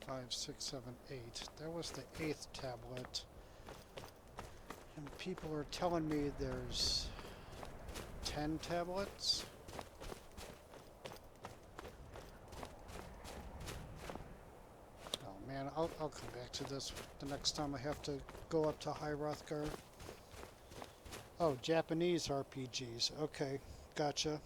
Five, six, 7, 8. That was the 8th tablet. And people are telling me there's 10 tablets. Oh man, I'll come back to this the next time I have to go up to High Hrothgar. Oh, Japanese RPGs. Okay, gotcha.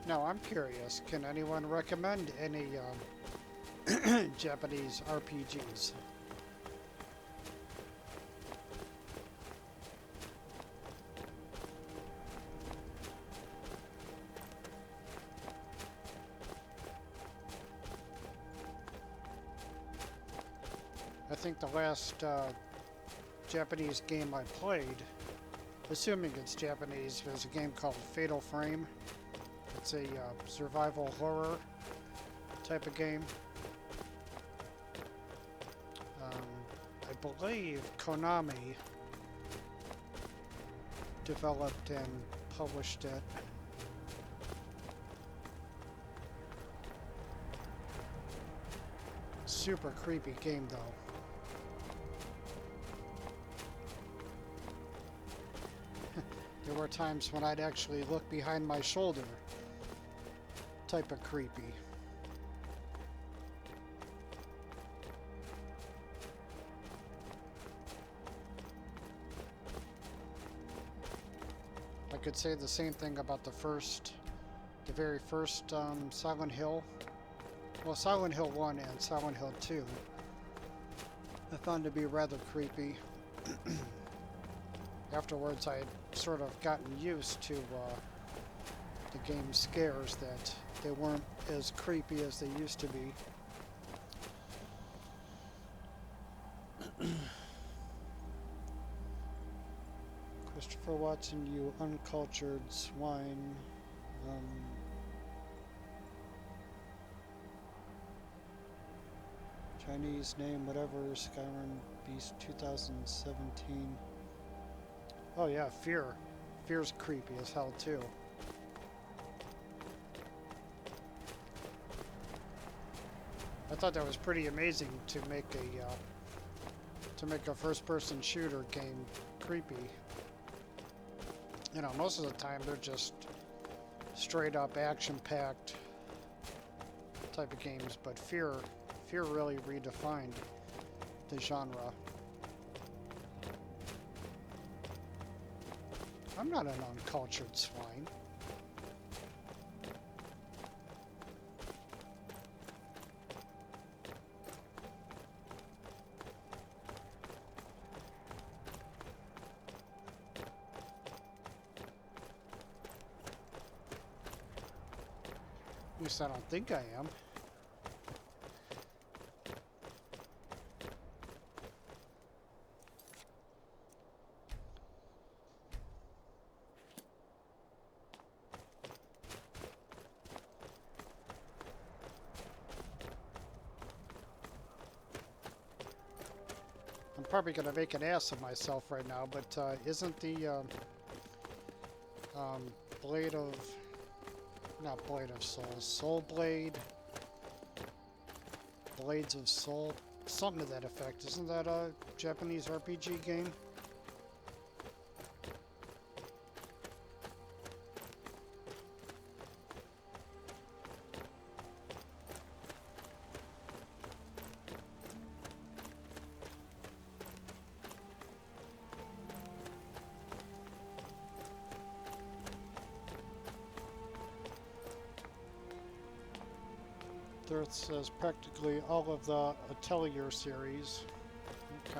Now, I'm curious, can anyone recommend any Japanese RPGs? I think the last Japanese game I played, assuming it's Japanese, was a game called Fatal Frame. It's a survival horror type of game. I believe Konami developed and published it. Super creepy game though. There were times when I'd actually look behind my shoulder. Type of creepy. could say the same thing about the very first Silent Hill. Well, Silent Hill 1 and Silent Hill 2. I found to be rather creepy. Afterwards, I had sort of gotten used to the game's scares, that they weren't as creepy as they used to be. Christopher Watson, you uncultured swine. Chinese name, whatever, Skyrim Beast 2017. Oh yeah, Fear. Fear's creepy as hell too. I thought that was pretty amazing to make a first-person shooter game creepy. You know, most of the time they're just straight-up action-packed type of games, but Fear really redefined the genre. I'm not an uncultured swine. At least I don't think I am. I'm probably going to make an ass of myself right now, but isn't the Blade of... not Blade of Souls, Soul Blade, Blades of Soul, something to that effect. Isn't that a Japanese RPG game? There it says practically all of the Atelier series. Okay.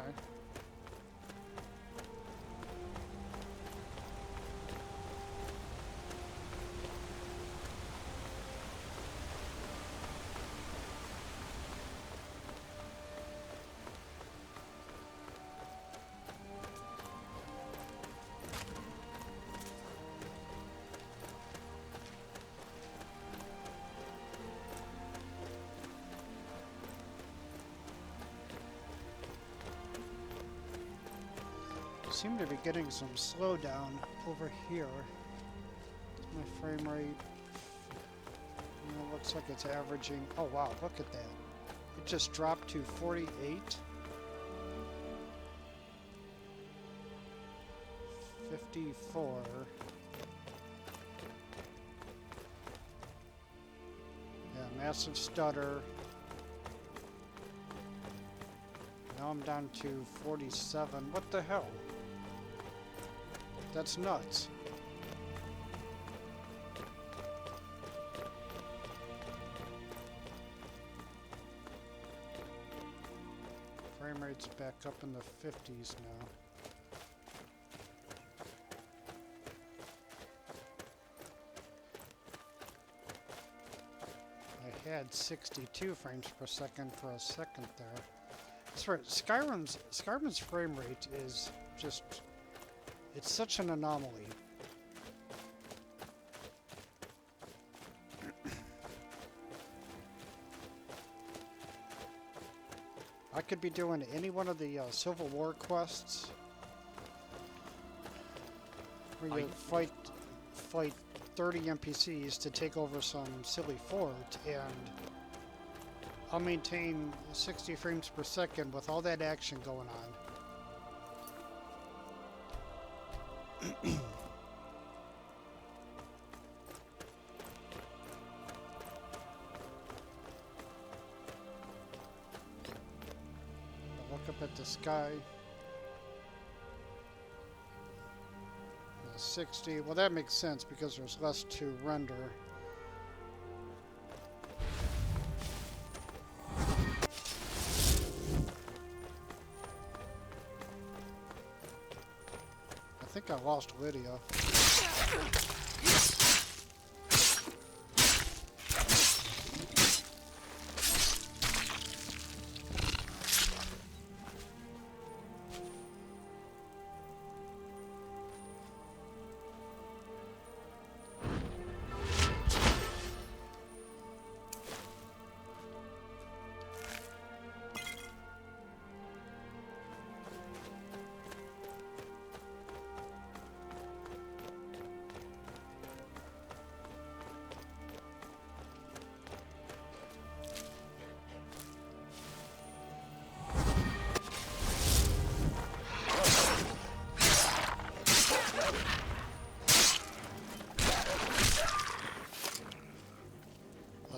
Seem to be getting some slowdown over here. My frame rate, you know, looks like it's averaging. Oh wow, look at that! It just dropped to 48. 54. Yeah, massive stutter. Now I'm down to 47. What the hell? That's nuts. Frame rate's back up in the 50s now. I had 62 frames per second for a second there. That's right. Skyrim's frame rate is just... it's such an anomaly. I could be doing any one of the Civil War quests where you fight 30 NPCs to take over some silly fort, and I'll maintain 60 frames per second with all that action going on. Look up at the sky. The 60. Well, that makes sense because there's less to render. I think I lost Lydia.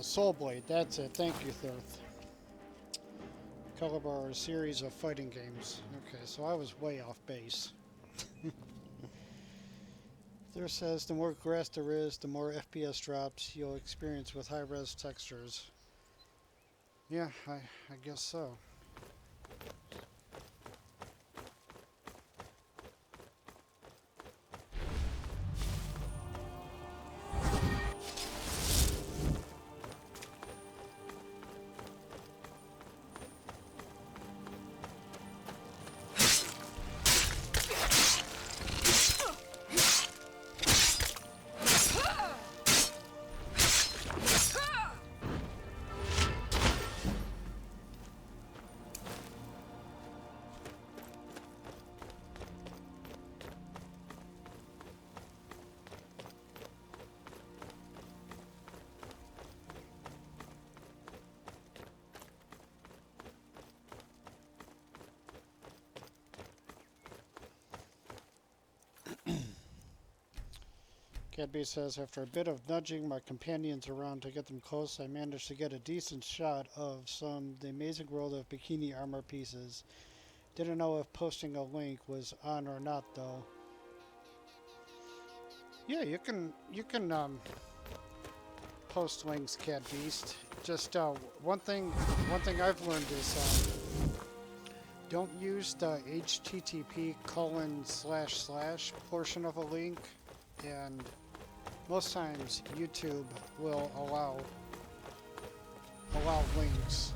Soul Blade, that's it. Thank you, Thirth. Calibar, a series of fighting games. Okay, so I was way off base. There says the more grass there is, the more FPS drops you'll experience with high-res textures. Yeah, I guess so. Cadby says, after a bit of nudging my companions around to get them close, I managed to get a decent shot of the amazing world of bikini armor pieces. Didn't know if posting a link was on or not, though. Yeah, you can post links, Cat Beast. Just one thing I've learned is don't use the HTTP : / portion of a link, and most times YouTube will allow links.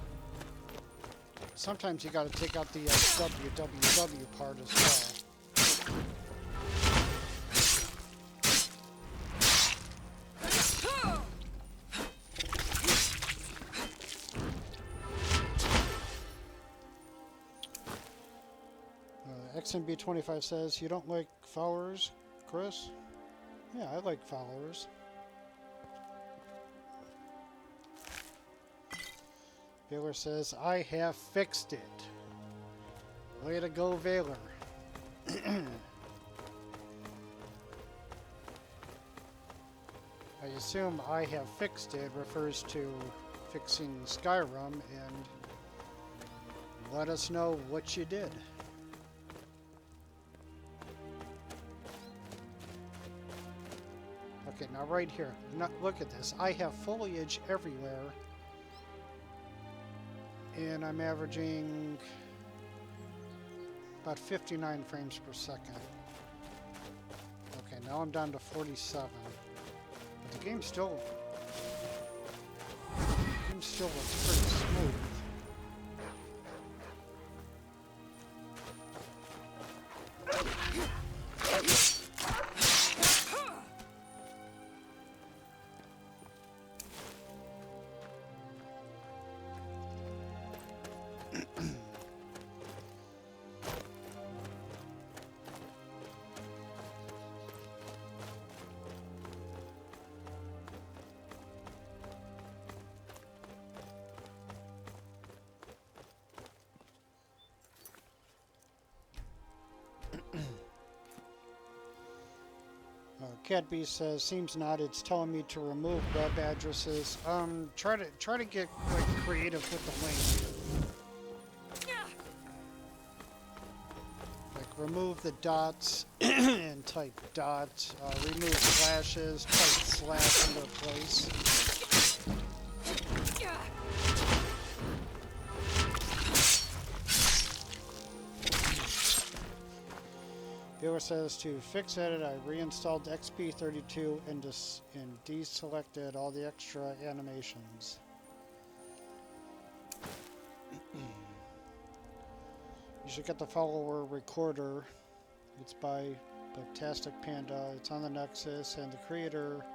Sometimes you got to take out the www part as well. XMB25 says, you don't like followers, Chris? Yeah, I like followers. Valor says, I have fixed it. Way to go, Valor. I assume I have fixed it refers to fixing Skyrim, and let us know what you did. Okay, now right here, look at this. I have foliage everywhere, and I'm averaging about 59 frames per second. Okay, now I'm down to 47. But the game still looks pretty smooth. Catbee says, seems not. It's telling me to remove web addresses. Try to get like creative with the link. Like remove the dots and type dot. Remove slashes, type slash into place. Viewer says to fix edit, I reinstalled XP32 and deselected all the extra animations. You should get the follower recorder. It's by Botastic Panda. It's on the Nexus, and the creator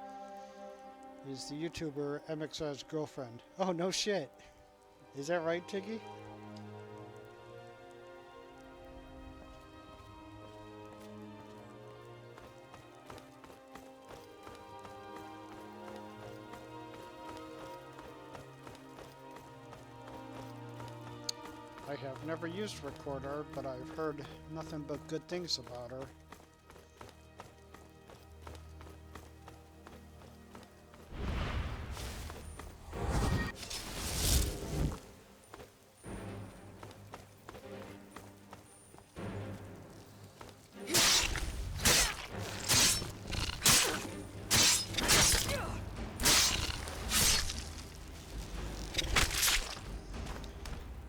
is the YouTuber MXR's girlfriend. Oh, no shit. Is that right, Tiggy? I have never used Recorder, but I've heard nothing but good things about her.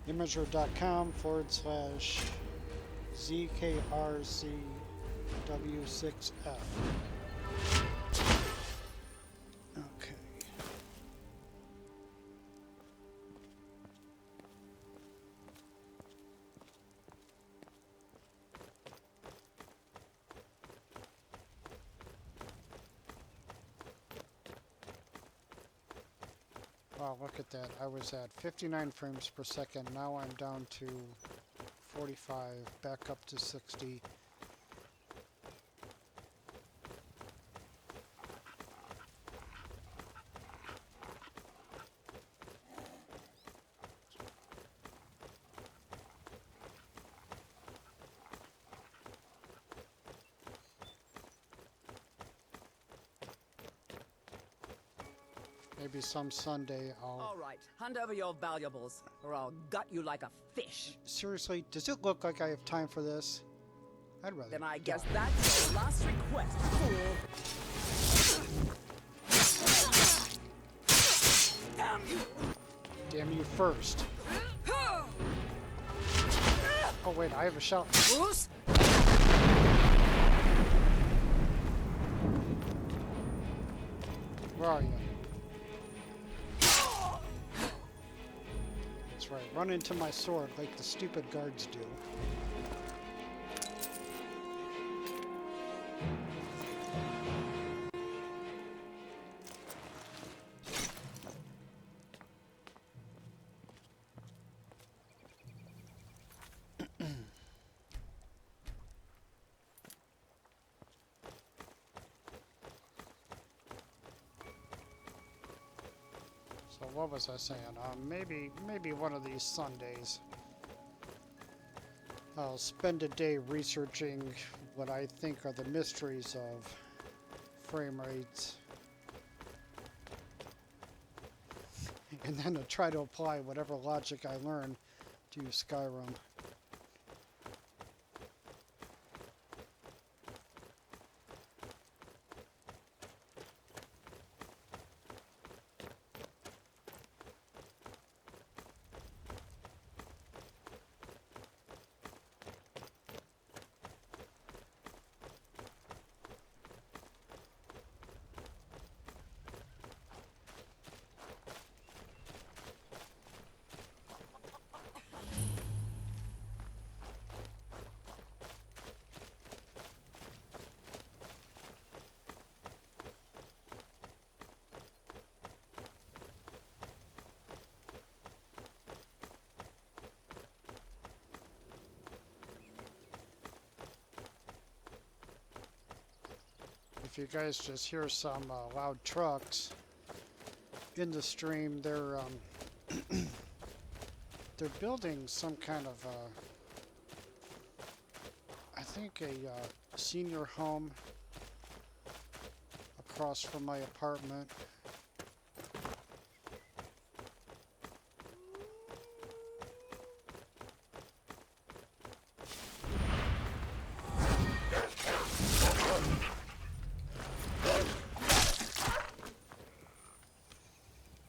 imager.com/ZKRCW6F. Okay. Wow, look at that. I was at 59 frames per second. Now I'm down to 45, back up to 60. Maybe some Sunday I'll...
All right, hand over your valuables, or I'll gut you like a fish.
Seriously, does it look like I have time for this? I'd rather
Then I
die.
guess that's your last request, fool. Damn you!
Damn you first. Oh wait, I have a shot. Where are you? That's right, run into my sword like the stupid guards do. So what was I saying? Maybe one of these Sundays I'll spend a day researching what I think are the mysteries of frame rates, and then to try to apply whatever logic I learn to Skyrim. If you guys just hear some loud trucks in the stream, they're they're building some kind of I think a senior home across from my apartment.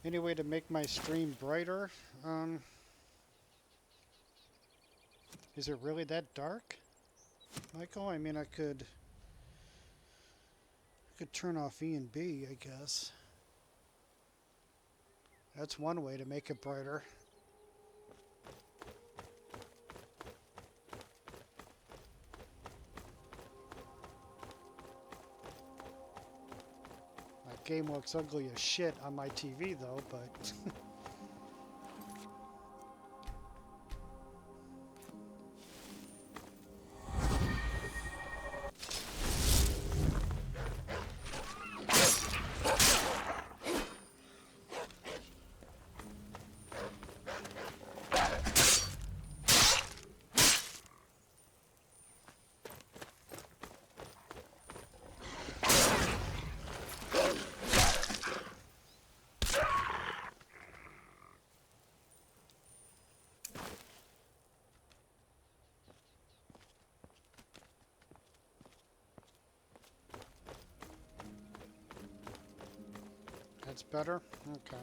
Any way to make my stream brighter? Is it really that dark, Michael? I mean, I could turn off E and B, I guess. That's one way to make it brighter. My game looks ugly as shit on my TV though, but that's better? Okay.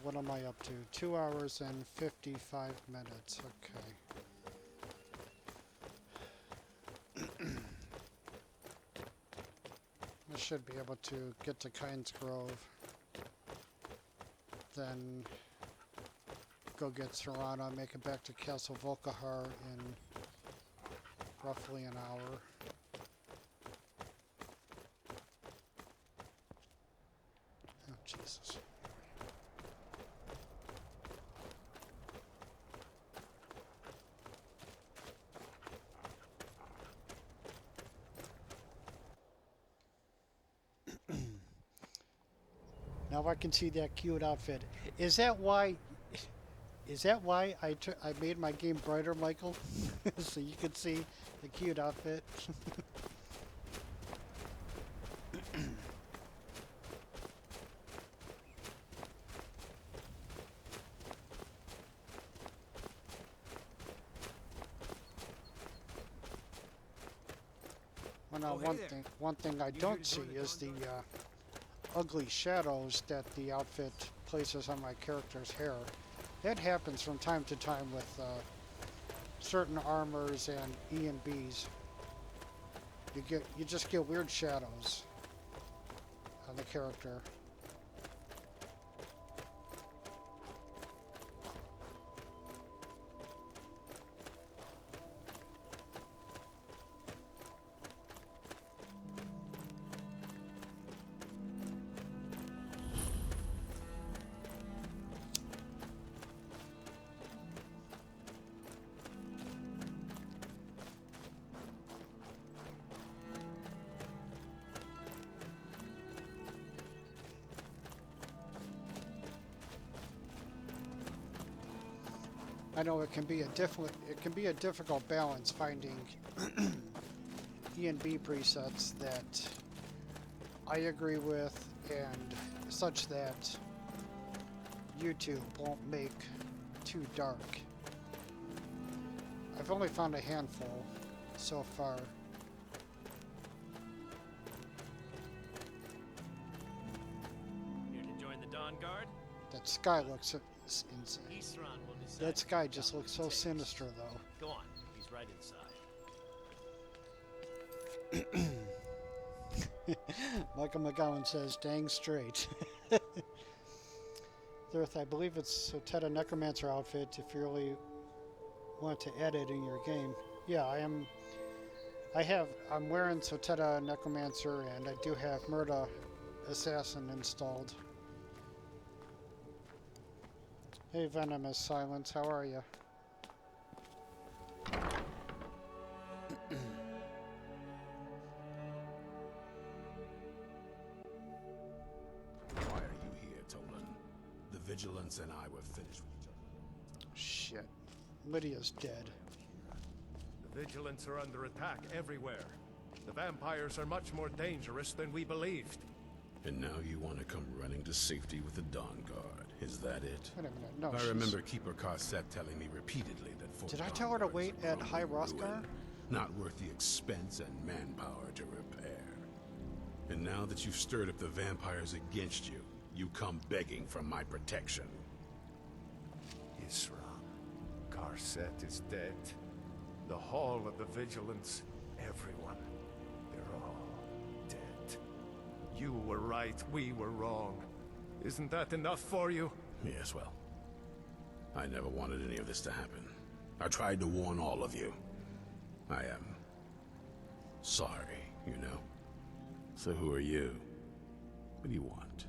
What am I up to? 2 hours and 55 minutes. Okay. I should be able to get to Kynesgrove, then go get Serana, make it back to Castle Volkahar in roughly an hour. Oh, Jesus. Now I can see that cute outfit. Is that why I made my game brighter, Michael? So you could see the cute outfit? Well, now one thing I don't see is the ugly shadows that the outfit places on my character's hair. That happens from time to time with certain armors and E and Bs. You just get weird shadows on the character. I know it can be a difficult balance finding E and B presets that I agree with and such that YouTube won't make too dark. I've only found a handful so far.
Here to join the Dawn Guard?
That sky looks insane.
Isran will decide.
That sky just looks so sinister, though.
Go on, he's right inside.
Michael McGowan says, "Dang straight." Earth, I believe it's Soteta Necromancer outfit. If you really want to add it in your game, yeah, I'm wearing Soteta Necromancer, and I do have Murda Assassin installed. Hey, Venomous Silence, how are you?
Why are you here,
Vigilance and I were finished with each other.
Shit. Lydia's dead.
The Vigilants are under attack everywhere. The vampires are much more dangerous than we believed.
And now you want to come running to safety with the Dawn Guard. Is that it?
Wait a minute. No,
I remember Keeper Carset telling me repeatedly that Fort
Did I
Dawn
tell her to
Guards
wait
are
at
growing
High
in
Hrothgar?
ruin, not worth the expense and manpower to repair. And now that you've stirred up the vampires against you, you come begging for my protection.
Isran. Carset is dead. The Hall of the Vigilance, everyone. They're all dead. You were right, we were wrong. Isn't that enough for you?
Yes, well, I never wanted any of this to happen. I tried to warn all of you. I am sorry, you know. So who are you? What do you want?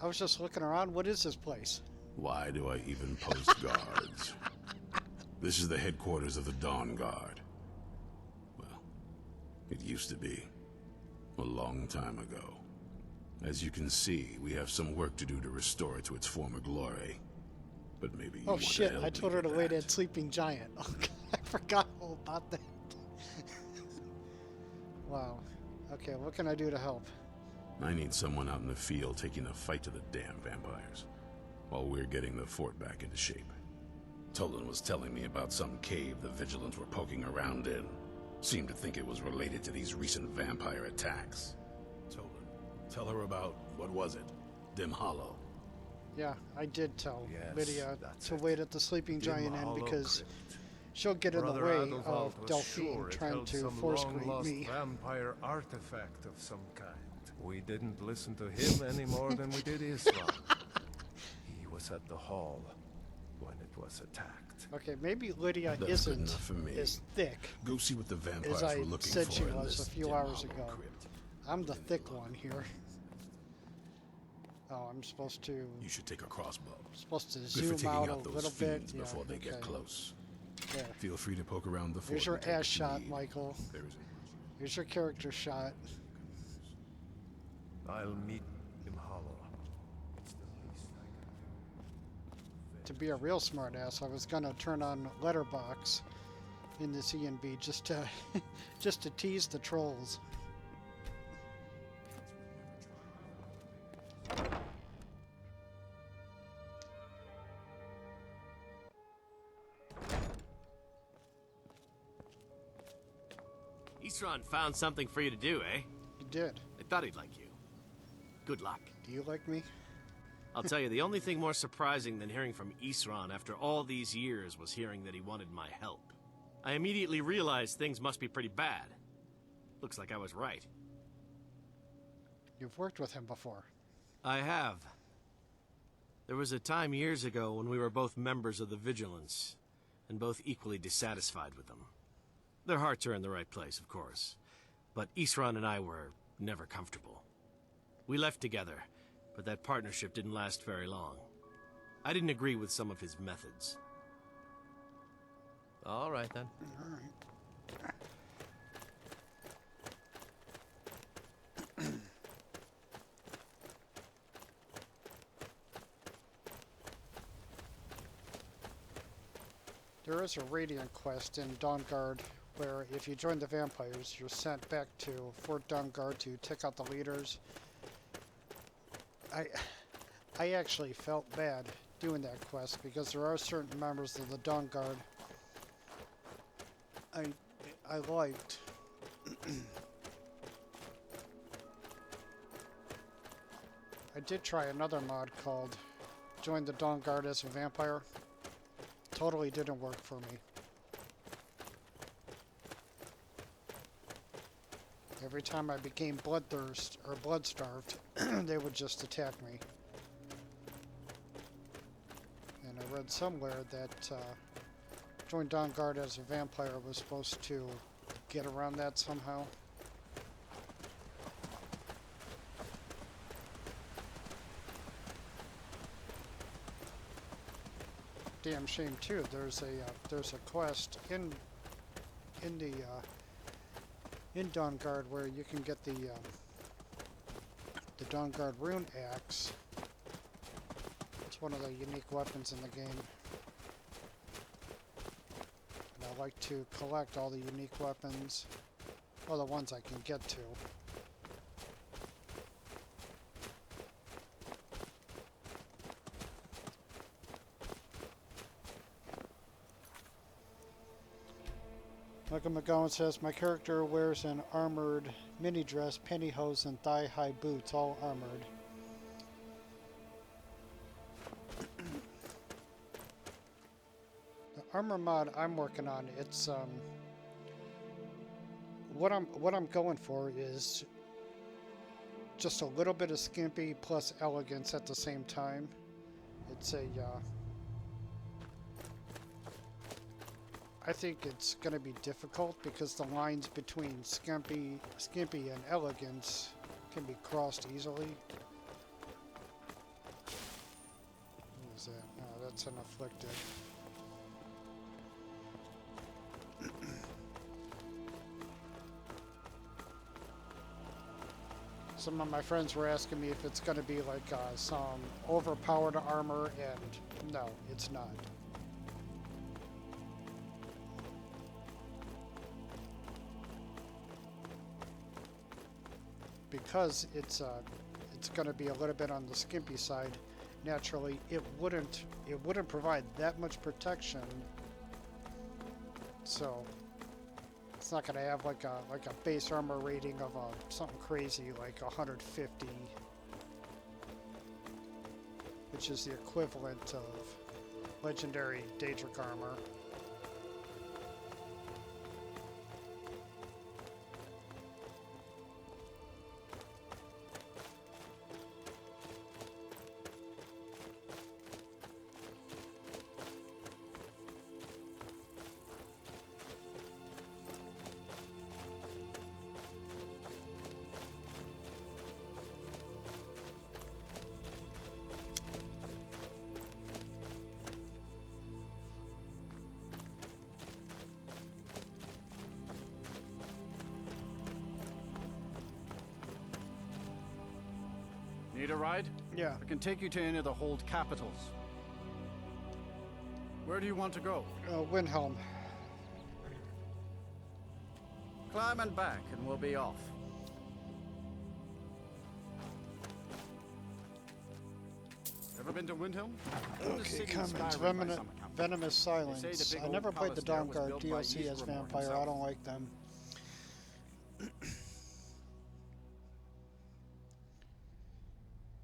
I was just looking around. What is this place?
Why do I even post guards? This is the headquarters of the Dawn Guard. Well, it used to be. A long time ago. As you can see, we have some work to do to restore it to its former glory. But maybe you
Oh
want
shit,
to help
I told
me
her to
with
wait
that.
at Sleeping Giant. Oh god, I forgot all about that. Wow. Okay, what can I do to help?
I need someone out in the field taking a fight to the damn vampires, while we're getting the fort back into shape. Tolan was telling me about some cave the Vigilants were poking around in. Seemed to think it was related to these recent vampire attacks. Tolan, tell her about, what was it? Dim Hollow.
Yeah, I did tell
Yes,
Lydia
that's
to
it.
wait at the Sleeping
Dim
Giant Inn
Hollow
because
Crypt.
she'll get in the
Brother
way
Adalbald
of
was
Delphine
sure it
trying
held
to
some
force greet
long-lost
me.
vampire artifact of some kind. We didn't listen to him any more than we did Isran. He was at the hall when it was attacked.
Okay, maybe Lydia
That's good
isn't
enough for me.
as thick
Go see what the vampires
as I
were looking
said
for
she
in
was
this
a few
Dim
hours
Hollow
ago.
Crypt.
I'm the thick one here. Oh, I'm supposed to
You should take a crossbow.
supposed to
Good for
zoom
taking
out a
out those
little bit.
fiends
Yeah,
before they get
okay.
close.
There.
Feel free to poke around the fort.
Here's your
and take
ass
what you
shot,
need.
Michael.
There is
Here's your character shot.
I'll meet him hollow.
To be a real smartass, I was gonna turn on Letterbox in this E&B just to just to tease the trolls.
Isran found something for you to do, eh?
You did.
I thought he'd like you. Good luck.
Do you like me?
I'll tell you, the only thing more surprising than hearing from Isran after all these years was hearing that he wanted my help. I immediately realized things must be pretty bad. Looks like I was right.
You've worked with him before.
I have. There was a time years ago when we were both members of the Vigilance, and both equally dissatisfied with them. Their hearts are in the right place, of course, but Isran and I were never comfortable. We left together, but that partnership didn't last very long. I didn't agree with some of his methods. All right, then.
All right. There is a Radiant quest in Dawnguard where if you join the vampires, you're sent back to Fort Dawnguard to take out the leaders. I actually felt bad doing that quest because there are certain members of the Dawnguard I liked. I did try another mod called Join the Dawnguard as a Vampire. Totally didn't work for me. Every time I became bloodthirst or blood-starved, they would just attack me. And I read somewhere that Join Dawnguard as a Vampire was supposed to get around that somehow. Damn shame too. There's a quest in Dawnguard where you can get the Dawnguard rune axe one of the unique weapons in the game. And I like to collect all the unique weapons, or the ones I can get to. Michael McGowan says, my character wears an armored mini dress, pantyhose, and thigh-high boots, all armored. The armor mod I'm working on, it's what I'm going for is just a little bit of skimpy plus elegance at the same time. It's a I think it's going to be difficult because the lines between skimpy and elegance can be crossed easily. What is that? No, that's an afflicted. Some of my friends were asking me if it's going to be like some overpowered armor, and no, it's not. Because it's going to be a little bit on the skimpy side. Naturally, it wouldn't provide that much protection. So it's not going to have like a base armor rating of something crazy like 150, which is the equivalent of legendary Daedric armor.
Need a ride?
Yeah.
I can take you to any of the hold capitals. Where do you want to go?
Windhelm.
Climb and back, and we'll be off. Ever been to Windhelm?
Okay, comments. Venomous Silence. I never played the Dawnguard DLC as vampire. I don't like them.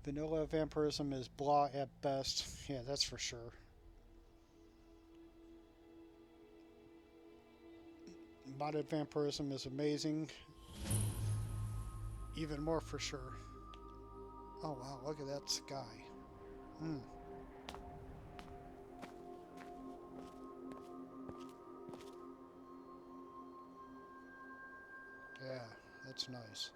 Vanilla vampirism is blah at best. Yeah, that's for sure. Modded vampirism is amazing. Even more for sure. Oh wow, look at that sky. Yeah, that's nice.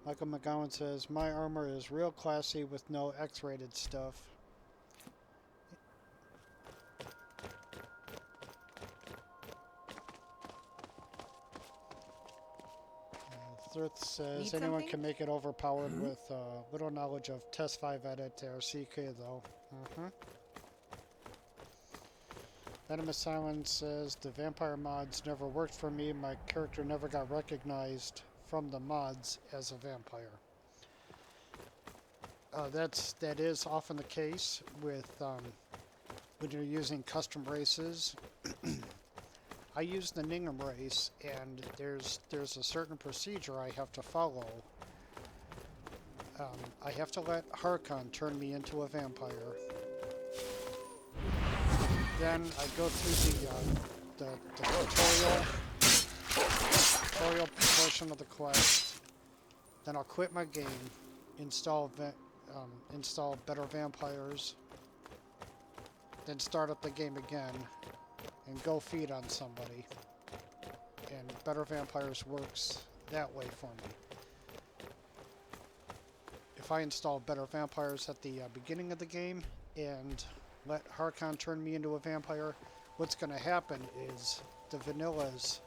Michael McGowan says, my armor is real classy with no X-rated stuff. Thirth says, anyone can make it overpowered with little knowledge of Test 5 Edit or CK though. Venomous Silence says, the vampire mods never worked for me. My character never got recognized from the mods as a vampire. That is often the case with when you're using custom races. I use the Ningham race, and there's a certain procedure I have to follow. I have to let Hrothgar turn me into a vampire. Then I go through the tutorial portion of the quest. Then I'll quit my game, install better vampires, then start up the game again, and go feed on somebody. And better vampires works that way for me. If I install better vampires at the beginning of the game and let Hrothgar turn me into a vampire, what's going to happen is the vanilla's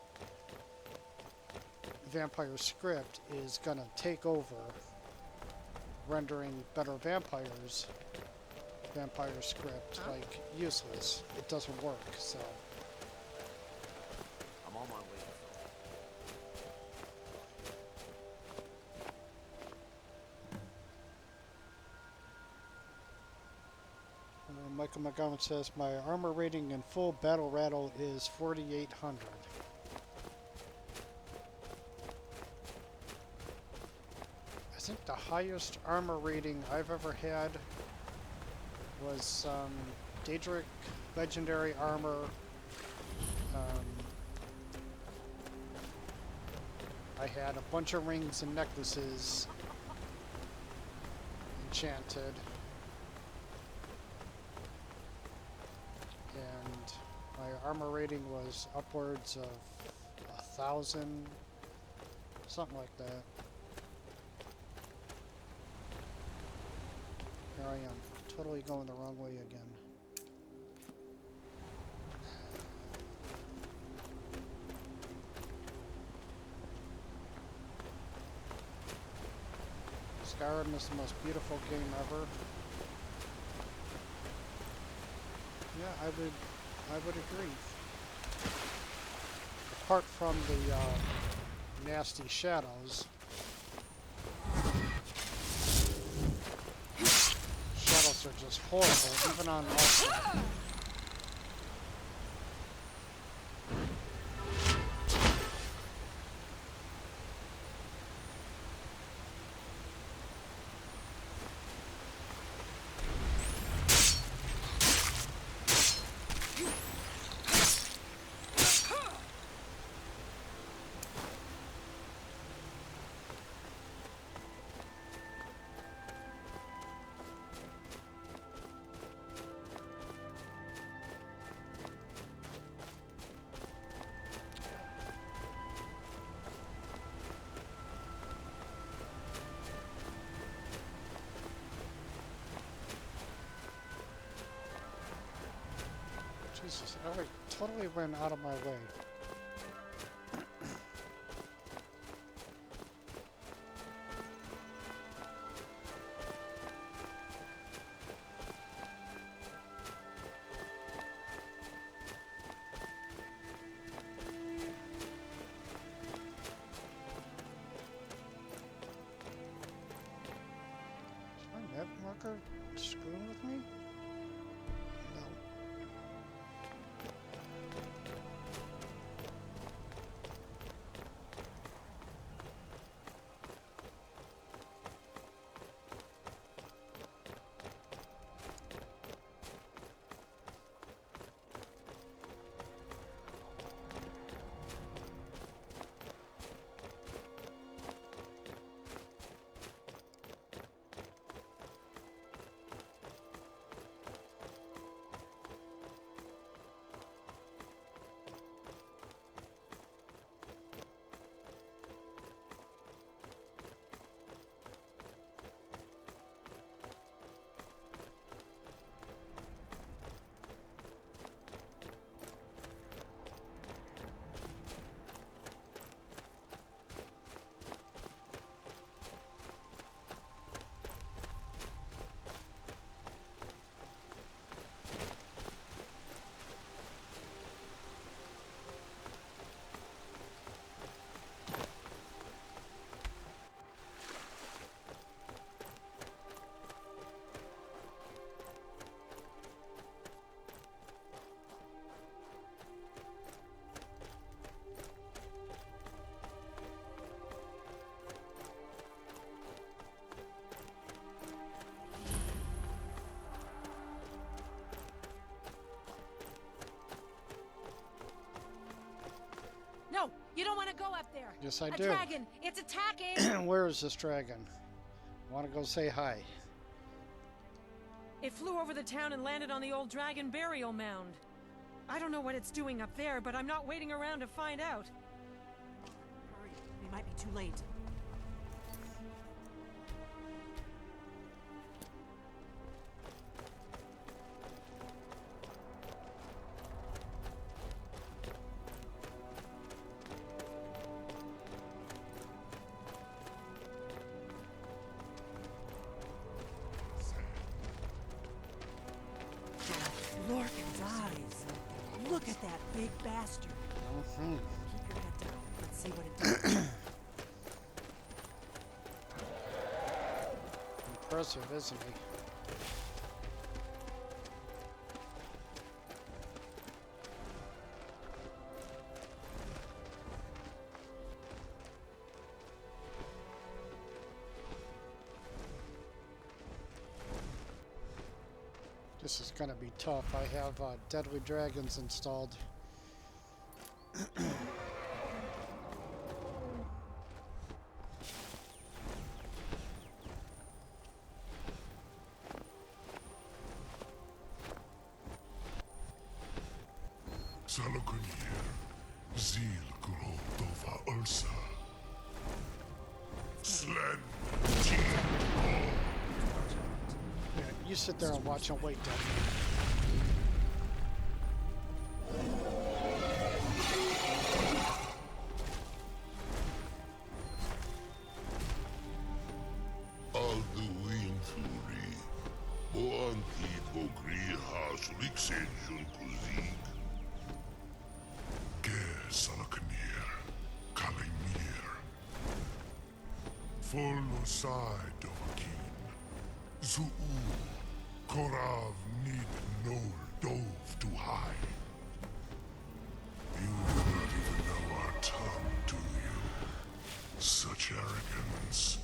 vampire script is going to take over rendering better vampire script, like, useless. It doesn't work, so.
I'm on my way.
Michael McGowan says, my armor rating in full battle rattle is 4,800. I think the highest armor rating I've ever had was Daedric Legendary Armor. I had a bunch of rings and necklaces enchanted. And my armor rating was upwards of 1,000, something like that. Here I am, totally going the wrong way again. Skyrim is the most beautiful game ever. Yeah, I would agree. Apart from the nasty shadows. Shadows are just horrible, even on Ultra. Jesus, I totally went out of my way. Is my map marker screwing with me? No.
No, you don't want to go up there.
Yes, I
a
do.
Dragon, it's attacking.
Where is this dragon? I want to go say hi.
It flew over the town and landed on the old dragon burial mound. I don't know what it's doing up there, but I'm not waiting around to find out.
Hurry, we might be too late. Look at that big bastard.
Mm-hmm.
Keep your head down. Let's see what it does.
Impressive, isn't he? This is gonna be tough. I have deadly dragons installed.
Salakunir, Zil Kurotova Ursa. Slen,
Yeah, you sit there and watch and wait, Dad.
Alduin Fury, Boanti Vogri Hasuliksenjun Kuzik. Ger Salakunir, Kalimir. Folosai Dovakin, Zuu, Korav Nid Nol Dove to high. You do not even know our tongue, do you? Such arrogance,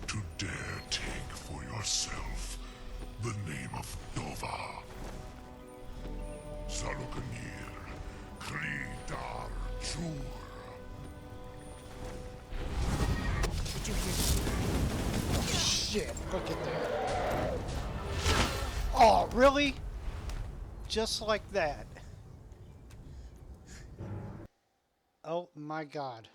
to dare take for yourself the name of Dova. Salukanir, Kridar Jur.
Did you hear? Shit, look at that. Oh, really? Just like that. Oh my god.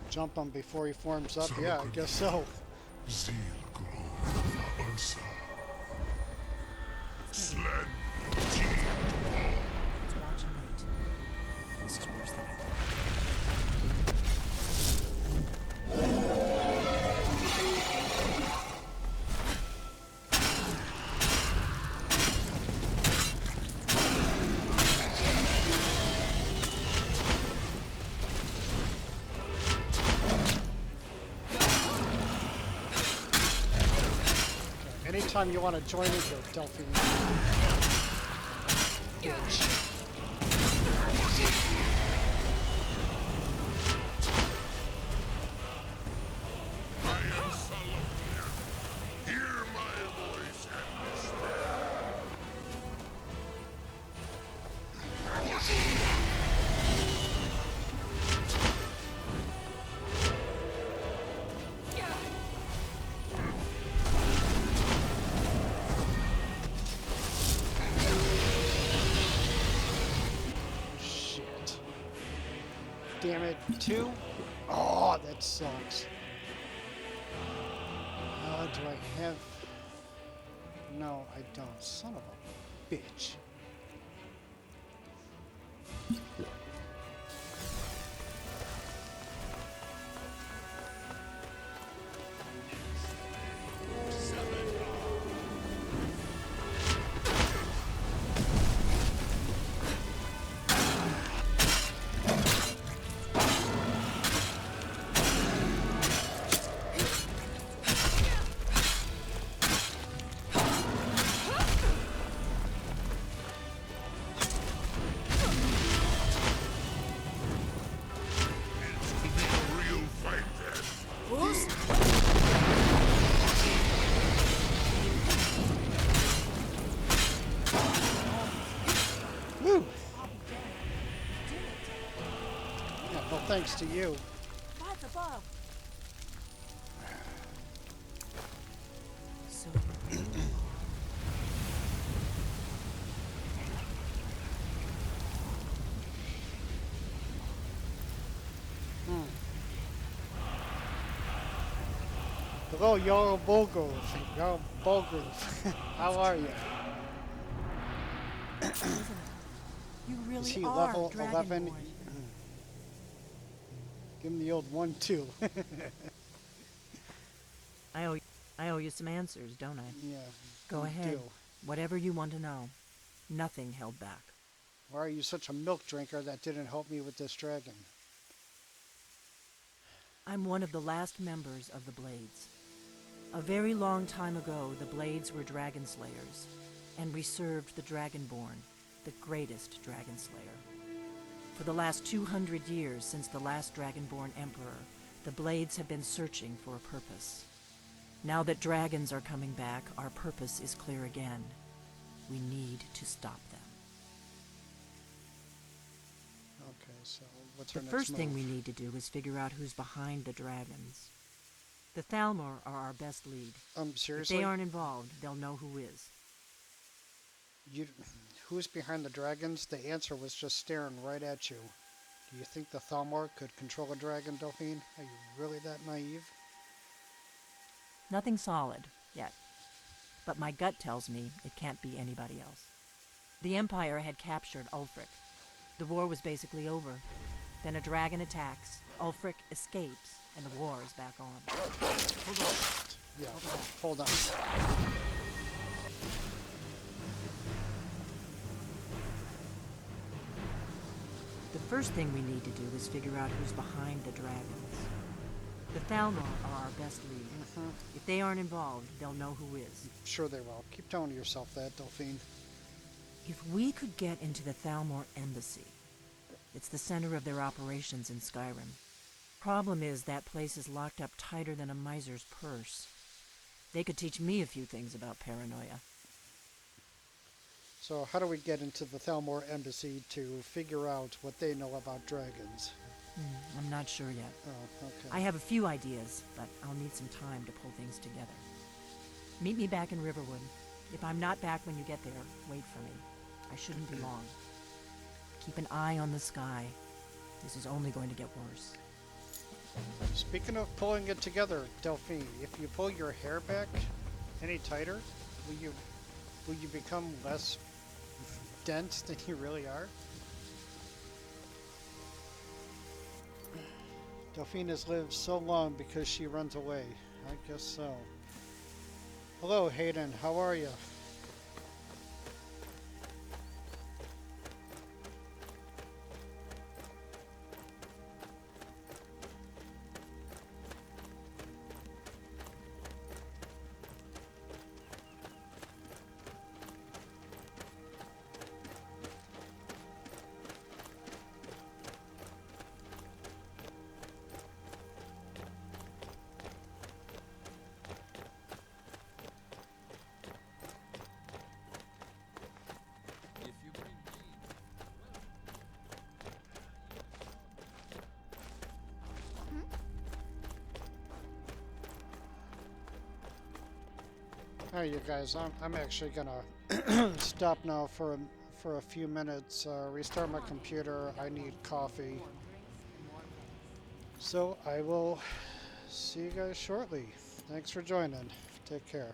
Jump him before he forms up? Yeah, I guess so.
Zil Grove Ursa. Slen.
Let's watch and wait. This is worse than I thought.
Anytime you want to join into Delphine. Bitch.
Hear my voice and despair.
Shit. Damn it. 2? Oh, that sucks. Do I have... No, I don't. Son of a bitch. Thanks to you.
That's above. So
Hello, Yarl Bolgrove. Yarl Bolgrove. How are you?
You really
Is he
are
level 11?
Dragonborn.
Give him the old 1-2.
I owe you some answers, don't I?
Yeah.
Go
you
ahead.
do.
Whatever you want to know. Nothing held back.
Why are you such a milk drinker that didn't help me with this dragon?
I'm one of the last members of the Blades. A very long time ago, the Blades were dragon slayers, and we served the Dragonborn, the greatest dragon slayer. For the last 200 years since the last Dragonborn Emperor, the Blades have been searching for a purpose. Now that dragons are coming back, our purpose is clear again. We need to stop them.
Okay, so what's
The
our next
first thing
move?
we need to do is figure out who's behind the dragons. The Thalmor are our best lead.
Seriously?
If they aren't involved, they'll know who is.
Who's behind the dragons? The answer was just staring right at you. Do you think the Thalmor could control a dragon, Delphine? Are you really that naive?
Nothing solid, yet. But my gut tells me it can't be anybody else. The Empire had captured Ulfric. The war was basically over. Then a dragon attacks, Ulfric escapes, and the war is back on. Hold on.
Yeah, hold on.
The first thing we need to do is figure out who's behind the dragons. The Thalmor are our best lead. If they aren't involved, they'll know who is.
Sure they will. Keep telling yourself that, Delphine.
If we could get into the Thalmor embassy, it's the center of their operations in Skyrim. Problem is, that place is locked up tighter than a miser's purse. They could teach me a few things about paranoia.
So how do we get into the Thalmor embassy to figure out what they know about dragons?
I'm not sure yet.
Oh, okay.
I have a few ideas, but I'll need some time to pull things together. Meet me back in Riverwood. If I'm not back when you get there, wait for me. I shouldn't be long. Keep an eye on the sky. This is only going to get worse.
Speaking of pulling it together, Delphine, if you pull your hair back any tighter, will you become less dense than you really are? Delphine has lived so long because she runs away. I guess so. Hello, Hayden. How are you? Alright, you guys, I'm actually gonna stop now for a few minutes, restart my computer. I need coffee. So I will see you guys shortly. Thanks for joining. Take care.